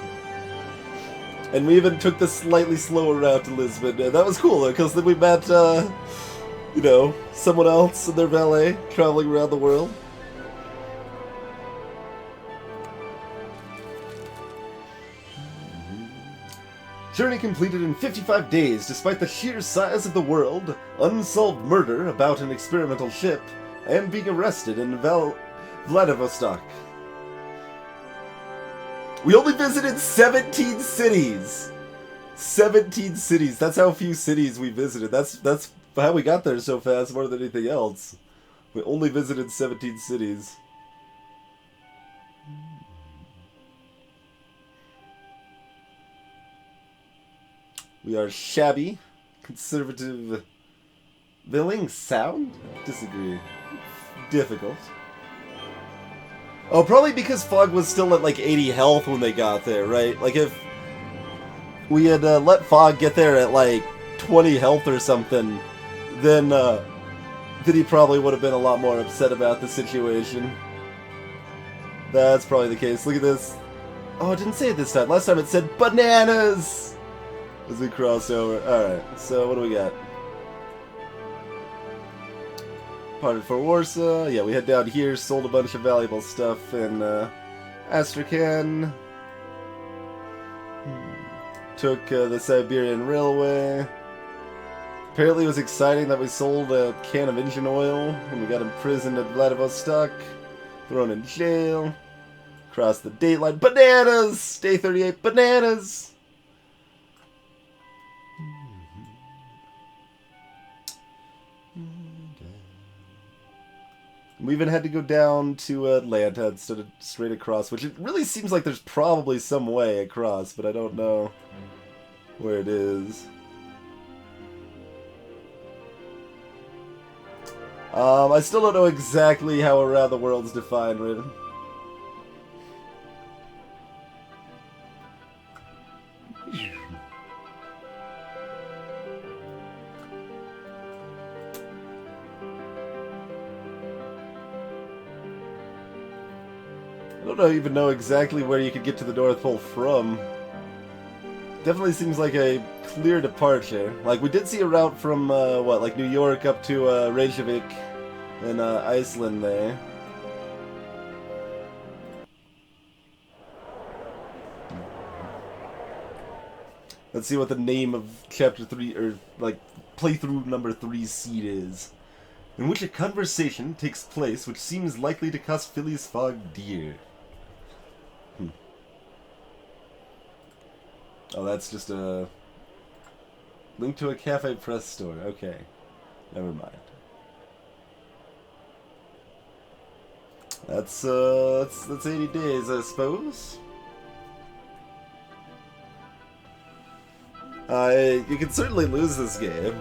And we even took the slightly slower route to Lisbon. And that was cool, because then we met, you know, someone else and their valet traveling around the world. Journey completed in 55 days, despite the sheer size of the world, unsolved murder about an experimental ship, and being arrested in Vladivostok. We only visited 17 cities! 17 cities. That's how few cities we visited. That's how we got there so fast, more than anything else. We only visited 17 cities. We are shabby, conservative, villing, sound? Disagree. Difficult. Oh, probably because Fogg was still at like 80 health when they got there, right? Like if we had let Fogg get there at like 20 health or something, then he probably would have been a lot more upset about the situation. That's probably the case. Look at this. Oh, it didn't say it this time. Last time it said bananas! As we cross over. Alright, so what do we got? Parted for Warsaw. Yeah, we head down here, sold a bunch of valuable stuff in Astrakhan. Took the Siberian Railway. Apparently it was exciting that we sold a can of engine oil, and we got imprisoned at Vladivostok, thrown in jail, crossed the date line. Bananas! Day 38, bananas! We even had to go down to Atlanta instead of straight across, which it really seems like there's probably some way across, but I don't know where it is. I still don't know exactly how around the world's defined, Raven. I don't even know exactly where you could get to the North Pole from. Definitely seems like a clear departure. Like, we did see a route from, what, like New York up to Reykjavik in Iceland there. Let's see what the name of Chapter 3, or, like, playthrough number 3's seed is. In which a conversation takes place which seems likely to cost Phileas Fogg dear. Oh, that's just a link to a cafe press store. Okay, never mind. That's 80 days, I suppose. You can certainly lose this game.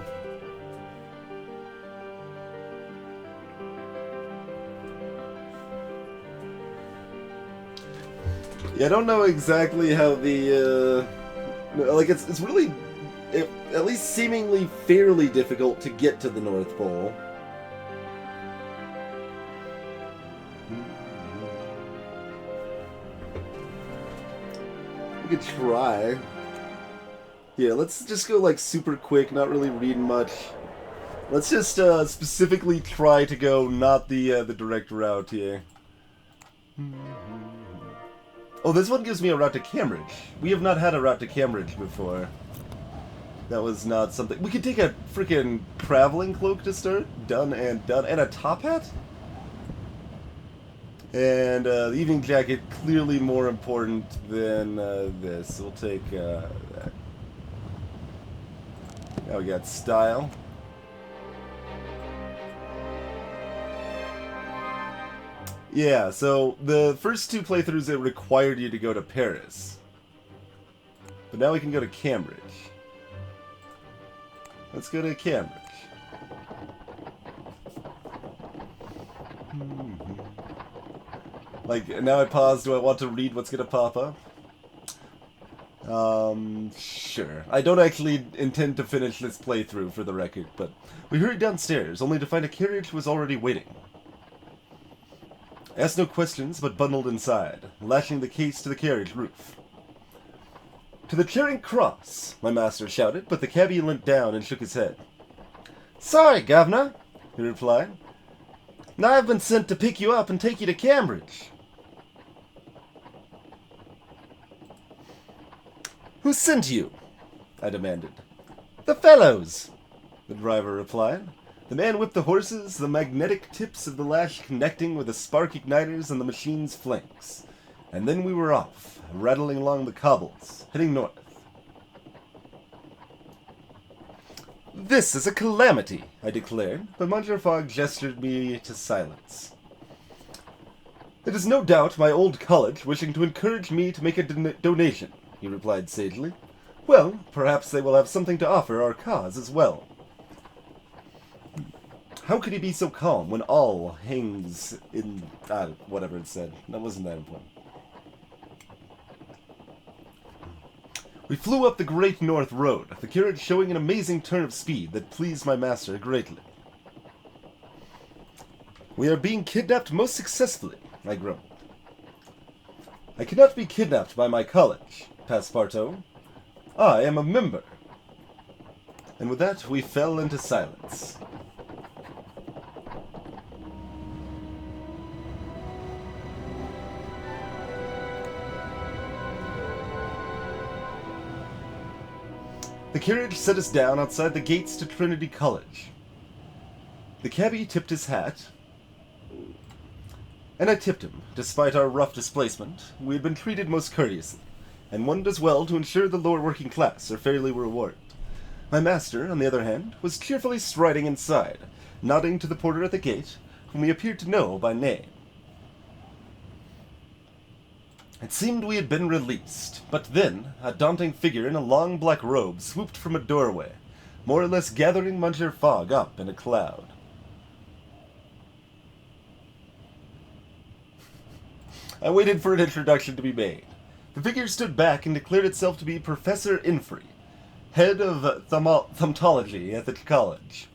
Yeah, I don't know exactly how the like it's really, at least seemingly fairly difficult to get to the North Pole. We could try. Yeah, let's just go like super quick, not really read much. Let's just specifically try to go not the direct route here. Oh, this one gives me a route to Cambridge. We have not had a route to Cambridge before. That was not something... We could take a freaking traveling cloak to start. Done and done. And a top hat? And the evening jacket, clearly more important than this. We'll take that. Now we got style. Yeah, so the first two playthroughs, it required you to go to Paris. But now we can go to Cambridge. Let's go to Cambridge. Like, now I pause, do I want to read what's gonna pop up? Sure. I don't actually intend to finish this playthrough, for the record, but we hurried downstairs, only to find a carriage was already waiting. I asked no questions, but bundled inside, lashing the case to the carriage roof. "To the Charing Cross," my master shouted, but the cabbie leant down and shook his head. "Sorry, governor," he replied. "Now I've been sent to pick you up and take you to Cambridge." "Who sent you?" I demanded. "The fellows," the driver replied. The man whipped the horses, the magnetic tips of the lash connecting with the spark igniters on the machine's flanks. And then we were off, rattling along the cobbles, heading north. "This is a calamity," I declared, but Monsieur Fogg gestured me to silence. "It is no doubt my old college wishing to encourage me to make a donation," he replied sagely. "Well, perhaps they will have something to offer our cause as well." How could he be so calm when all hangs in... whatever it said. That wasn't that important. We flew up the Great North Road, the carriage showing an amazing turn of speed that pleased my master greatly. "We are being kidnapped most successfully," I groaned. "I cannot be kidnapped by my college, Passepartout. I am a member." And with that, we fell into silence. The carriage set us down outside the gates to Trinity College. The cabbie tipped his hat, and I tipped him. Despite our rough displacement, we had been treated most courteously, and one does well to ensure the lower working class are fairly rewarded. My master, on the other hand, was cheerfully striding inside, nodding to the porter at the gate, whom he appeared to know by name. It seemed we had been released, but then a daunting figure in a long black robe swooped from a doorway, more or less gathering Monsieur Fogg up in a cloud. I waited for an introduction to be made. The figure stood back and declared itself to be Professor Infrey, head of thaumatology at the college.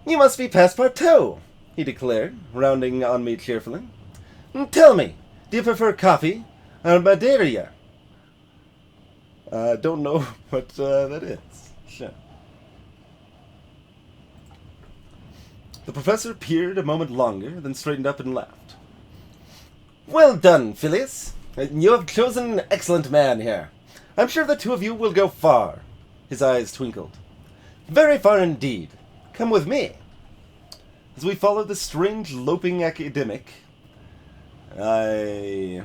"You must be Passepartout," he declared, rounding on me cheerfully. "Tell me, do you prefer coffee or Madeira?" Don't know what that is. Sure. The professor peered a moment longer, then straightened up and laughed. "Well done, Phileas. You have chosen an excellent man here. I'm sure the two of you will go far." His eyes twinkled. "Very far indeed. Come with me." As we followed the strange, loping academic, I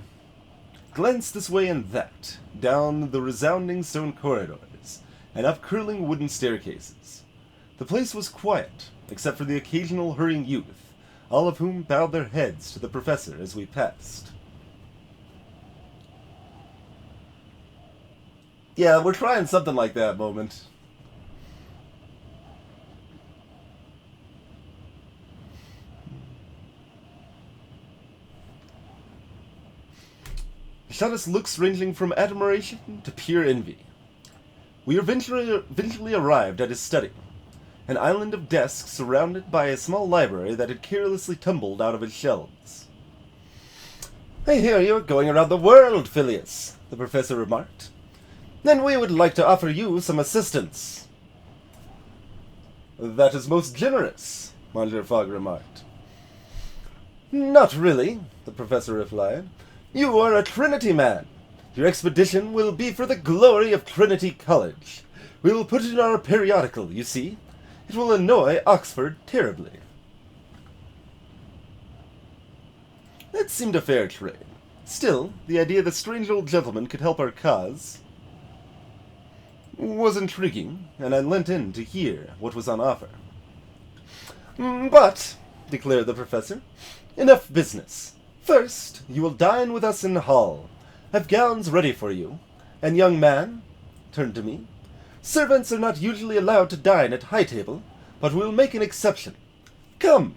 glanced this way and that, down the resounding stone corridors, and up curling wooden staircases. The place was quiet, except for the occasional hurrying youth, all of whom bowed their heads to the professor as we passed. Yeah, we're trying something like that moment. He shot us looks ranging from admiration to pure envy. We eventually arrived at his study, an island of desks surrounded by a small library that had carelessly tumbled out of its shelves. "I hear you are going around the world, Phileas," the professor remarked. "Then we would like to offer you some assistance." "That is most generous," Monsieur Fogg remarked. "Not really," the professor replied. "You are a Trinity man. Your expedition will be for the glory of Trinity College. We will put it in our periodical, you see. It will annoy Oxford terribly. That seemed a fair trade. Still, the idea that strange old gentleman could help our cause was intriguing, and I leant in to hear what was on offer. But, declared the professor, enough business. First, you will dine with us in the hall. I've gowns ready for you. And young man, turned to me, servants are not usually allowed to dine at high table, but we'll make an exception. Come!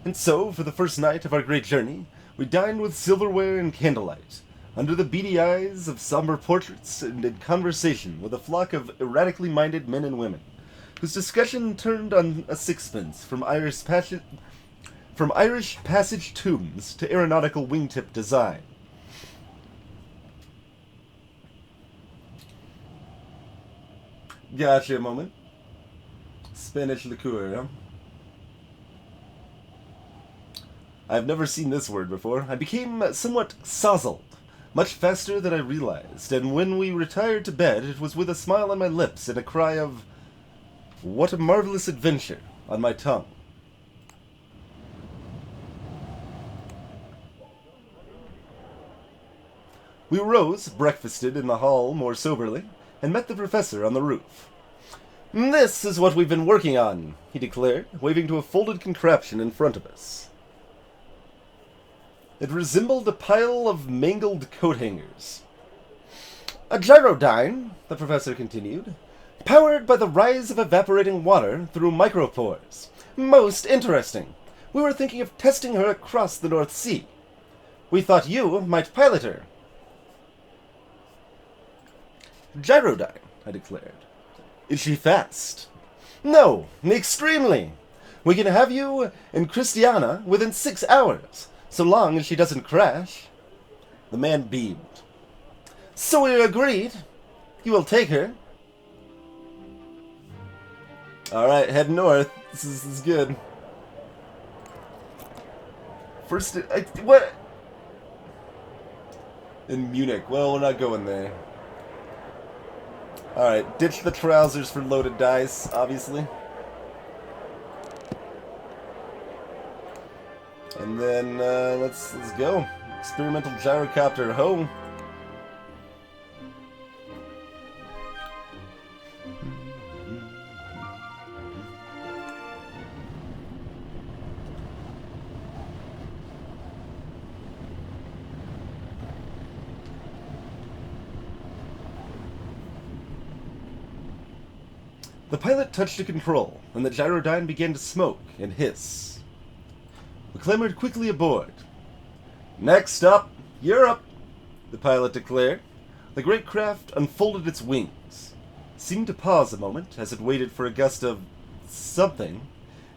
And so, for the first night of our great journey, we dined with silverware and candlelight, under the beady eyes of somber portraits, and in conversation with a flock of erratically minded men and women, whose discussion turned on a sixpence from Irish passage tombs to aeronautical wingtip design. Gotcha, a moment. Spanish liqueur, huh? I've never seen this word before. I became somewhat sozzled, much faster than I realized, and when we retired to bed, it was with a smile on my lips and a cry of, "What a marvelous adventure," on my tongue. We rose, breakfasted in the hall more soberly, and met the professor on the roof. "This is what we've been working on," he declared, waving to a folded contraption in front of us. It resembled a pile of mangled coat hangers. "A gyrodyne," the professor continued, "powered by the rise of evaporating water through micropores. Most interesting. We were thinking of testing her across the North Sea. We thought you might pilot her." "Gyrodyne," I declared. "Is she fast?" "No, extremely. We can have you in Christiana within 6 hours, so long as she doesn't crash." The man beamed. "So we agreed. You will take her?" Alright, head north. This is good. First, what? In Munich. Well, we're not going there. Alright, ditch the trousers for loaded dice, obviously. And then, let's go. Experimental gyrocopter home. The pilot touched a control, and the gyrodyne began to smoke and hiss. We clambered quickly aboard. "Next up, Europe," the pilot declared. The great craft unfolded its wings, seemed to pause a moment as it waited for a gust of something,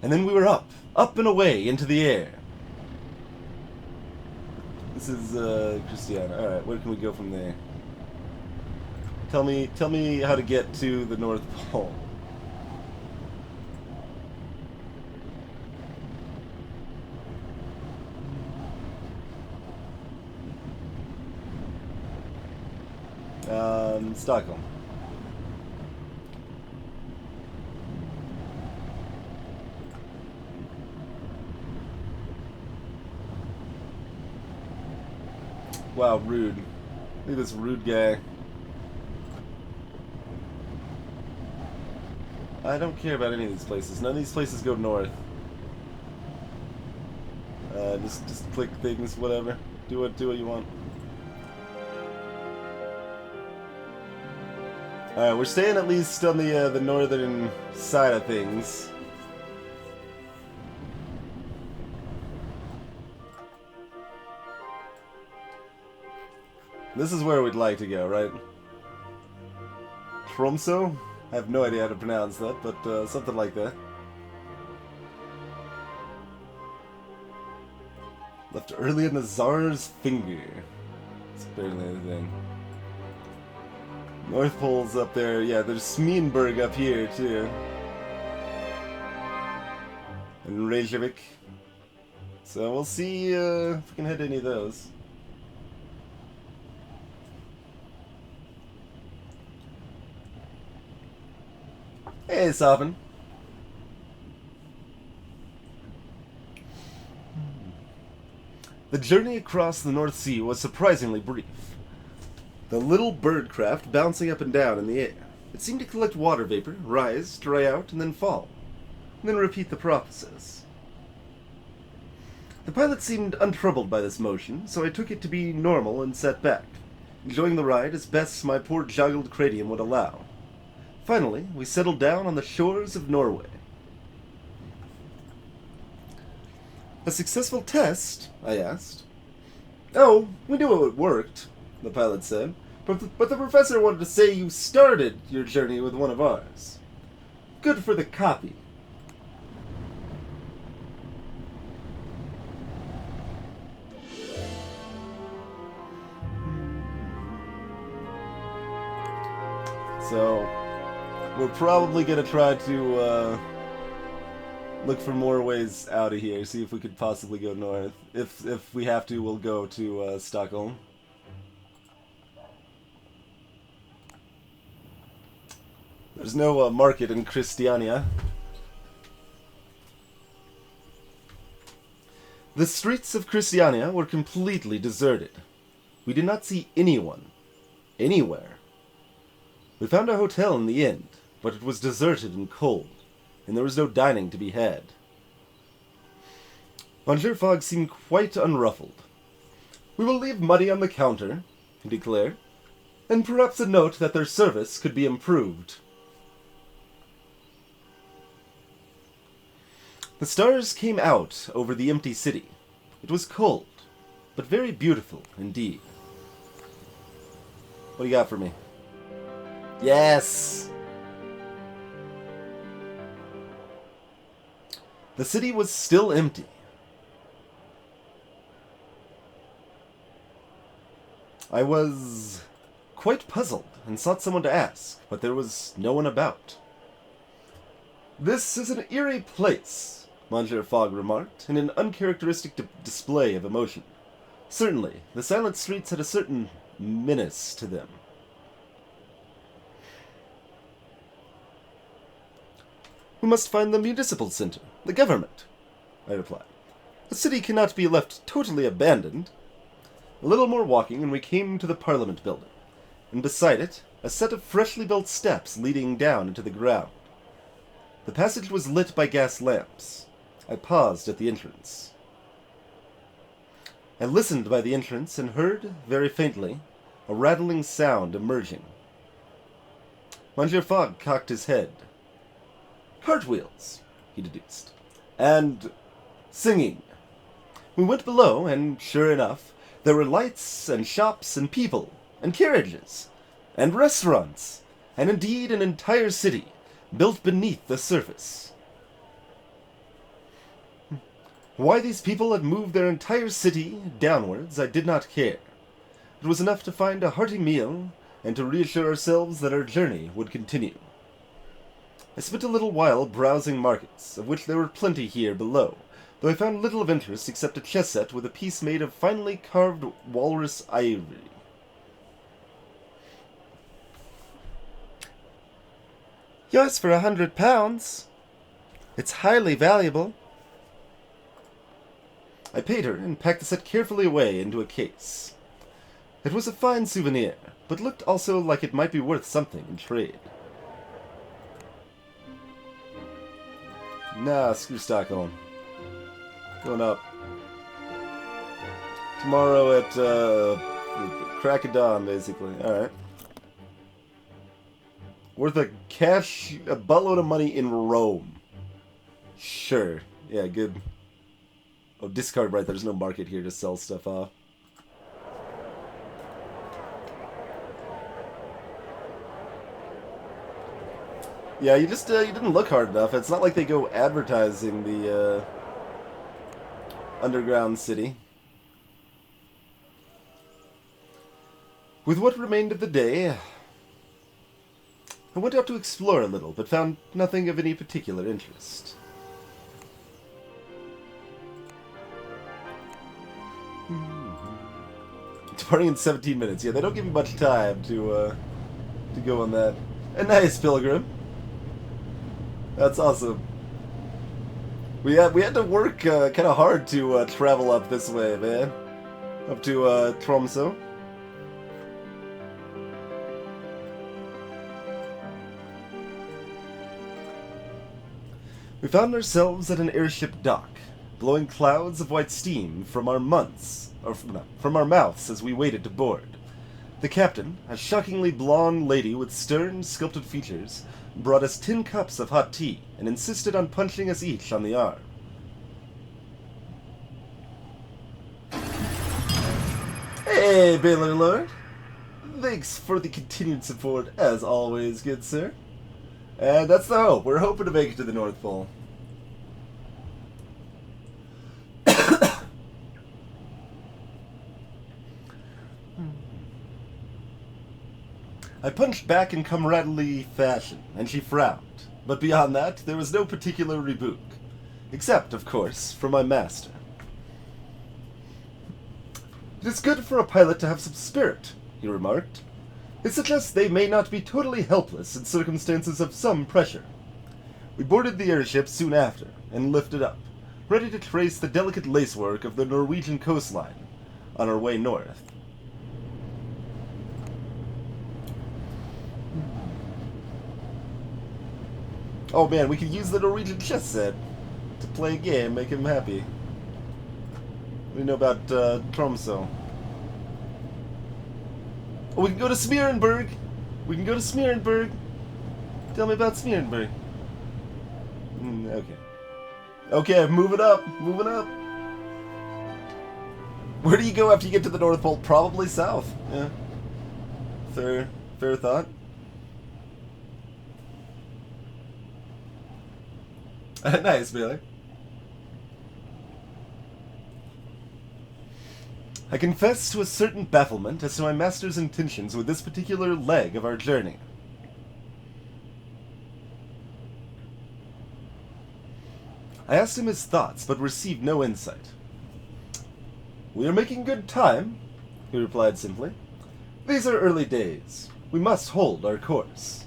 and then we were up and away into the air. This is Christiana. Alright, where can we go from there? Tell me how to get to the North Pole. Stockholm. Wow, rude. Look at this rude guy. I don't care about any of these places. None of these places go north. Just click things, whatever. Do what you want. Alright, we're staying at least on the northern side of things. This is where we'd like to go, right? Tromsø? I have no idea how to pronounce that, but something like that. Left early in the Tsar's finger. It's barely anything. North Pole's up there. Yeah, there's Smeenburg up here, too. And Reykjavik. So we'll see if we can hit any of those. Hey, Sovereign. The journey across the North Sea was surprisingly brief. The little bird craft bouncing up and down in the air. It seemed to collect water vapor, rise, dry out, and then fall. And then repeat the process. The pilot seemed untroubled by this motion, so I took it to be normal and sat back, enjoying the ride as best my poor joggled cranium would allow. Finally, we settled down on the shores of Norway. A successful test? I asked. Oh, we knew it worked, the pilot said, but the professor wanted to say you started your journey with one of ours. Good for the copy. So, we're probably going to try to look for more ways out of here, see if we could possibly go north. If we have to, we'll go to Stockholm. There's no market in Christiania. The streets of Christiania were completely deserted. We did not see anyone, anywhere. We found a hotel in the end, but it was deserted and cold, and there was no dining to be had. Monsieur Fogg seemed quite unruffled. "We will leave money on the counter," he declared, "and perhaps a note that their service could be improved." The stars came out over the empty city. It was cold, but very beautiful indeed. What do you got for me? Yes! The city was still empty. I was quite puzzled and sought someone to ask, but there was no one about. "This is an eerie place," Monsieur Fogg remarked, in an uncharacteristic display of emotion. Certainly, the silent streets had a certain menace to them. "We must find the municipal center, the government," I replied. "The city cannot be left totally abandoned." A little more walking and we came to the Parliament building, and beside it, a set of freshly built steps leading down into the ground. The passage was lit by gas lamps. I paused at the entrance. I listened by the entrance and heard, very faintly, a rattling sound emerging. Monsieur Fogg cocked his head. "Cartwheels," he deduced. "And singing." We went below, and sure enough, there were lights and shops and people and carriages and restaurants, and indeed an entire city built beneath the surface. Why these people had moved their entire city downwards, I did not care. It was enough to find a hearty meal and to reassure ourselves that our journey would continue. I spent a little while browsing markets, of which there were plenty here below, though I found little of interest except a chess set with a piece made of finely carved walrus ivory. "Yours for £100. It's highly valuable." I paid her and packed the set carefully away into a case. It was a fine souvenir, but looked also like it might be worth something in trade. Nah, screw Stockholm. Going up. Tomorrow at, crack of dawn, basically. Alright. Worth a buttload of money in Rome. Sure. Yeah, good. Oh, discard right, there's no market here to sell stuff off. Yeah, you didn't look hard enough. It's not like they go advertising the, underground city. With what remained of the day, I went out to explore a little, but found nothing of any particular interest. Departing in 17 minutes. Yeah, they don't give you much time to go on that. A nice pilgrim. That's awesome. We had to work kind of hard to travel up this way, man. Up to Tromsø. We found ourselves at an airship dock, blowing clouds of white steam from our from our mouths as we waited to board. The captain, a shockingly blonde lady with stern, sculpted features, brought us 10 cups of hot tea and insisted on punching us each on the arm. Hey, Baylor Lord. Thanks for the continued support, as always, good sir. And that's the hope. We're hoping to make it to the North Pole. I punched back in comradely fashion, and she frowned. But beyond that, there was no particular rebuke. Except, of course, for my master. It is good for a pilot to have some spirit, he remarked. It suggests they may not be totally helpless in circumstances of some pressure. We boarded the airship soon after, and lifted up, ready to trace the delicate lacework of the Norwegian coastline on our way north. Oh man, we could use the Norwegian chess set to play a game, make him happy. What do you know about Tromsø? Oh, we can go to Smeerenburg! We can go to Smeerenburg! Tell me about Smeerenburg. Okay. Okay, moving up, moving up. Where do you go after you get to the North Pole? Probably south. Yeah. Fair thought. Nice, Bailey. I confess to a certain bafflement as to my master's intentions with this particular leg of our journey. I asked him his thoughts, but received no insight. We are making good time, he replied simply. These are early days. We must hold our course.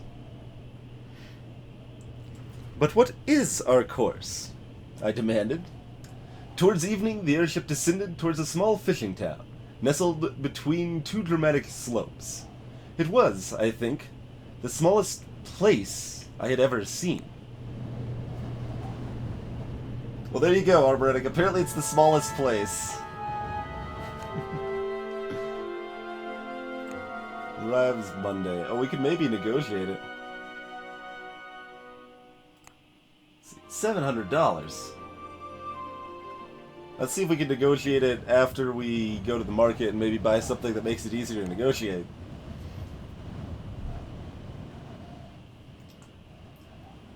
But what is our course? I demanded. Towards evening, the airship descended towards a small fishing town, nestled between 2 dramatic slopes. It was, I think, the smallest place I had ever seen. Well, there you go, Arbretic. Apparently it's the smallest place. Arrives Monday. Oh, we could maybe negotiate it. $700. Let's see if we can negotiate it after we go to the market and maybe buy something that makes it easier to negotiate.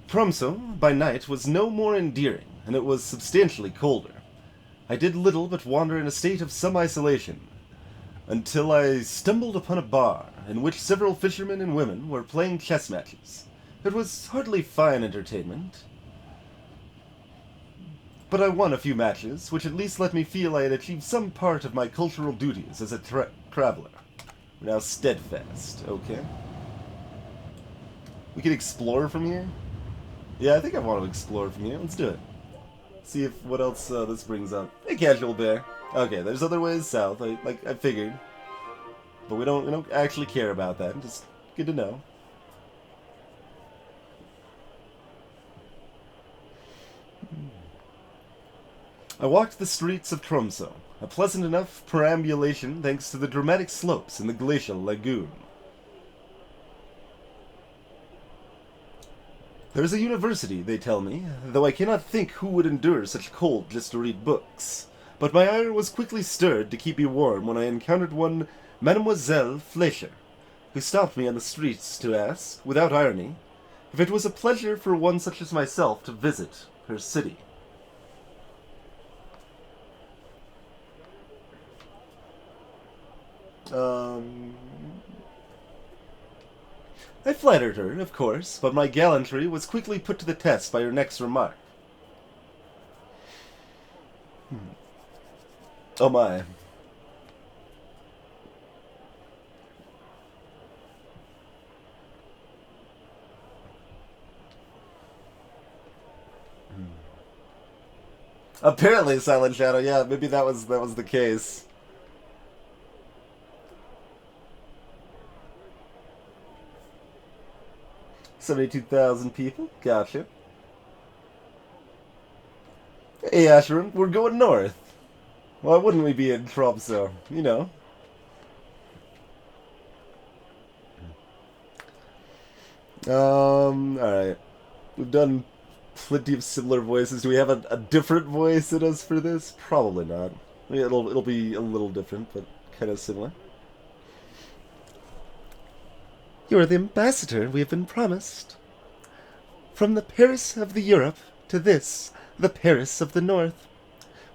Tromsø, by night, was no more endearing, and it was substantially colder. I did little but wander in a state of some isolation, until I stumbled upon a bar in which several fishermen and women were playing chess matches. It was hardly fine entertainment, but I won a few matches, which at least let me feel I had achieved some part of my cultural duties as a traveler. We're now steadfast, okay? We can explore from here? Yeah, I think I want to explore from here. Let's do it. See if what else this brings up. Hey, casual bear. Okay, there's other ways south. I figured, but we don't actually care about that. Just good to know. I walked the streets of Tromsø, a pleasant enough perambulation thanks to the dramatic slopes in the glacial lagoon. There is a university, they tell me, though I cannot think who would endure such cold just to read books. But my ire was quickly stirred to keep me warm when I encountered one Mademoiselle Fleischer, who stopped me on the streets to ask, without irony, if it was a pleasure for one such as myself to visit her city. I flattered her, of course, but my gallantry was quickly put to the test by her next remark. Oh my. Apparently, Silent Shadow. Yeah, maybe that was the case. $72,000 people. Gotcha. Hey, Asherim, we're going north. Why wouldn't we be in Tromso? You know. Alright. We've done plenty of similar voices. Do we have a different voice in us for this? Probably not. I mean, it'll be a little different, but kind of similar. You're the ambassador we have been promised. From the Paris of the Europe to this, the Paris of the North.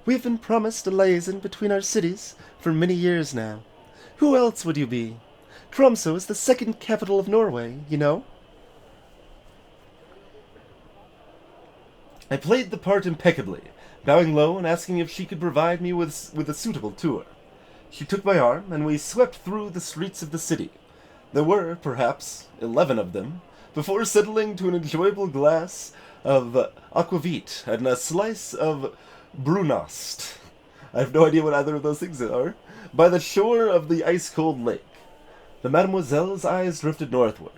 We have been promised a liaison between our cities for many years now. Who else would you be? Tromso is the second capital of Norway, you know? I played the part impeccably, bowing low and asking if she could provide me with a suitable tour. She took my arm, and we swept through the streets of the city. There were, perhaps, 11 of them, before settling to an enjoyable glass of aquavit and a slice of brunost. I have no idea what either of those things are. By the shore of the ice-cold lake. The mademoiselle's eyes drifted northward.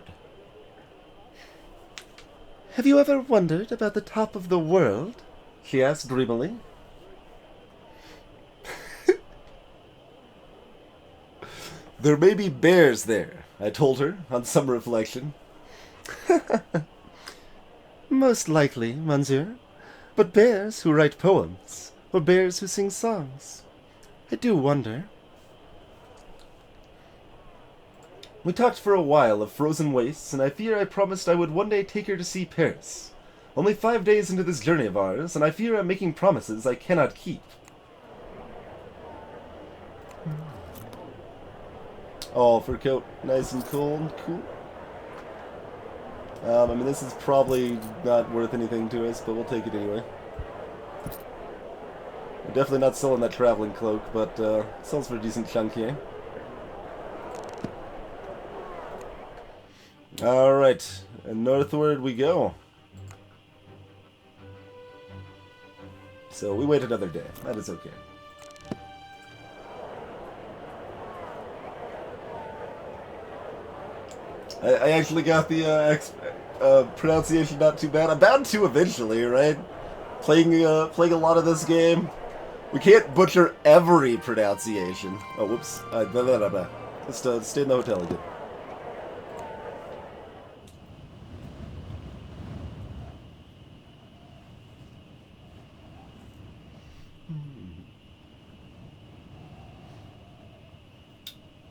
Have you ever wondered about the top of the world? She asked dreamily. There may be bears there, I told her, on some reflection. Most likely, monsieur. But bears who write poems, or bears who sing songs. I do wonder. We talked for a while of frozen wastes, and I fear I promised I would one day take her to see Paris. Only 5 days into this journey of ours, and I fear I'm making promises I cannot keep. Oh, fur coat, nice and cold, cool. I mean, this is probably not worth anything to us, but we'll take it anyway. We're definitely not selling that traveling cloak, but sells for a decent chunk here. Alright, and northward we go. So we wait another day. That is okay. I actually got the pronunciation not too bad. I'm bound to eventually, right? Playing a lot of this game. We can't butcher every pronunciation. Oh, whoops. Let's stay in the hotel again.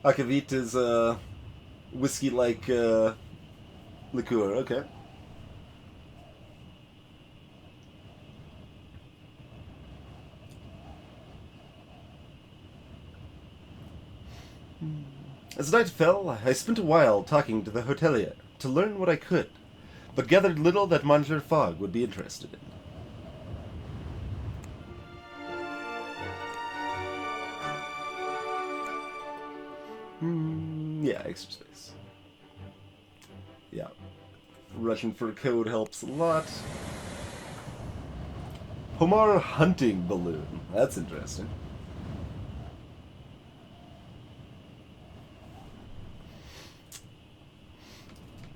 Akavit is whiskey-like liqueur. Okay. As night fell, I spent a while talking to the hotelier to learn what I could, but gathered little that Monsieur Fogg would be interested in. Yeah, extra space. Yeah. Russian fur coat helps a lot. Homar hunting balloon. That's interesting.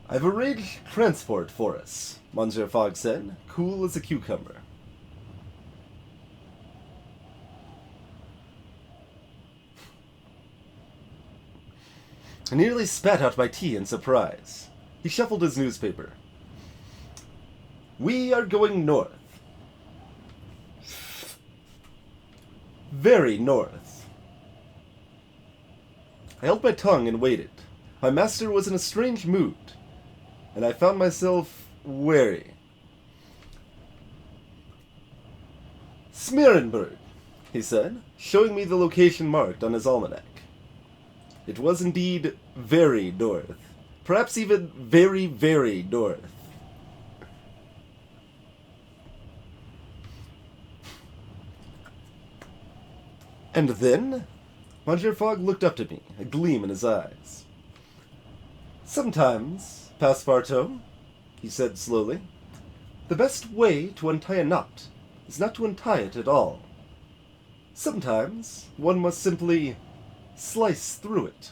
I've arranged transport for us, Monsieur Fogg said, cool as a cucumber. I nearly spat out my tea in surprise. He shuffled his newspaper. We are going north. Very north. I held my tongue and waited. My master was in a strange mood, and I found myself wary. Smearenburg, he said, showing me the location marked on his almanac. It was indeed very north. Perhaps even very, very north. And then, Monsieur Fogg looked up to me, a gleam in his eyes. Sometimes, Passepartout, he said slowly, the best way to untie a knot is not to untie it at all. Sometimes one must simply slice through it.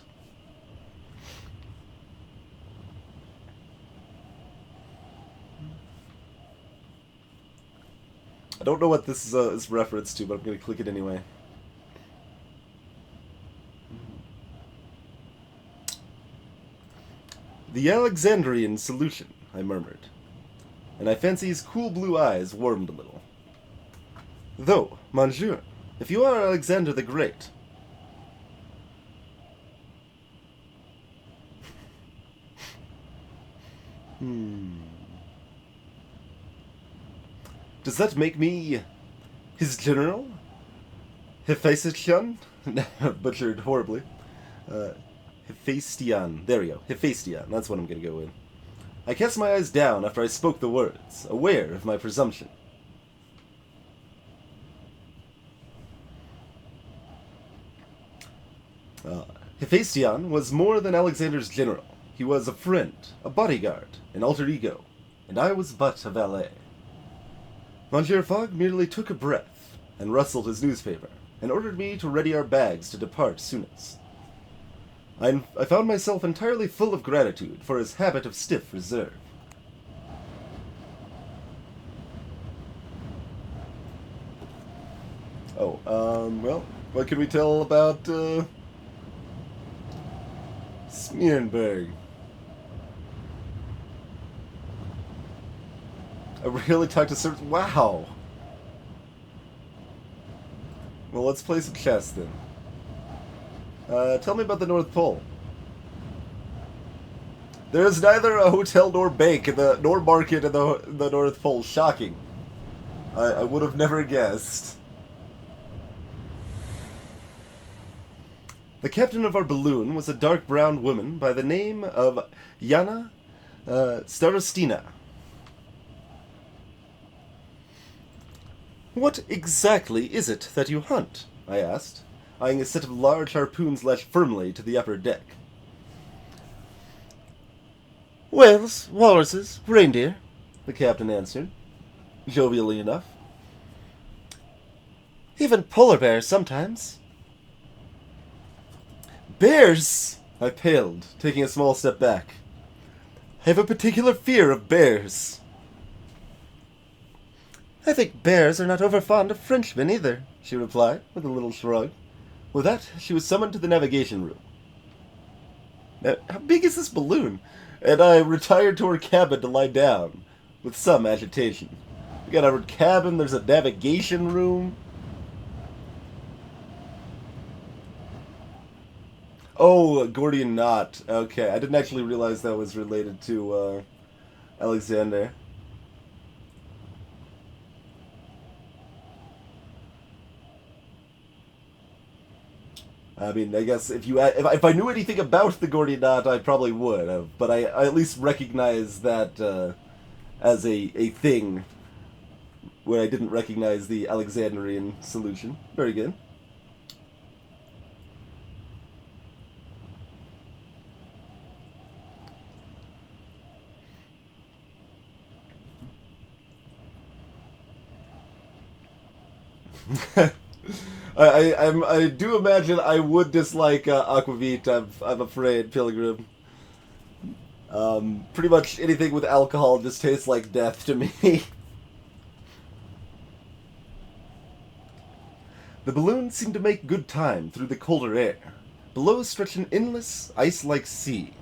I don't know what this is reference to, but I'm going to click it anyway. The Alexandrian solution, I murmured, and I fancy his cool blue eyes warmed a little. Though, monsieur, if you are Alexander the Great... Does that make me his general? Hephaestion? Butchered horribly. Hephaestion. There we go. Hephaestion. That's what I'm going to go with. I cast my eyes down after I spoke the words, aware of my presumption. Hephaestion was more than Alexander's general. He was a friend, a bodyguard, an alter ego, and I was but a valet. Monsieur Fogg merely took a breath and rustled his newspaper and ordered me to ready our bags to depart soonest. I found myself entirely full of gratitude for his habit of stiff reserve. Well, what can we tell about, Smearenberg? I really talked to Sir... Wow! Well, let's play some chess then. Tell me about the North Pole. There is neither a hotel nor bank nor market in the North Pole. Shocking. I would have never guessed. The captain of our balloon was a dark brown woman by the name of Yana Starostina. What exactly is it that you hunt? I asked, eyeing a set of large harpoons lashed firmly to the upper deck. Whales, walruses, reindeer, the captain answered, jovially enough. Even polar bears sometimes. Bears! I paled, taking a small step back. I have a particular fear of bears. I think bears are not over fond of Frenchmen either, she replied, with a little shrug. With that, she was summoned to the navigation room. Now, how big is this balloon? And I retired to her cabin to lie down, with some agitation. We got our cabin, there's a navigation room. Oh, Gordian knot. Okay, I didn't actually realize that was related to Alexander. I mean, I guess if I knew anything about the Gordian knot, I probably would have. But I at least recognize that as a thing, where I didn't recognize the Alexandrian solution. Very good. I do imagine I would dislike Aquavit. I'm afraid, Pilgrim. Pretty much anything with alcohol just tastes like death to me. The balloon seemed to make good time through the colder air. Below stretched an endless, ice-like sea.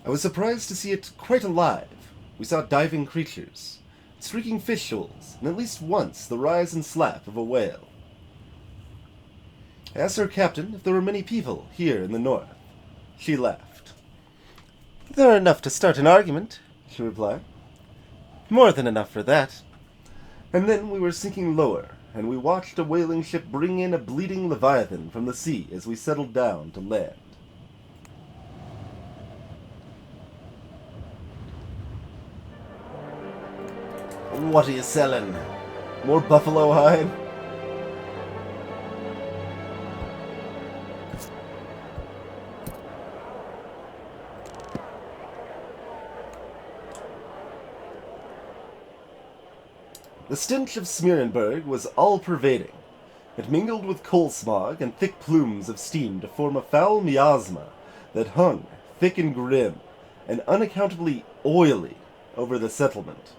I was surprised to see it quite alive. We saw diving creatures, streaking fish shoals, and at least once the rise and slap of a whale. I asked our captain if there were many people here in the north. She laughed. There are enough to start an argument, she replied. More than enough for that. And then we were sinking lower, and we watched a whaling ship bring in a bleeding leviathan from the sea as we settled down to land. What are you selling? More buffalo hide? The stench of Smearenburg was all-pervading. It mingled with coal smog and thick plumes of steam to form a foul miasma that hung, thick and grim, and unaccountably oily, over the settlement.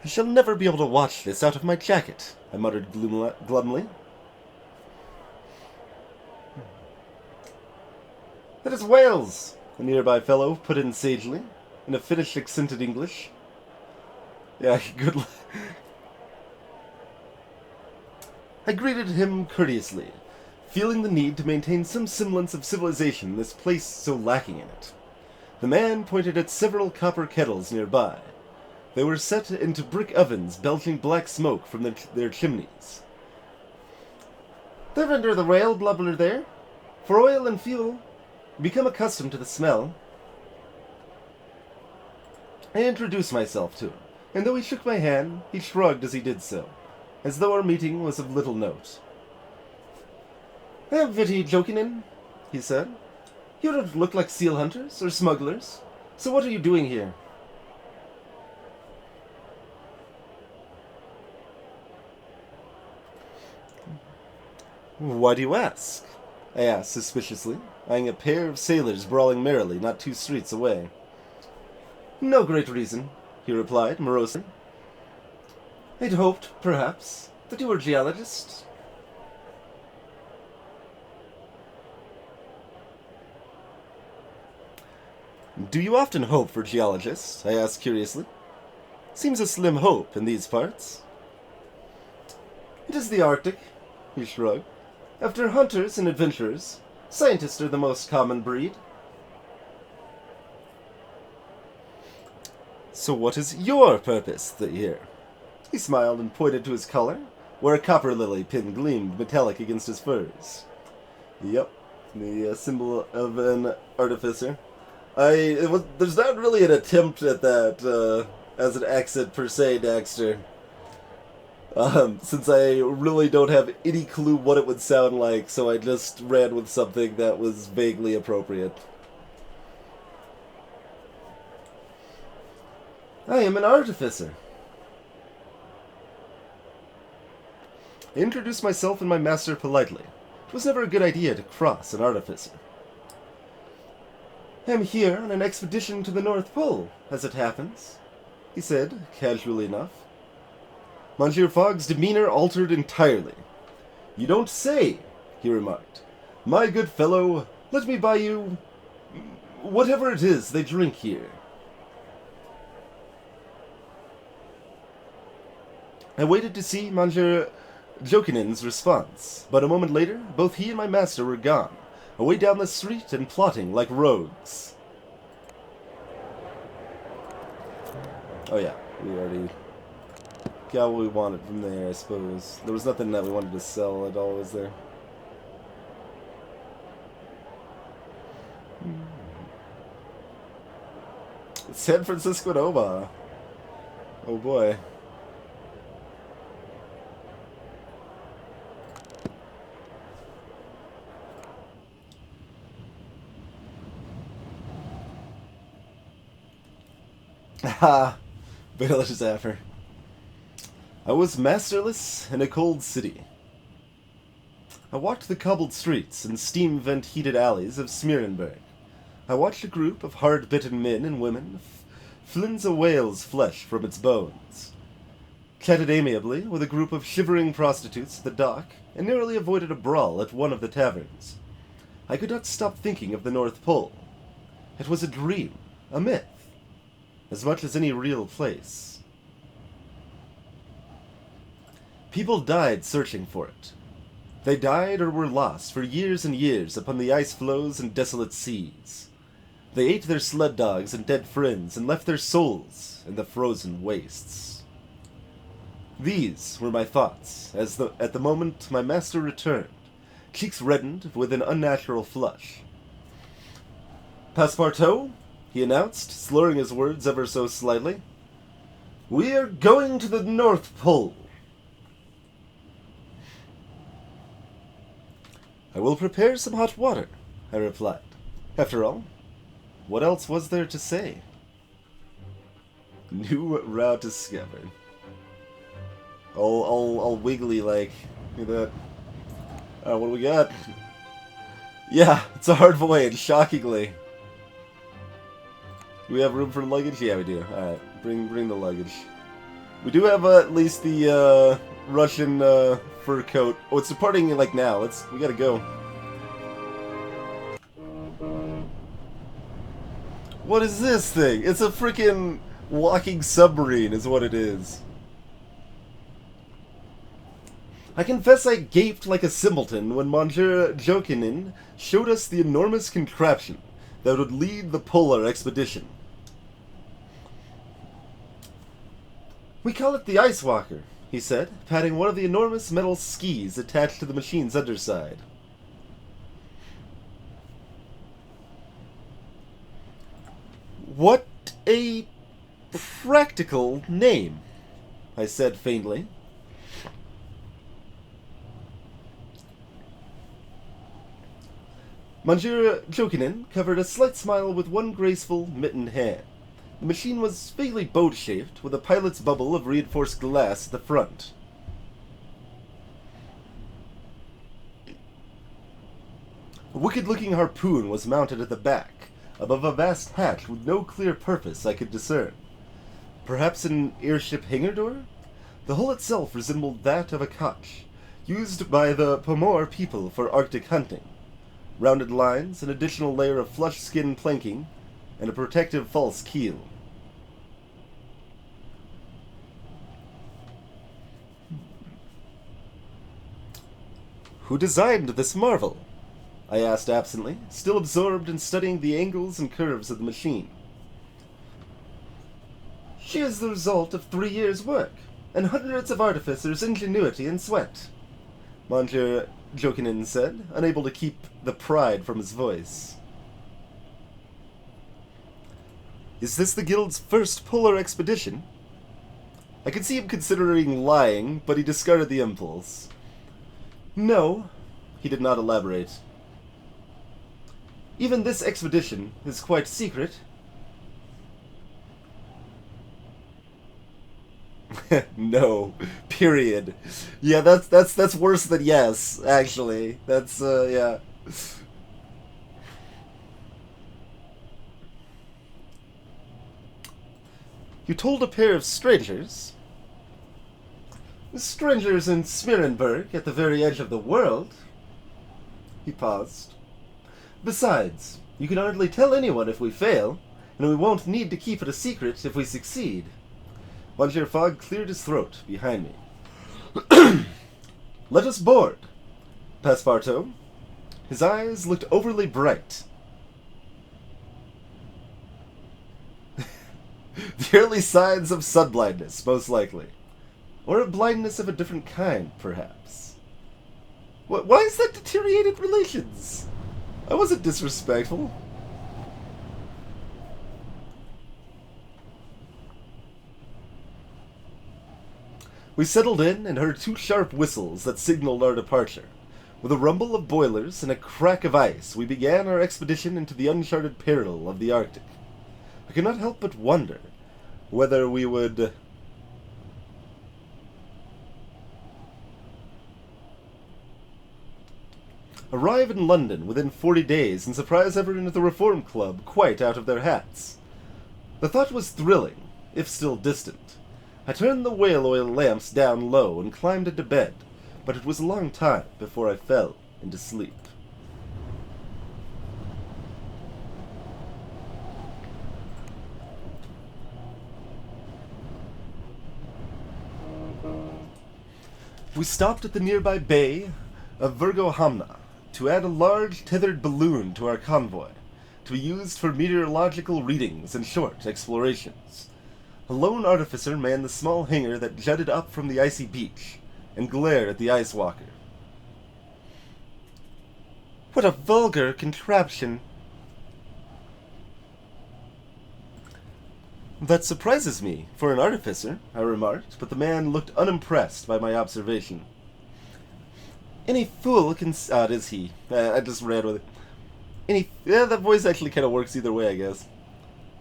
I shall never be able to watch this out of my jacket, I muttered glumly. That is Wales, a nearby fellow put in sagely, in a Finnish accented English. Yeah, good. I greeted him courteously, feeling the need to maintain some semblance of civilization in this place so lacking in it. The man pointed at several copper kettles nearby. They were set into brick ovens belching black smoke from their chimneys. They're under the rail blubber there. For oil and fuel. Become accustomed to the smell. I introduced myself to him, and though he shook my hand, he shrugged as he did so, as though our meeting was of little note. Viti Jokinen, he said. You don't look like seal hunters or smugglers, so what are you doing here? Why do you ask? I asked suspiciously, eyeing a pair of sailors brawling merrily not 2 streets away. No great reason, he replied morosely. I'd hoped, perhaps, that you were a geologist. Do you often hope for geologists? I asked curiously. Seems a slim hope in these parts. It is the Arctic, he shrugged. After hunters and adventurers, scientists are the most common breed. So what is your purpose here? He smiled and pointed to his collar, where a copper lily pin gleamed metallic against his furs. Yep, the symbol of an artificer. There's not really an attempt at that as an accent per se, Daxter. Since I really don't have any clue what it would sound like, so I just ran with something that was vaguely appropriate. I am an artificer. I introduced myself and my master politely. It was never a good idea to cross an artificer. I am here on an expedition to the North Pole, as it happens, he said, casually enough. Monsieur Fogg's demeanor altered entirely. You don't say, he remarked. My good fellow, let me buy you whatever it is they drink here. I waited to see Monsieur Jokinen's response, but a moment later, both he and my master were gone, away down the street and plotting like rogues. Oh yeah, we already got what we wanted from there, I suppose. There was nothing that we wanted to sell at all, was there? San Francisco and Omaha. Oh boy. Ha! Baelish Zaffer. I was masterless in a cold city. I walked the cobbled streets and steam-vent-heated alleys of Smearenburg. I watched a group of hard-bitten men and women flinch a whale's flesh from its bones. Chatted amiably with a group of shivering prostitutes at the dock, and narrowly avoided a brawl at one of the taverns. I could not stop thinking of the North Pole. It was a dream, a myth, as much as any real place. People died searching for it. They died or were lost for years and years upon the ice floes and desolate seas. They ate their sled dogs and dead friends and left their souls in the frozen wastes. These were my thoughts as at the moment my master returned, cheeks reddened with an unnatural flush. "Passepartout," he announced, slurring his words ever so slightly. "We are going to the North Pole." "I will prepare some hot water," I replied. After all, What else was there to say? New route discovered. All wiggly like. Look at that. What do we got? Yeah, it's a hard voyage, shockingly. Do we have room for luggage? Yeah, we do. Alright, bring the luggage. We do have at least the Russian fur coat. Oh, it's departing like now. We gotta go. What is this thing? It's a freaking walking submarine is what it is. I confess I gaped like a simpleton when Monsieur Jokinen showed us the enormous contraption that would lead the polar expedition. We call it the Ice Walker, he said, patting one of the enormous metal skis attached to the machine's underside. What a practical name, I said faintly. Monsieur Jokinen covered a slight smile with one graceful, mittened hand. The machine was vaguely boat-shaped, with a pilot's bubble of reinforced glass at the front. A wicked-looking harpoon was mounted at the back, above a vast hatch with no clear purpose I could discern. Perhaps an airship hangar door? The hull itself resembled that of a koch, used by the Pomor people for Arctic hunting. Rounded lines, an additional layer of flush skin planking, and a protective false keel. Who designed this marvel? I asked absently, still absorbed in studying the angles and curves of the machine. She is the result of 3 years' work, and hundreds of artificers' ingenuity and sweat, Monsieur Jokinen said, unable to keep the pride from his voice. Is this the Guild's first polar expedition? I could see him considering lying, but he discarded the impulse. No, he did not elaborate. Even this expedition is quite secret. No. Period. Yeah, that's worse than yes, actually. That's yeah. You told a pair of strangers? Strangers in Smirenberg, at the very edge of the world. He paused. Besides, you can hardly tell anyone if we fail, and we won't need to keep it a secret if we succeed. Monsieur Fogg cleared his throat behind me. Let us board, Passepartout. His eyes looked overly bright. The early signs of sunblindness, most likely. Or a blindness of a different kind, perhaps. Why is that deteriorated relations? I wasn't disrespectful. We settled in and heard 2 sharp whistles that signaled our departure. With a rumble of boilers and a crack of ice, we began our expedition into the uncharted peril of the Arctic. I could not help but wonder whether we would arrive in London within 40 days and surprise everyone at the Reform Club quite out of their hats. The thought was thrilling, if still distant. I turned the whale oil lamps down low and climbed into bed, but it was a long time before I fell into sleep. We stopped at the nearby bay of Virgo-Hamna to add a large tethered balloon to our convoy, to be used for meteorological readings and short explorations. A lone artificer manned the small hangar that jutted up from the icy beach, and glared at the Ice Walker. What a vulgar contraption! That surprises me, for an artificer, I remarked, but the man looked unimpressed by my observation. Any fool can... it is he. I just read with it. Yeah, that voice actually kind of works either way, I guess.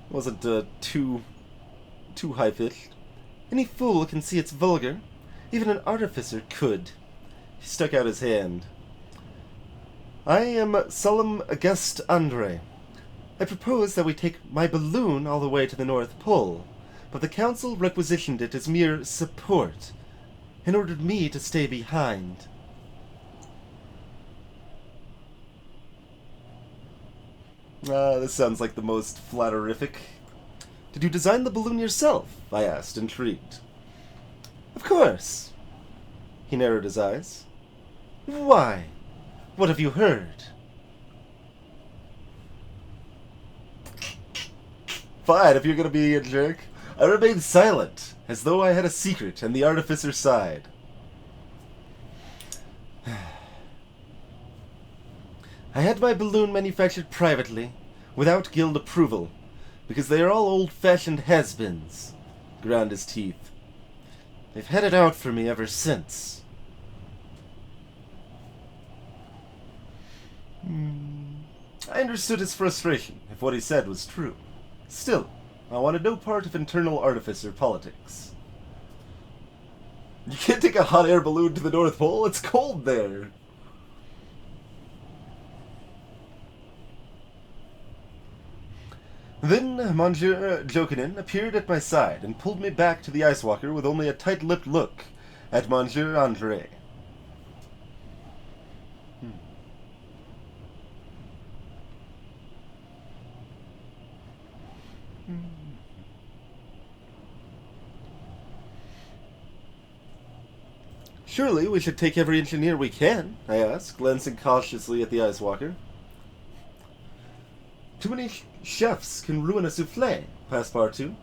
Wasn't too high-pitched. Any fool can see it's vulgar. Even an artificer could. He stuck out his hand. I am Solemn Auguste Andre. I propose that we take my balloon all the way to the North Pole, but the Council requisitioned it as mere support and ordered me to stay behind. This sounds like the most flatterific. Did you design the balloon yourself? I asked, intrigued. Of course. He narrowed his eyes. Why? What have you heard? Fine, if you're gonna be a jerk. I remained silent, as though I had a secret, and the artificer sighed. I had my balloon manufactured privately, without guild approval, because they are all old-fashioned has-beens. Ground his teeth. They've had it out for me ever since. I understood his frustration, if what he said was true. Still, I wanted no part of internal artificer politics. You can't take a hot air balloon to the North Pole, it's cold there. Then Monsieur Jokinen appeared at my side and pulled me back to the ice walker with only a tight-lipped look at Monsieur Andre. Surely we should take every engineer we can, I asked, glancing cautiously at the ice walker. Too many chefs can ruin a souffle, Passepartout.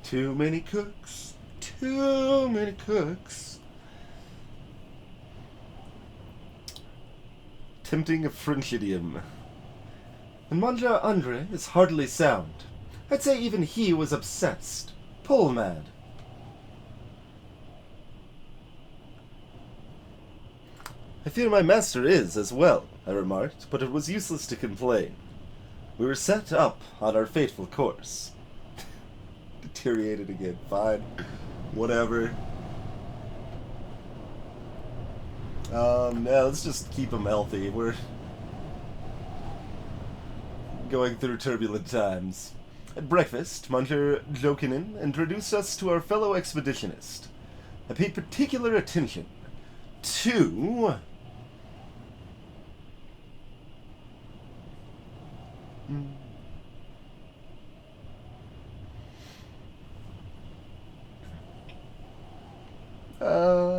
Too many cooks. Too many cooks. Tempting a French idiom. And Monsieur Andre is hardly sound. I'd say even he was obsessed. Pole mad. I fear my master is, as well, I remarked, but it was useless to complain. We were set up on our fateful course. Deteriorated again. Fine. Whatever. Yeah, let's just keep him healthy. We're going through turbulent times. At breakfast, Monsieur Jokinen introduced us to our fellow expeditionist. I paid particular attention to...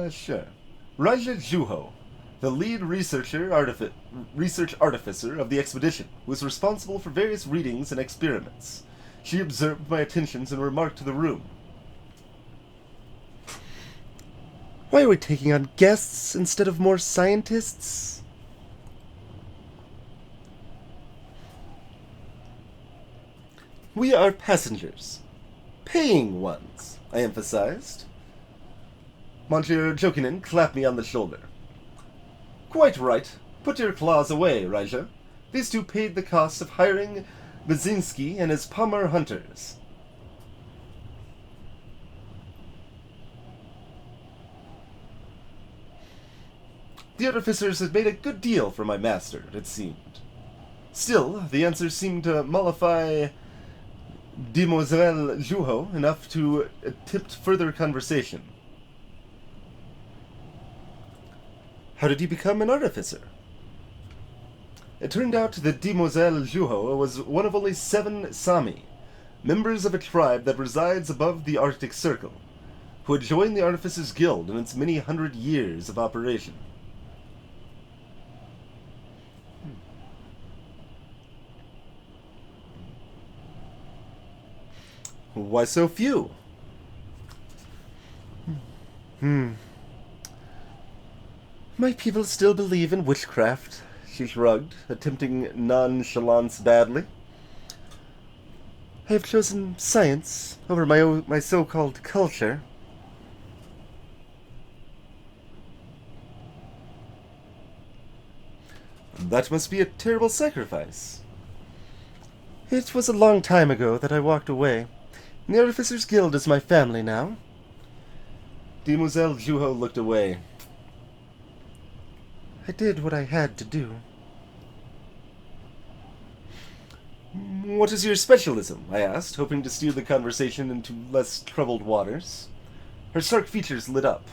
Sure. Raja Juho, the lead research artificer of the expedition, was responsible for various readings and experiments. She observed my attentions and remarked to the room. Why are we taking on guests instead of more scientists? We are passengers. Paying ones, I emphasized. Monsieur Jokinen clapped me on the shoulder. Quite right. Put your claws away, Raja. These two paid the cost of hiring Bazinski and his Pommer hunters. The artificers had made a good deal for my master, it seemed. Still, the answer seemed to mollify Demoiselle Juho enough to tempt further conversation. How did you become an artificer? It turned out that Demoiselle Juho was one of only 7 Sami, members of a tribe that resides above the Arctic Circle, who had joined the Artificers Guild in its many hundred years of operation. Why so few? My people still believe in witchcraft, she shrugged, attempting nonchalance badly. I have chosen science over my so-called culture. That must be a terrible sacrifice. It was a long time ago that I walked away. The Artificers Guild is my family now. Demoiselle Juho looked away. I did what I had to do. What is your specialism? I asked, hoping to steer the conversation into less troubled waters. Her stark features lit up.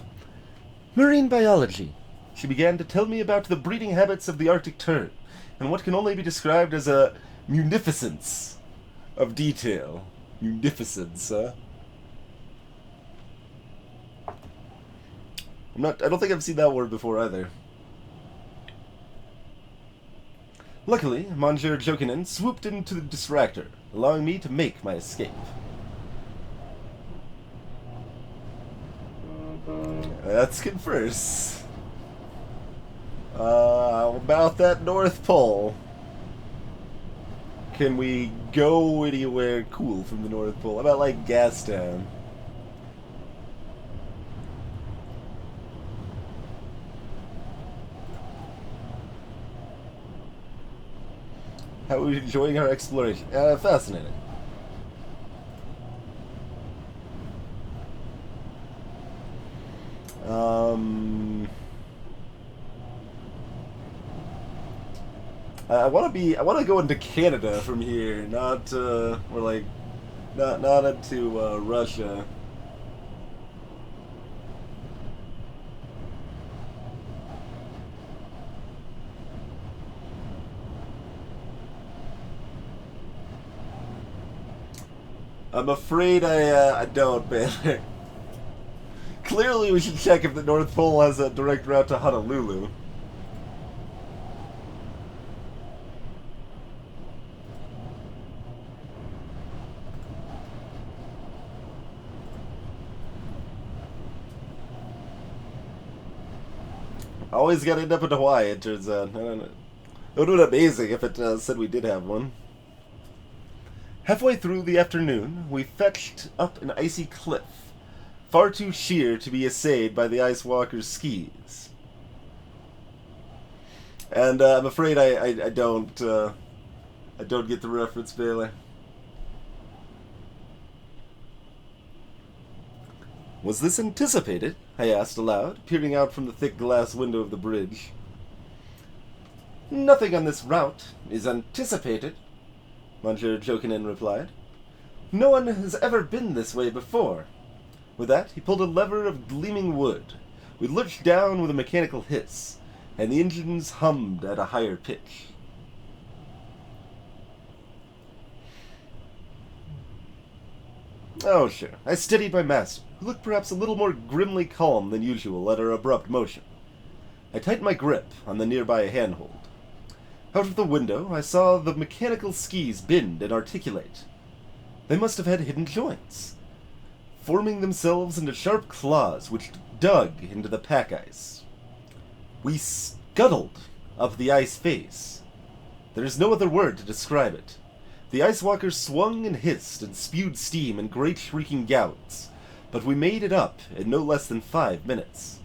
Marine biology. She began to tell me about the breeding habits of the Arctic tern, and what can only be described as a munificence of detail. Munificence, huh? I don't think I've seen that word before either. Luckily, Monsieur Jokinen swooped into the distractor, allowing me to make my escape. Let's converse. About that North Pole. Can we go anywhere cool from the North Pole? How about, like, Gastown? How are we enjoying our exploration? Fascinating. I want to go into Canada from here, not not into Russia. I'm afraid I don't, Baylor. Clearly, we should check if the North Pole has a direct route to Honolulu. Always gotta end up in Hawaii, it turns out. I don't know. It would have been amazing if it said we did have one. Halfway through the afternoon, we fetched up an icy cliff, far too sheer to be essayed by the Ice Walker's skis. And I'm afraid I don't get the reference, Baylor. Was this anticipated? I asked aloud, peering out from the thick glass window of the bridge. Nothing on this route is anticipated, Monsieur Jokinen replied. No one has ever been this way before. With that, he pulled a lever of gleaming wood. We lurched down with a mechanical hiss, and the engines hummed at a higher pitch. Oh, sure. I steadied my master, who looked perhaps a little more grimly calm than usual at our abrupt motion. I tightened my grip on the nearby handhold. Out of the window, I saw the mechanical skis bend and articulate. They must have had hidden joints, forming themselves into sharp claws which dug into the pack ice. We scuttled up the ice face. There is no other word to describe it. The Ice Walker swung and hissed and spewed steam in great shrieking gouts, but we made it up in no less than 5 minutes.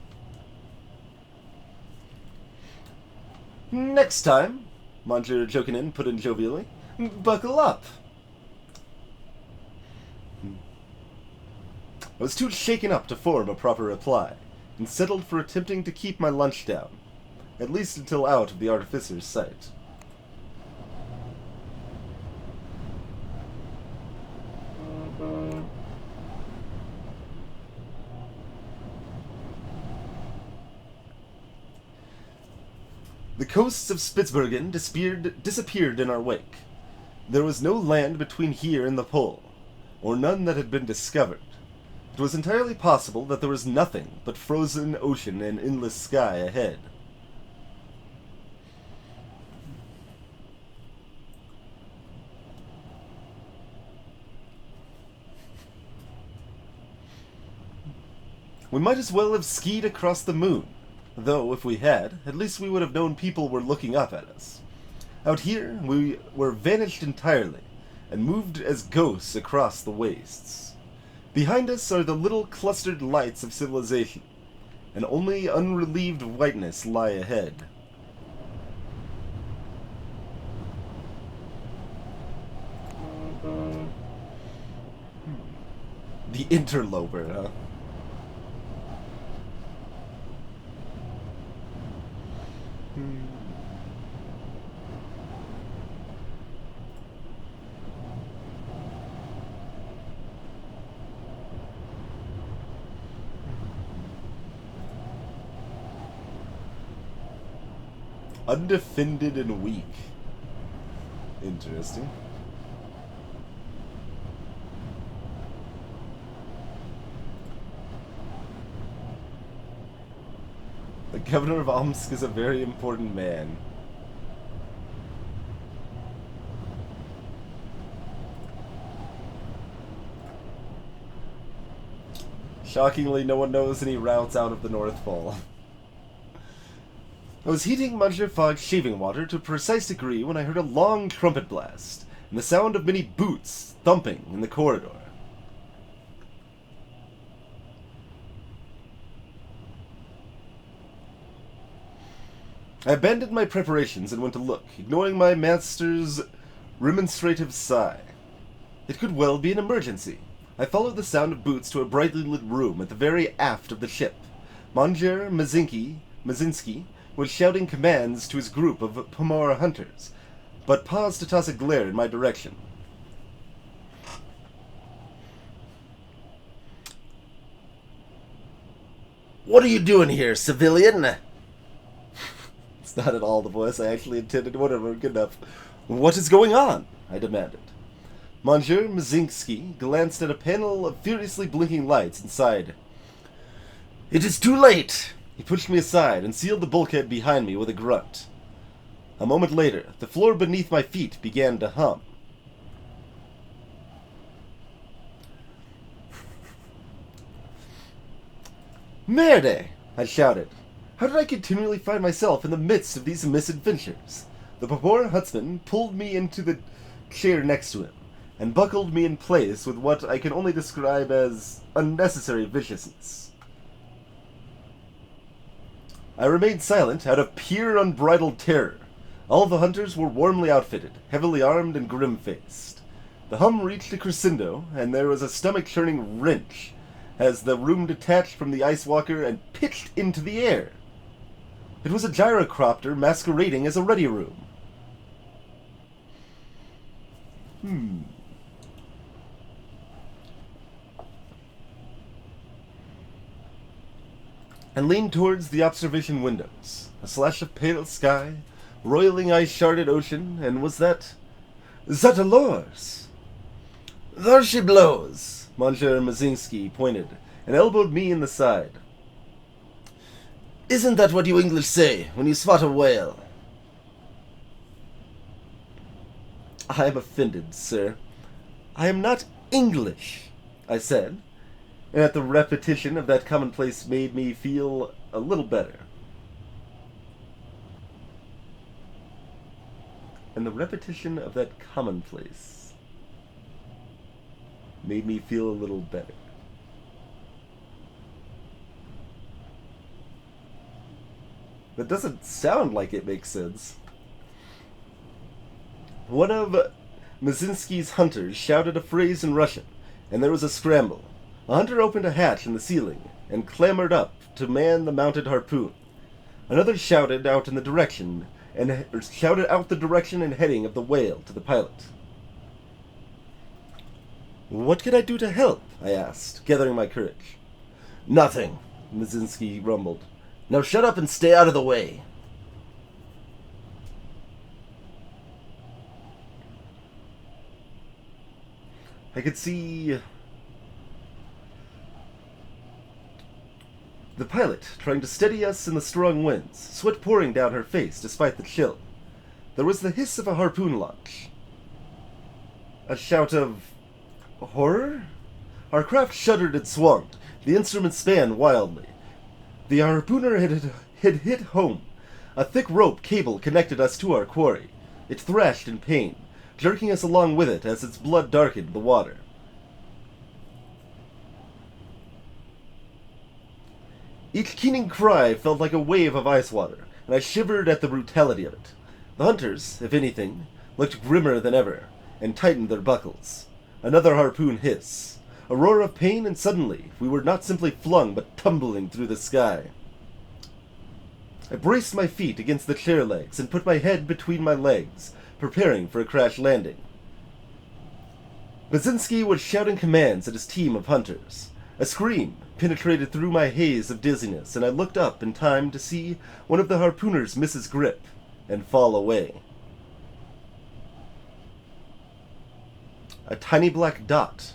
Next time, Monsieur Jokinen put in jovially, buckle up. I was too shaken up to form a proper reply, and settled for attempting to keep my lunch down, at least until out of the Artificer's sight. The coasts of Spitsbergen disappeared in our wake. There was no land between here and the pole, or none that had been discovered. It was entirely possible that there was nothing but frozen ocean and endless sky ahead. We might as well have skied across the moon. Though, if we had, at least we would have known people were looking up at us. Out here, we were vanished entirely, and moved as ghosts across the wastes. Behind us are the little clustered lights of civilization, and only unrelieved whiteness lie ahead. The interloper, huh? Undefended and weak. Interesting. The governor of Omsk is a very important man. Shockingly, no one knows any routes out of the North Pole. I was heating Monsieur Fogg's shaving water to a precise degree when I heard a long trumpet blast, and the sound of many boots thumping in the corridor. I abandoned my preparations and went to look, ignoring my master's remonstrative sigh. It could well be an emergency. I followed the sound of boots to a brightly lit room at the very aft of the ship. Monsieur Mazinski was shouting commands to his group of Pomora hunters, but paused to toss a glare in my direction. "What are you doing here, civilian?" It's not at all the voice I actually intended. Whatever, good enough. "What is going on?" I demanded. Monsieur Mazinski glanced at a panel of furiously blinking lights and sighed. "It is too late!" He pushed me aside and sealed the bulkhead behind me with a grunt. A moment later, the floor beneath my feet began to hum. "Merde!" I shouted. How did I continually find myself in the midst of these misadventures? The Pomora huntsman pulled me into the chair next to him, and buckled me in place with what I can only describe as unnecessary viciousness. I remained silent out of pure unbridled terror. All the hunters were warmly outfitted, heavily armed and grim-faced. The hum reached a crescendo, and there was a stomach-churning wrench as the room detached from the ice walker and pitched into the air. It was a gyrocopter masquerading as a ready room. And leaned towards the observation windows. A slash of pale sky, roiling ice-sharded ocean, and was that Zatolores? "There she blows!" Monsieur Mazinski pointed, and elbowed me in the side. "Isn't that what you English say when you spot a whale?" "I am offended, sir. I am not English," I said, and at the repetition of that commonplace made me feel a little better. And the repetition of that commonplace made me feel a little better. That doesn't sound like it makes sense. One of Mazinski's hunters shouted a phrase in Russian, and there was a scramble. A hunter opened a hatch in the ceiling and clambered up to man the mounted harpoon. Another shouted out the direction and heading of the whale to the pilot. "What can I do to help?" I asked, gathering my courage. "Nothing," Mazinski rumbled. "Now shut up and stay out of the way." I could see the pilot trying to steady us in the strong winds, sweat pouring down her face despite the chill. There was the hiss of a harpoon launch. A shout of horror? Our craft shuddered and swung. The instrument span wildly. The harpooner had hit home. A thick rope cable connected us to our quarry. It thrashed in pain, jerking us along with it as its blood darkened the water. Each keening cry felt like a wave of ice water, and I shivered at the brutality of it. The hunters, if anything, looked grimmer than ever, and tightened their buckles. Another harpoon hiss. A roar of pain, and suddenly we were not simply flung, but tumbling through the sky. I braced my feet against the chair legs and put my head between my legs, preparing for a crash landing. Baczynski was shouting commands at his team of hunters. A scream penetrated through my haze of dizziness, and I looked up in time to see one of the harpooners miss his grip and fall away. A tiny black dot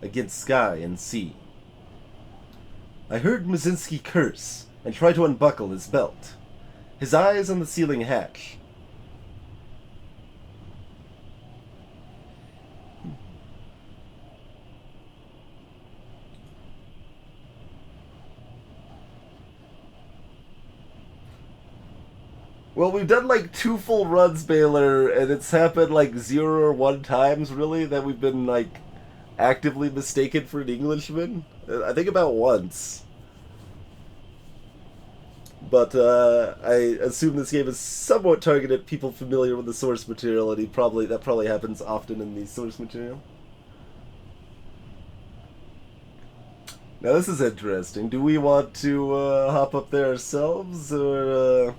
against sky and sea. I heard Baczynski curse and try to unbuckle his belt, his eyes on the ceiling hatch. Well, we've done like 2 full runs, Baylor, and it's happened like 0 or 1 times, really, that we've been like actively mistaken for an Englishman. I think about once. But I assume this game is somewhat targeted at people familiar with the source material, and that probably happens often in the source material. Now this is interesting. Do we want to hop up there ourselves, or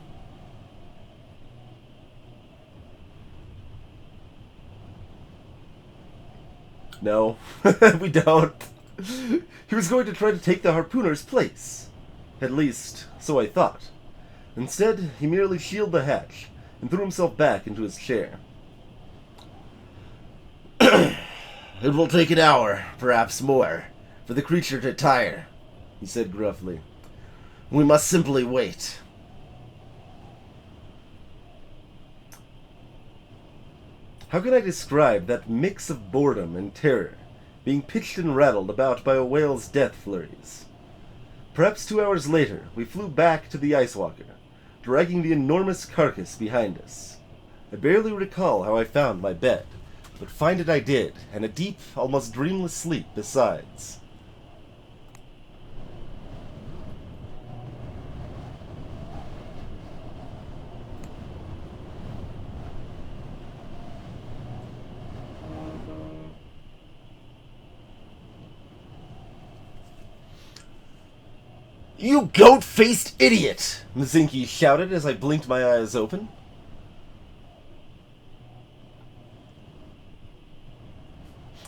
No, we don't. He was going to try to take the harpooner's place. At least, so I thought. Instead, he merely shielded the hatch and threw himself back into his chair. It will take an hour, perhaps more, for the creature to tire, he said gruffly. We must simply wait. How can I describe that mix of boredom and terror, being pitched and rattled about by a whale's death flurries? Perhaps 2 hours later, we flew back to the Ice Walker, dragging the enormous carcass behind us. I barely recall how I found my bed, but find it I did, and a deep, almost dreamless sleep besides. You goat-faced idiot! Baczynski shouted as I blinked my eyes open.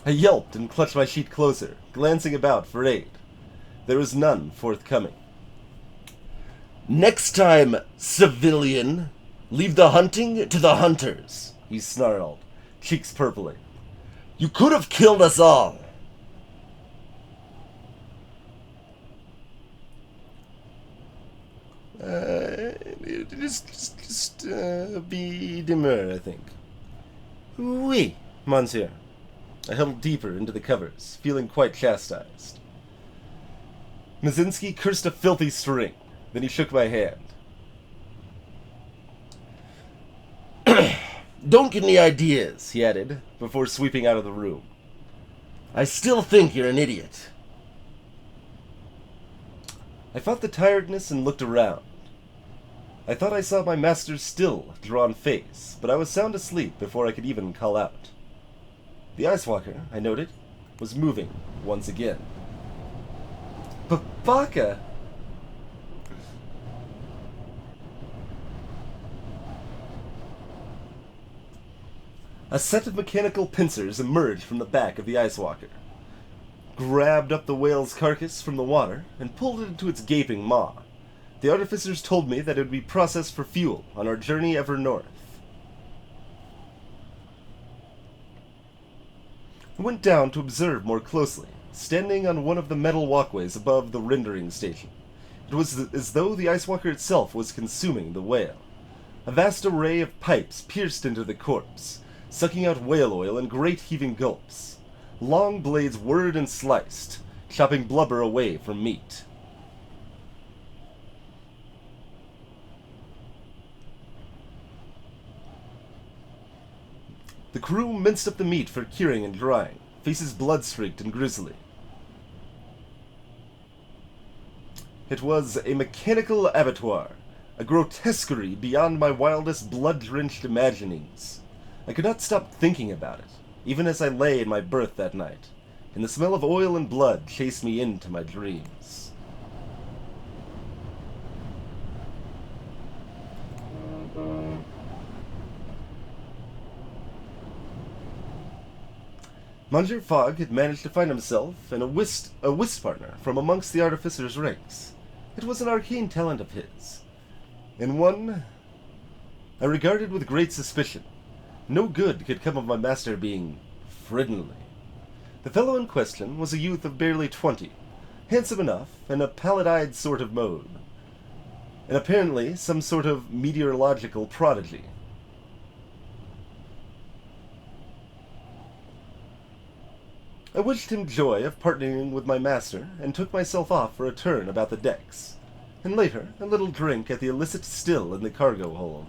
I yelped and clutched my sheet closer, glancing about for aid. There was none forthcoming. Next time, civilian, leave the hunting to the hunters, he snarled, cheeks purpling. You could have killed us all. Just be demure, I think. Oui, monsieur. I held deeper into the covers, feeling quite chastised. Baczynski cursed a filthy string, then he shook my hand. Don't get any ideas, he added, before sweeping out of the room. I still think you're an idiot. I fought the tiredness and looked around. I thought I saw my master's still, drawn face, but I was sound asleep before I could even call out. The Ice Walker, I noted, was moving once again. Babaka! A set of mechanical pincers emerged from the back of the Ice Walker, grabbed up the whale's carcass from the water, and pulled it into its gaping maw. The artificers told me that it would be processed for fuel on our journey ever north. I went down to observe more closely, standing on one of the metal walkways above the rendering station. It was as though the Ice Walker itself was consuming the whale. A vast array of pipes pierced into the corpse, sucking out whale oil in great heaving gulps. Long blades whirred and sliced, chopping blubber away from meat. The crew minced up the meat for curing and drying, faces blood-streaked and grisly. It was a mechanical abattoir, a grotesquerie beyond my wildest blood-drenched imaginings. I could not stop thinking about it, even as I lay in my berth that night, and the smell of oil and blood chased me into my dreams. Monsieur Fogg had managed to find himself a whist partner from amongst the artificer's ranks. It was an arcane talent of his, and one I regarded with great suspicion. No good could come of my master being friendly. The fellow in question was a youth of barely 20, handsome enough, in a pallid-eyed sort of mode, and apparently some sort of meteorological prodigy. I wished him joy of partnering with my master, and took myself off for a turn about the decks, and later a little drink at the illicit still in the cargo hold.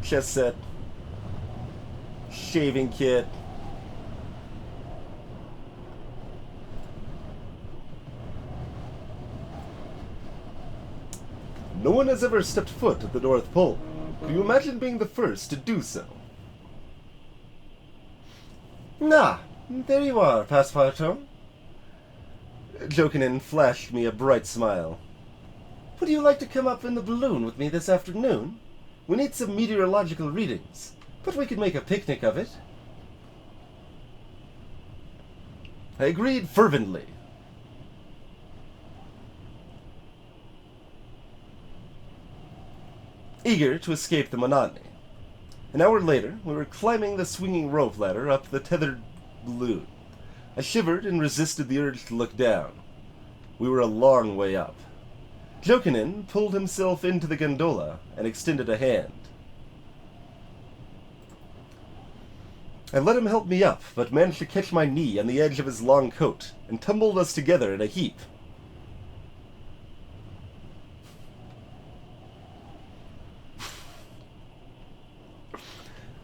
Chess set, shaving kit, no one has ever stepped foot at the North Pole. Can you imagine being the first to do so? Ah, there you are, Passepartout. Jokinen flashed me a bright smile. Would you like to come up in the balloon with me this afternoon? We need some meteorological readings, but we could make a picnic of it. I agreed fervently. Eager to escape the monotony. An hour later, we were climbing the swinging rope ladder up the tethered balloon. I shivered and resisted the urge to look down. We were a long way up. Jokinen pulled himself into the gondola and extended a hand. I let him help me up, but managed to catch my knee on the edge of his long coat and tumbled us together in a heap.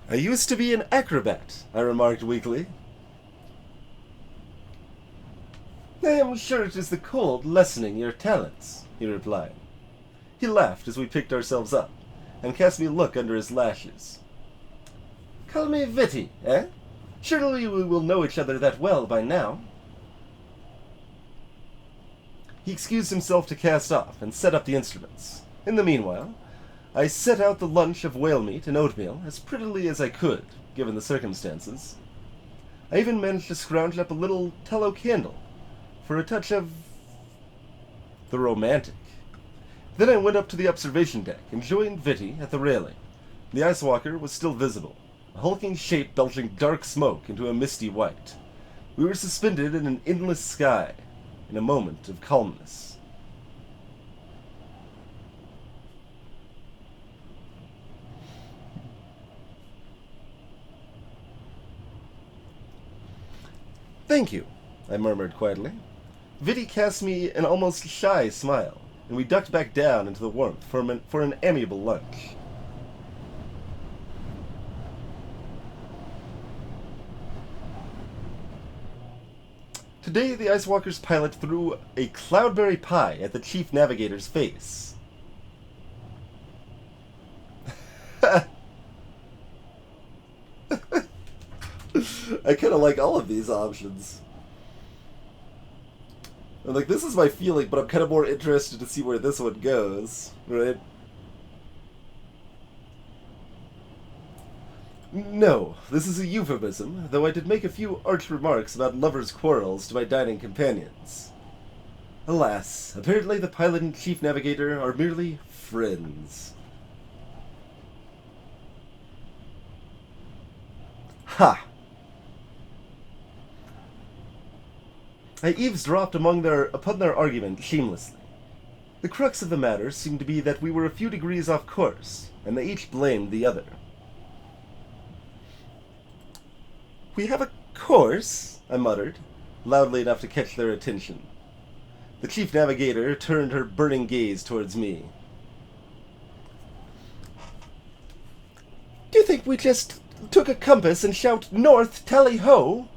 I used to be an acrobat, I remarked weakly. I am sure it is the cold lessening your talents, he replied. He laughed as we picked ourselves up, and cast me a look under his lashes. Call me Vitty, eh? Surely we will know each other that well by now. He excused himself to cast off and set up the instruments. In the meanwhile, I set out the lunch of whale meat and oatmeal as prettily as I could, given the circumstances. I even managed to scrounge up a little tallow candle for a touch of the romantic. Then I went up to the observation deck and joined Vitty at the railing. The ice walker was still visible, a hulking shape belching dark smoke into a misty white. We were suspended in an endless sky, in a moment of calmness. Thank you, I murmured quietly. Vitty cast me an almost shy smile, and we ducked back down into the warmth for an amiable lunch. Today, the Ice Walker's pilot threw a cloudberry pie at the chief navigator's face. I kind of like all of these options. I'm like, this is my feeling, but I'm kind of more interested to see where this one goes, right? No, this is a euphemism, though I did make a few arch remarks about lovers' quarrels to my dining companions. Alas, apparently the pilot and chief navigator are merely friends. Ha! I eavesdropped upon their argument shamelessly. The crux of the matter seemed to be that we were a few degrees off course, and they each blamed the other. We have a course, I muttered, loudly enough to catch their attention. The chief navigator turned her burning gaze towards me. Do you think we just took a compass and shout north tally-ho?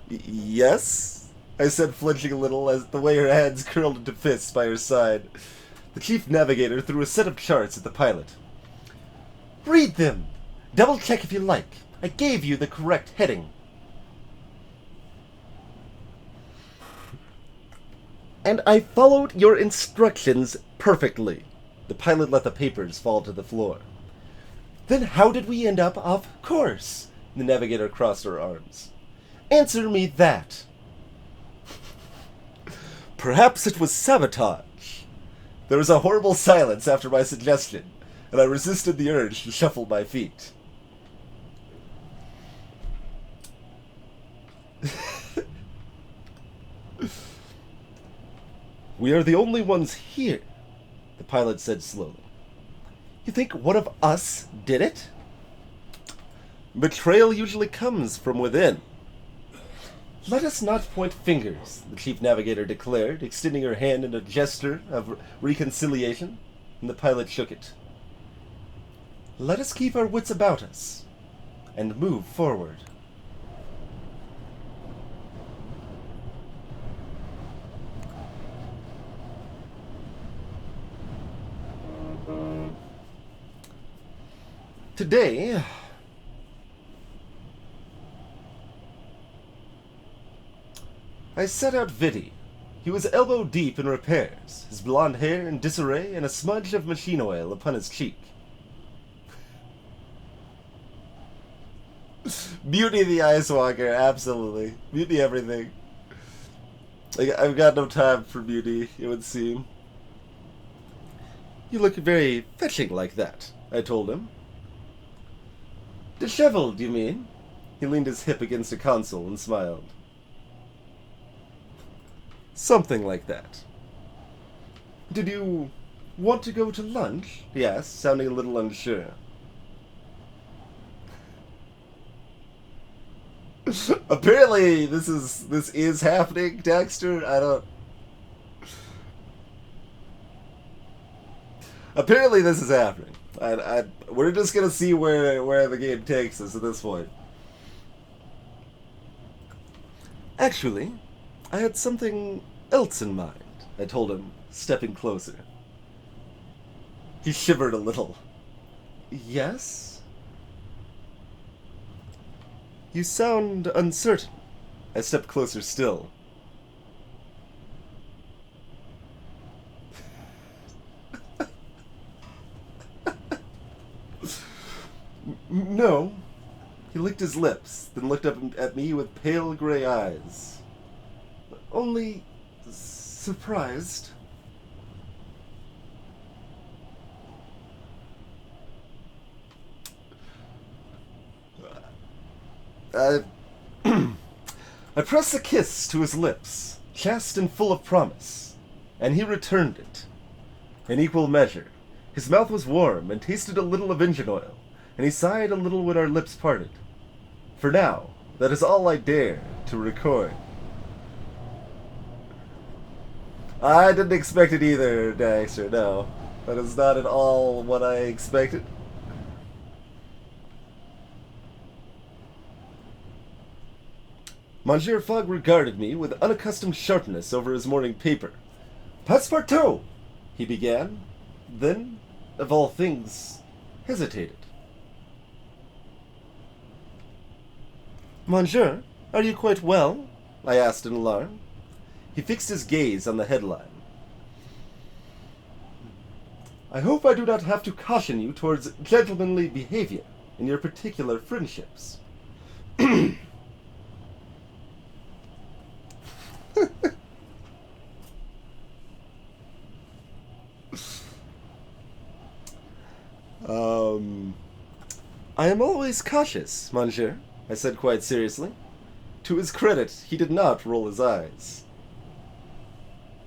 Yes, I said, flinching a little as the way her hands curled into fists by her side. The chief navigator threw a set of charts at the pilot. "Read them! Double-check if you like. I gave you the correct heading." "And I followed your instructions perfectly." The pilot let the papers fall to the floor. "Then how did we end up off course?" The navigator crossed her arms. "Answer me that." "Perhaps it was sabotage." There was a horrible silence after my suggestion, and I resisted the urge to shuffle my feet. "We are the only ones here," the pilot said slowly. "You think one of us did it?" "Betrayal usually comes from within." "Let us not point fingers," the chief navigator declared, extending her hand in a gesture of reconciliation, and the pilot shook it. "Let us keep our wits about us and move forward." Today, I set out Vidi. He was elbow deep in repairs, his blonde hair in disarray and a smudge of machine oil upon his cheek. Beauty the Ice Walker, absolutely. Beauty everything. I've got no time for beauty, it would seem. "You look very fetching like that," I told him. "Disheveled, you mean?" He leaned his hip against a console and smiled. "Something like that." "Did you want to go to lunch?" he asked, sounding a little unsure. Apparently this is happening, Dexter. Apparently this is happening. We're just gonna see where the game takes us at this point. "Actually, I had something else in mind," I told him, stepping closer. He shivered a little. "Yes?" "You sound uncertain." I stepped closer still. "No." He licked his lips, then looked up at me with pale gray eyes. "Only surprised." I pressed a kiss to his lips, chaste and full of promise, and he returned it. In equal measure. His mouth was warm and tasted a little of engine oil, and he sighed a little when our lips parted. For now, that is all I dare to record. I didn't expect it either, Daxter, no. That is not at all what I expected. Monsieur Fogg regarded me with unaccustomed sharpness over his morning paper. "Passepartout!" he began, then, of all things, hesitated. "Monsieur, are you quite well?" I asked in alarm. He fixed his gaze on the headline. "I hope I do not have to caution you towards gentlemanly behavior in your particular friendships." "I am always cautious, monsieur," I said quite seriously. To his credit, he did not roll his eyes.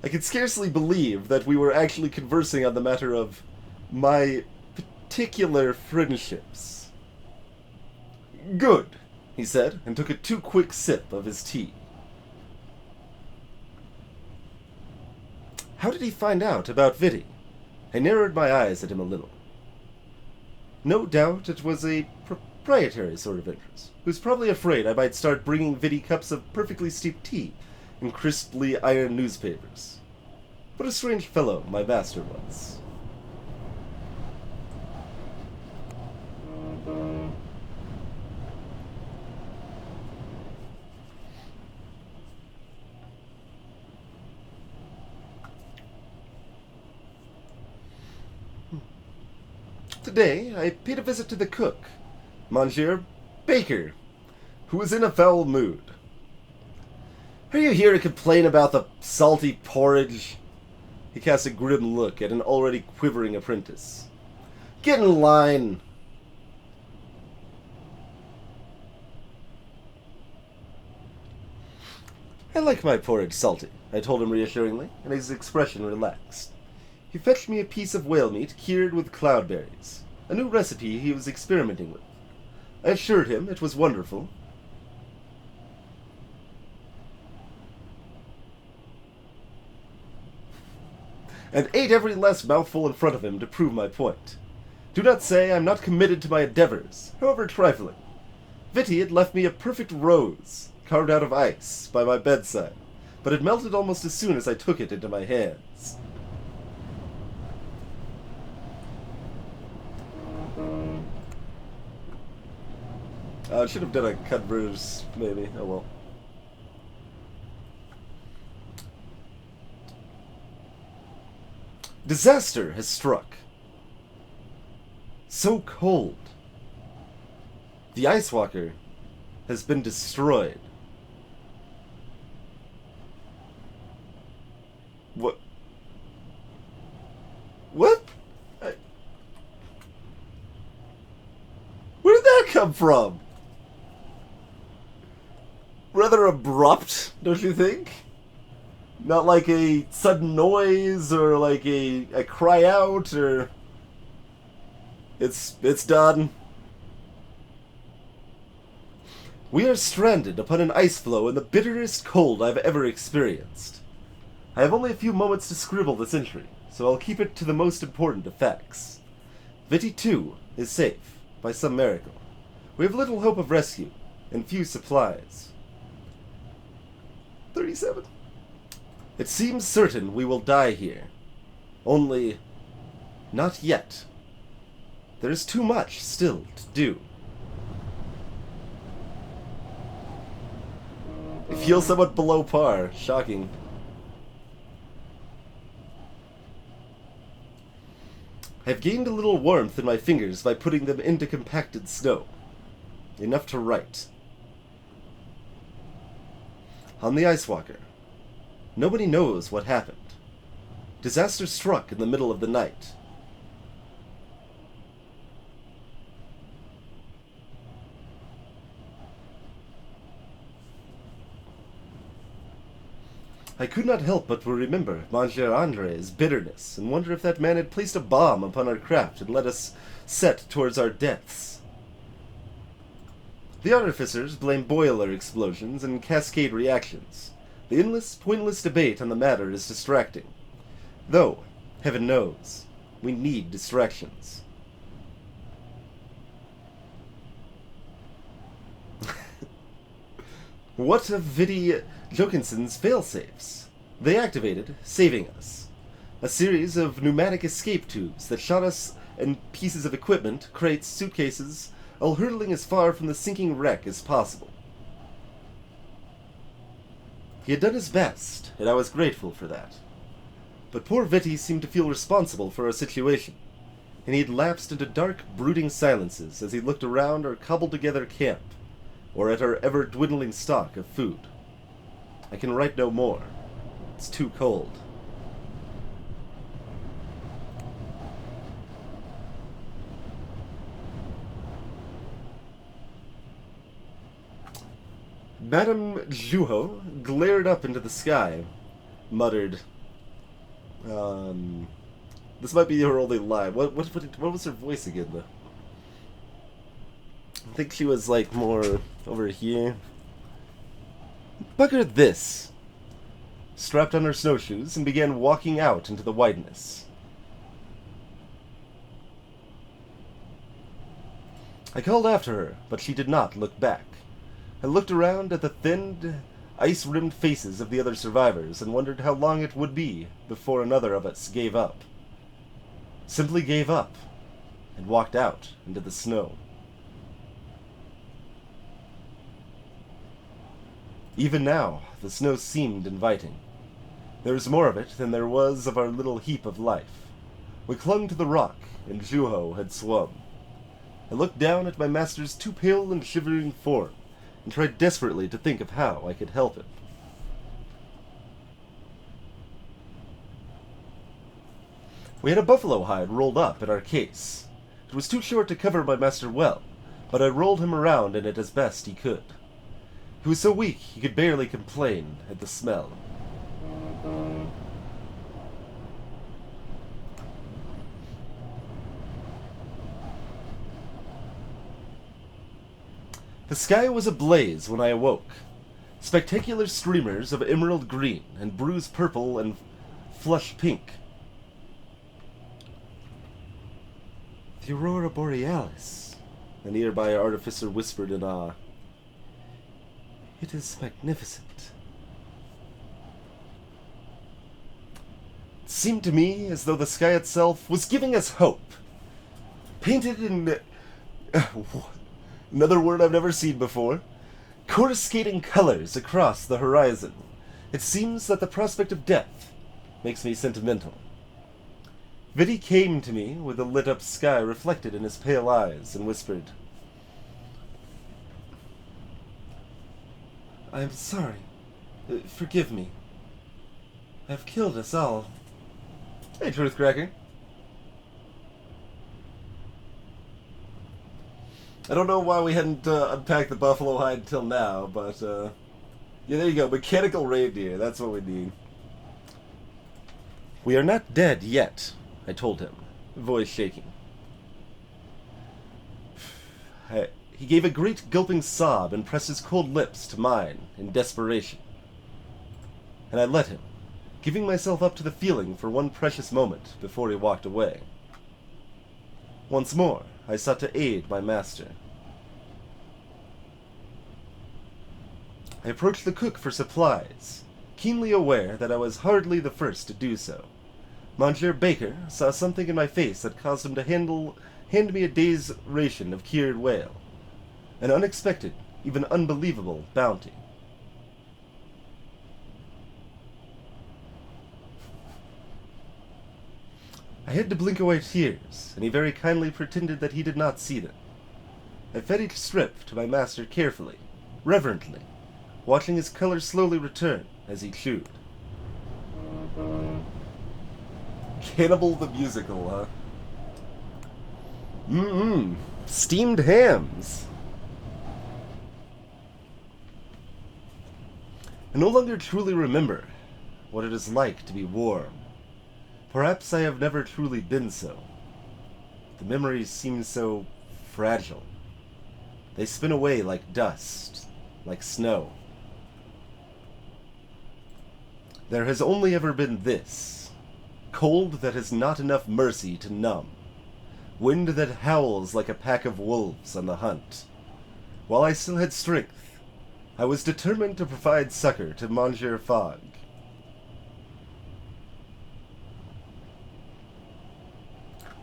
I could scarcely believe that we were actually conversing on the matter of my particular friendships. "Good," he said, and took a too quick sip of his tea. "How did he find out about Vidi?" I narrowed my eyes at him a little. No doubt it was a proprietary sort of interest. He was probably afraid I might start bringing Vidi cups of perfectly steeped tea in crisply ironed newspapers. What a strange fellow my master was. Today, I paid a visit to the cook, Monsieur Baker, who was in a foul mood. "Are you here to complain about the salty porridge?" He cast a grim look at an already quivering apprentice. "Get in line!" "I like my porridge salty," I told him reassuringly, and his expression relaxed. He fetched me a piece of whale meat cured with cloudberries, a new recipe he was experimenting with. I assured him it was wonderful. And ate every last mouthful in front of him to prove my point. Do not say I'm not committed to my endeavors, however trifling. Vitty had left me a perfect rose, carved out of ice, by my bedside, but it melted almost as soon as I took it into my hands. I should have done a cut verse, maybe. Oh well. Disaster has struck. So cold. The Ice Walker has been destroyed. What? What? Where did that come from? Rather abrupt, don't you think? Not like a sudden noise or like a cry out or... It's done. We are stranded upon an ice floe in the bitterest cold I've ever experienced. I have only a few moments to scribble this entry, so I'll keep it to the most important of facts. Vitty, too, is safe, by some miracle. We have little hope of rescue, and few supplies. 37. It seems certain we will die here. Only, not yet. There is too much still to do. I feel somewhat below par. Shocking. I've gained a little warmth in my fingers by putting them into compacted snow. Enough to write. On the Ice Walker. Nobody knows what happened. Disaster struck in the middle of the night. I could not help but remember Monsieur Andre's bitterness and wonder if that man had placed a bomb upon our craft and let us set towards our deaths. The artificers blame boiler explosions and cascade reactions. The endless, pointless debate on the matter is distracting. Though, heaven knows, we need distractions. What of Vitty Jokinson's failsafes? They activated, saving us. A series of pneumatic escape tubes that shot us and pieces of equipment, crates, suitcases, all hurtling as far from the sinking wreck as possible. He had done his best, and I was grateful for that. But poor Vitty seemed to feel responsible for our situation, and he had lapsed into dark, brooding silences as he looked around our cobbled together camp, or at our ever-dwindling stock of food. I can write no more. It's too cold. Madame Juho glared up into the sky, muttered, this might be her only line. What was her voice again, though? I think she was, like, more over here. Bugger this! Strapped on her snowshoes and began walking out into the wideness. I called after her, but she did not look back. I looked around at the thinned, ice-rimmed faces of the other survivors and wondered how long it would be before another of us gave up. Simply gave up and walked out into the snow. Even now, the snow seemed inviting. There was more of it than there was of our little heap of life. We clung to the rock, and Juho had swum. I looked down at my master's too pale and shivering form, and tried desperately to think of how I could help him. We had a buffalo hide rolled up in our case. It was too short to cover my master well, but I rolled him around in it as best he could. He was so weak he could barely complain at the smell. The sky was ablaze when I awoke. Spectacular streamers of emerald green and bruised purple and flush pink. The Aurora Borealis, a nearby artificer whispered in awe. It is magnificent. It seemed to me as though the sky itself was giving us hope. Painted in... another word I've never seen before. Coruscating colors across the horizon. It seems that the prospect of death makes me sentimental. Vidi came to me with the lit-up sky reflected in his pale eyes and whispered, I am sorry. Forgive me. I have killed us all. Hey, Truthcracker. I don't know why we hadn't unpacked the buffalo hide till now, but, yeah, there you go. Mechanical reindeer. That's what we need. We are not dead yet, I told him, voice shaking. He gave a great gulping sob and pressed his cold lips to mine in desperation. And I let him, giving myself up to the feeling for one precious moment before he walked away. Once more, I sought to aid my master. I approached the cook for supplies, keenly aware that I was hardly the first to do so. Monsieur Baker saw something in my face that caused him to hand me a day's ration of cured whale. An unexpected, even unbelievable bounty. I had to blink away tears, and he very kindly pretended that he did not see them. I fed each strip to my master carefully, reverently, watching his color slowly return as he chewed. Cannibal the Musical, huh? Steamed hams! I no longer truly remember what it is like to be warm. Perhaps I have never truly been so. The memories seem so fragile. They spin away like dust, like snow. There has only ever been this. Cold that has not enough mercy to numb. Wind that howls like a pack of wolves on the hunt. While I still had strength, I was determined to provide succor to Monsieur Fogg.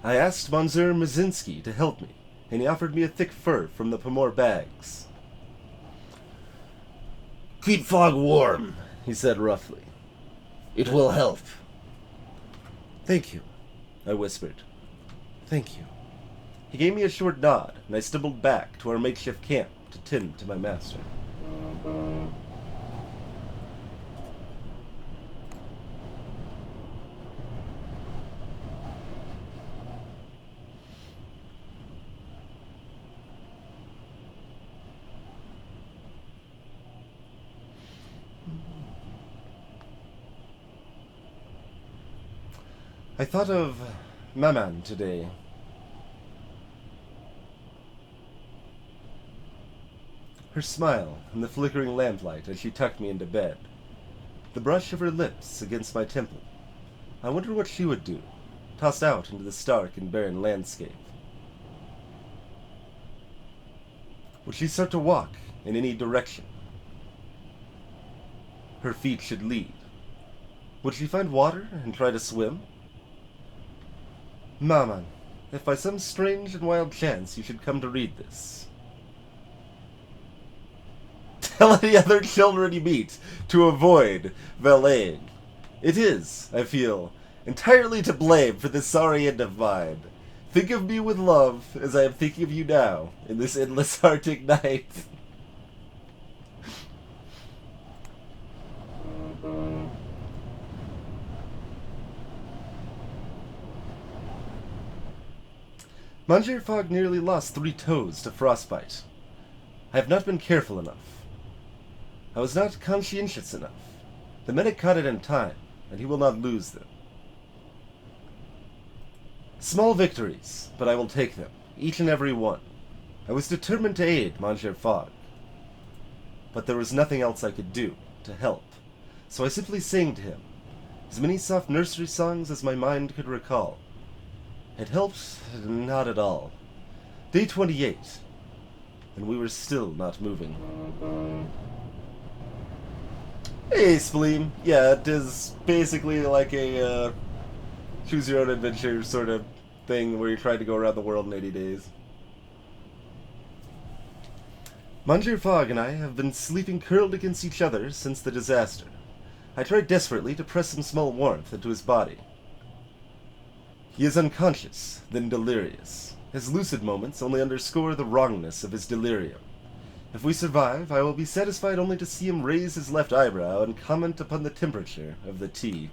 I asked Monsieur Mazinski to help me, and he offered me a thick fur from the Pomor bags. Keep Fogg warm, he said roughly. It will help. Thank you, I whispered. Thank you. He gave me a short nod, and I stumbled back to our makeshift camp to tend to my master. I thought of Maman today. Her smile and the flickering lamplight as she tucked me into bed. The brush of her lips against my temple. I wonder what she would do, tossed out into the stark and barren landscape. Would she start to walk in any direction? her feet should lead. Would she find water and try to swim? Maman, if by some strange and wild chance you should come to read this, tell any other children you meet to avoid valeting. It is, I feel, entirely to blame for this sorry end of mine. Think of me with love, as I am thinking of you now, in this endless Arctic night. Monsieur Fogg nearly lost 3 toes to frostbite. I have not been careful enough. I was not conscientious enough. The medic caught it in time, and he will not lose them. Small victories, but I will take them, each and every one. I was determined to aid Monsieur Fogg. But there was nothing else I could do to help, so I simply sang to him, as many soft nursery songs as my mind could recall. It helped not at all. Day 28, and we were still not moving. Hey, Spleem. Yeah, it is basically like a choose-your-own-adventure sort of thing where you try to go around the world in 80 days. Monsieur Fogg and I have been sleeping curled against each other since the disaster. I tried desperately to press some small warmth into his body. He is unconscious, then delirious. His lucid moments only underscore the wrongness of his delirium. If we survive, I will be satisfied only to see him raise his left eyebrow and comment upon the temperature of the tea.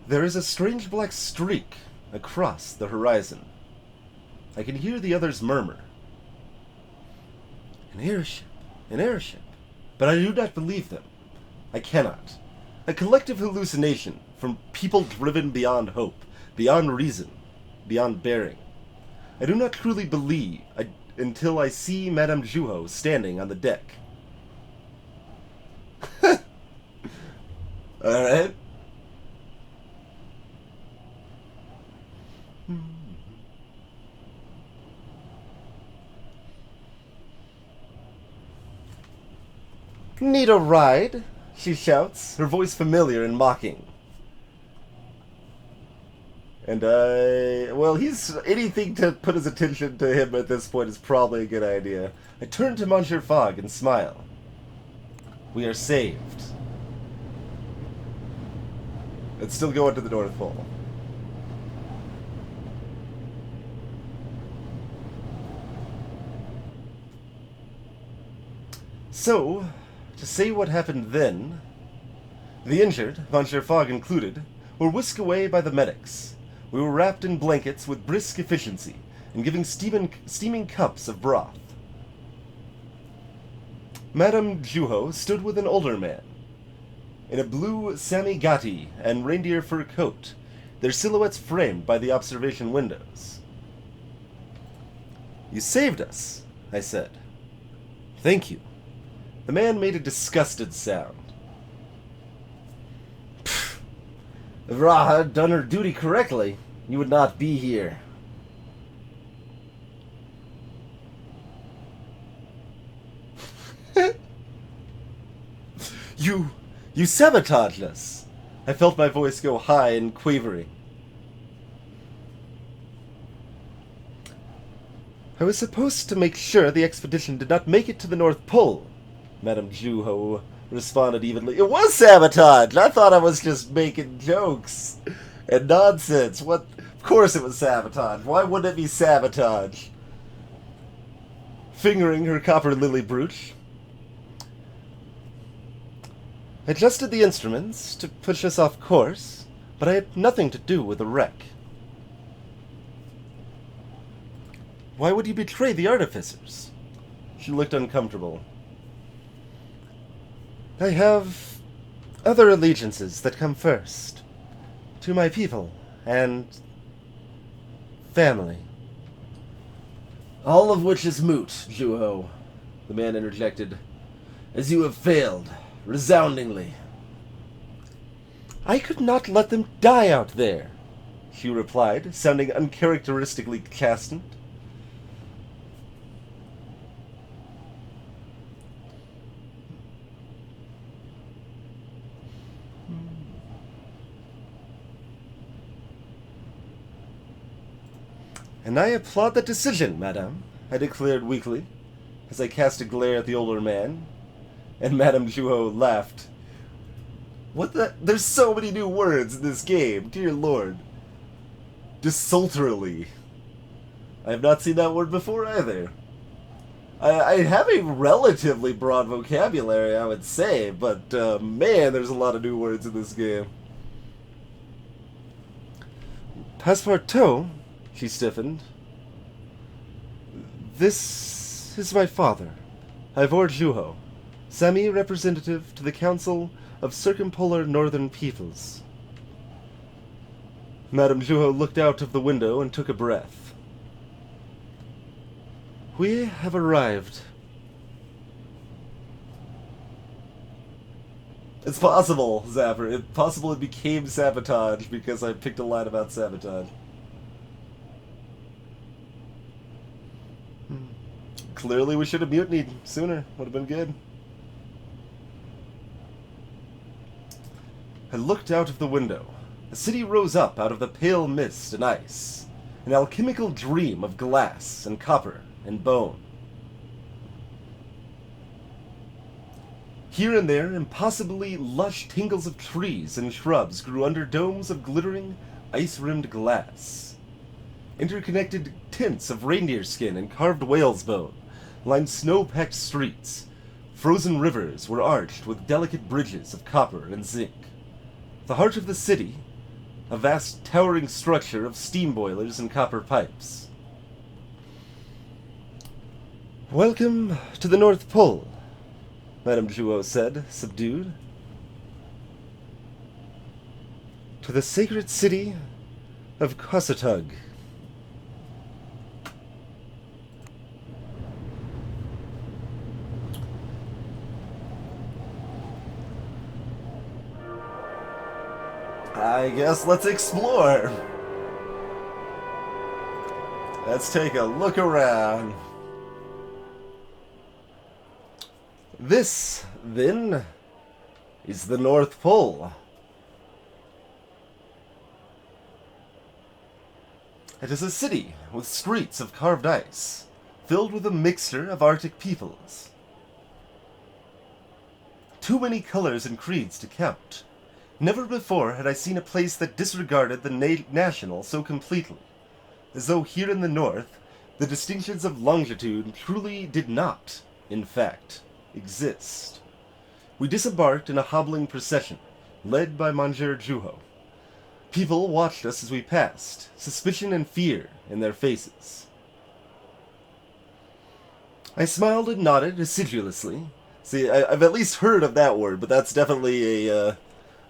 There is a strange black streak across the horizon. I can hear the others murmur. An airship, an airship. But I do not believe them. I cannot. A collective hallucination from people driven beyond hope, beyond reason, beyond bearing. I do not truly believe until I see Madame Juho standing on the deck. Alright. Need a ride? She shouts, her voice familiar and mocking. And anything to put his attention to him at this point is probably a good idea. I turn to Monsieur Fogg and smile. We are saved. It's still going to the North Pole. So, to say what happened then, the injured, Monsieur Fogg included, were whisked away by the medics. We were wrapped in blankets with brisk efficiency and given steaming cups of broth. Madame Juho stood with an older man, in a blue samigati and reindeer fur coat, their silhouettes framed by the observation windows. You saved us, I said. Thank you. The man made a disgusted sound. Pfft. If Ra had done her duty correctly, you would not be here. You sabotaged us. I felt my voice go high and quavering. I was supposed to make sure the expedition did not make it to the North Pole, Madame Juho responded evenly. It was sabotage! I thought I was just making jokes and nonsense. What? Of course it was sabotage. Why wouldn't it be sabotage? Fingering her copper lily brooch. I adjusted the instruments to push us off course, but I had nothing to do with the wreck. Why would you betray the artificers? She looked uncomfortable. I have other allegiances that come first. To my people and family. All of which is moot, Juho, the man interjected, as you have failed, resoundingly. I could not let them die out there. she replied, sounding uncharacteristically chastened. And I applaud that decision, madame, I declared weakly, as I cast a glare at the older man, and Madame Zhuo laughed. What the? There's so many new words in this game, dear lord. Desultorily. I have not seen that word before either. I have a relatively broad vocabulary, I would say, but man, there's a lot of new words in this game. Passepartout, she stiffened. This is my father, Ivor Zhuo, semi-representative to the Council of Circumpolar Northern Peoples. Madame Zhuo looked out of the window and took a breath. We have arrived. It's possible, Zapper. It's possible it became sabotage because I picked a line about sabotage. Clearly we should have mutinied sooner. Would have been good. I looked out of the window. The city rose up out of the pale mist and ice, an alchemical dream of glass and copper and bone. Here and there, impossibly lush tangles of trees and shrubs grew under domes of glittering, ice-rimmed glass. Interconnected tints of reindeer skin and carved whale's bone lined snow-packed streets. Frozen rivers were arched with delicate bridges of copper and zinc. The heart of the city, a vast towering structure of steam boilers and copper pipes. Welcome to the North Pole, Madame Zhuo said, subdued. To the sacred city of Khosatug. I guess let's explore. Let's take a look around. This, then, is the North Pole. It is a city with streets of carved ice, filled with a mixture of Arctic peoples. Too many colors and creeds to count. Never before had I seen a place that disregarded the national so completely, as though here in the north, the distinctions of longitude truly did not, in fact, exist. We disembarked in a hobbling procession, led by Monsieur Zhuo. People watched us as we passed, suspicion and fear in their faces. I smiled and nodded assiduously. See, I've at least heard of that word, but that's definitely a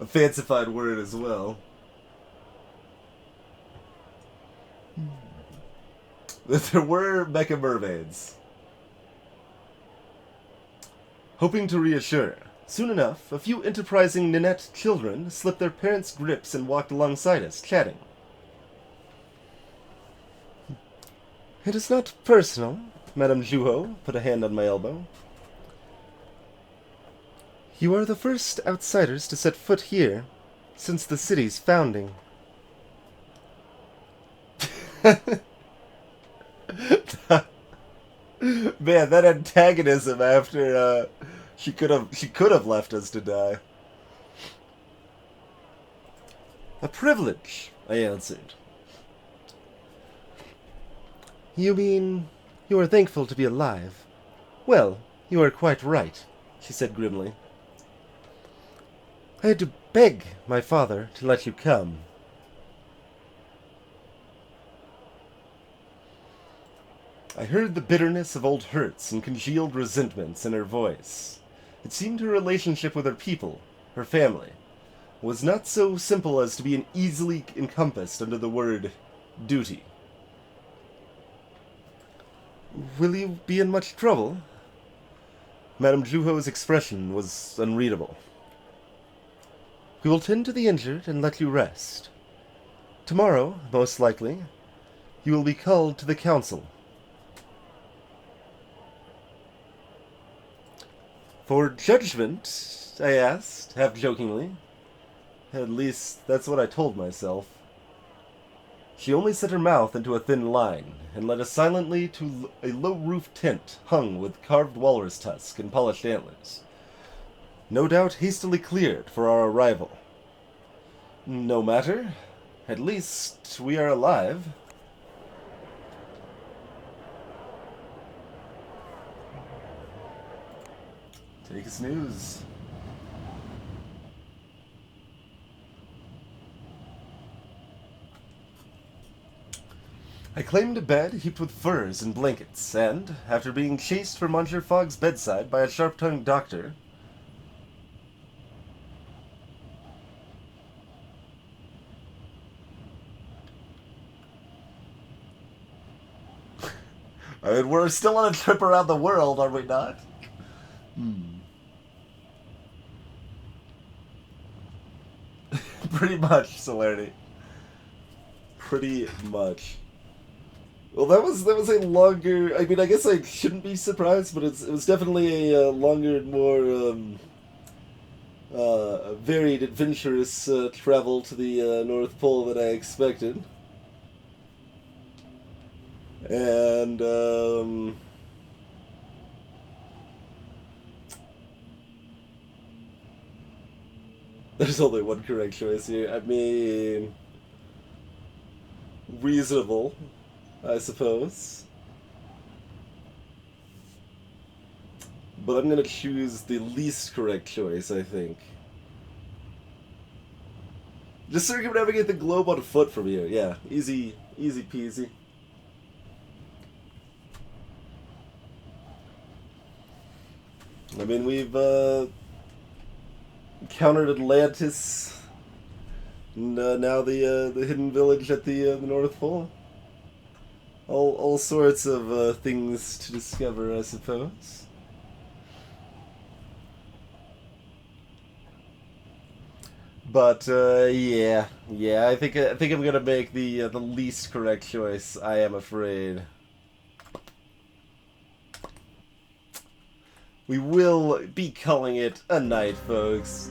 fancified word as well. There were mecha mermaids. Hoping to reassure, soon enough, a few enterprising Ninette children slipped their parents' grips and walked alongside us, chatting. It is not personal, Madame Zhuo put a hand on my elbow. You are the first outsiders to set foot here since the city's founding. Man, that antagonism after she could have left us to die. A privilege, I answered. You mean you are thankful to be alive? Well, you are quite right, she said grimly. I had to beg my father to let you come. I heard the bitterness of old hurts and congealed resentments in her voice. It seemed her relationship with her people, her family, was not so simple as to be easily encompassed under the word duty. Will you be in much trouble? Madame Zhuo's expression was unreadable. We will tend to the injured and let you rest. Tomorrow, most likely, you will be called to the council. For judgment? I asked, half jokingly. At least, that's what I told myself. She only set her mouth into a thin line, and led us silently to a low-roofed tent hung with carved walrus tusk and polished antlers. No doubt hastily cleared for our arrival. No matter. At least we are alive. Take us news. I claimed a bed heaped with furs and blankets, and, after being chased from Monsieur Fogg's bedside by a sharp-tongued doctor, I mean, we're still on a trip around the world, are we not? Pretty much, Celerity. Pretty much. Well, that was a longer. I mean, I guess I shouldn't be surprised, but it was definitely a longer and more varied, adventurous travel to the North Pole than I expected. And there's only one correct choice here. I mean, reasonable, I suppose. But I'm gonna choose the least correct choice, I think. Just circumnavigate the globe on foot from here. Yeah, easy peasy. I mean, we've encountered Atlantis, and now the hidden village at the North Pole. All sorts of things to discover, I suppose. But yeah, I think I'm gonna make the least correct choice. I am afraid. We will be calling it a night, folks.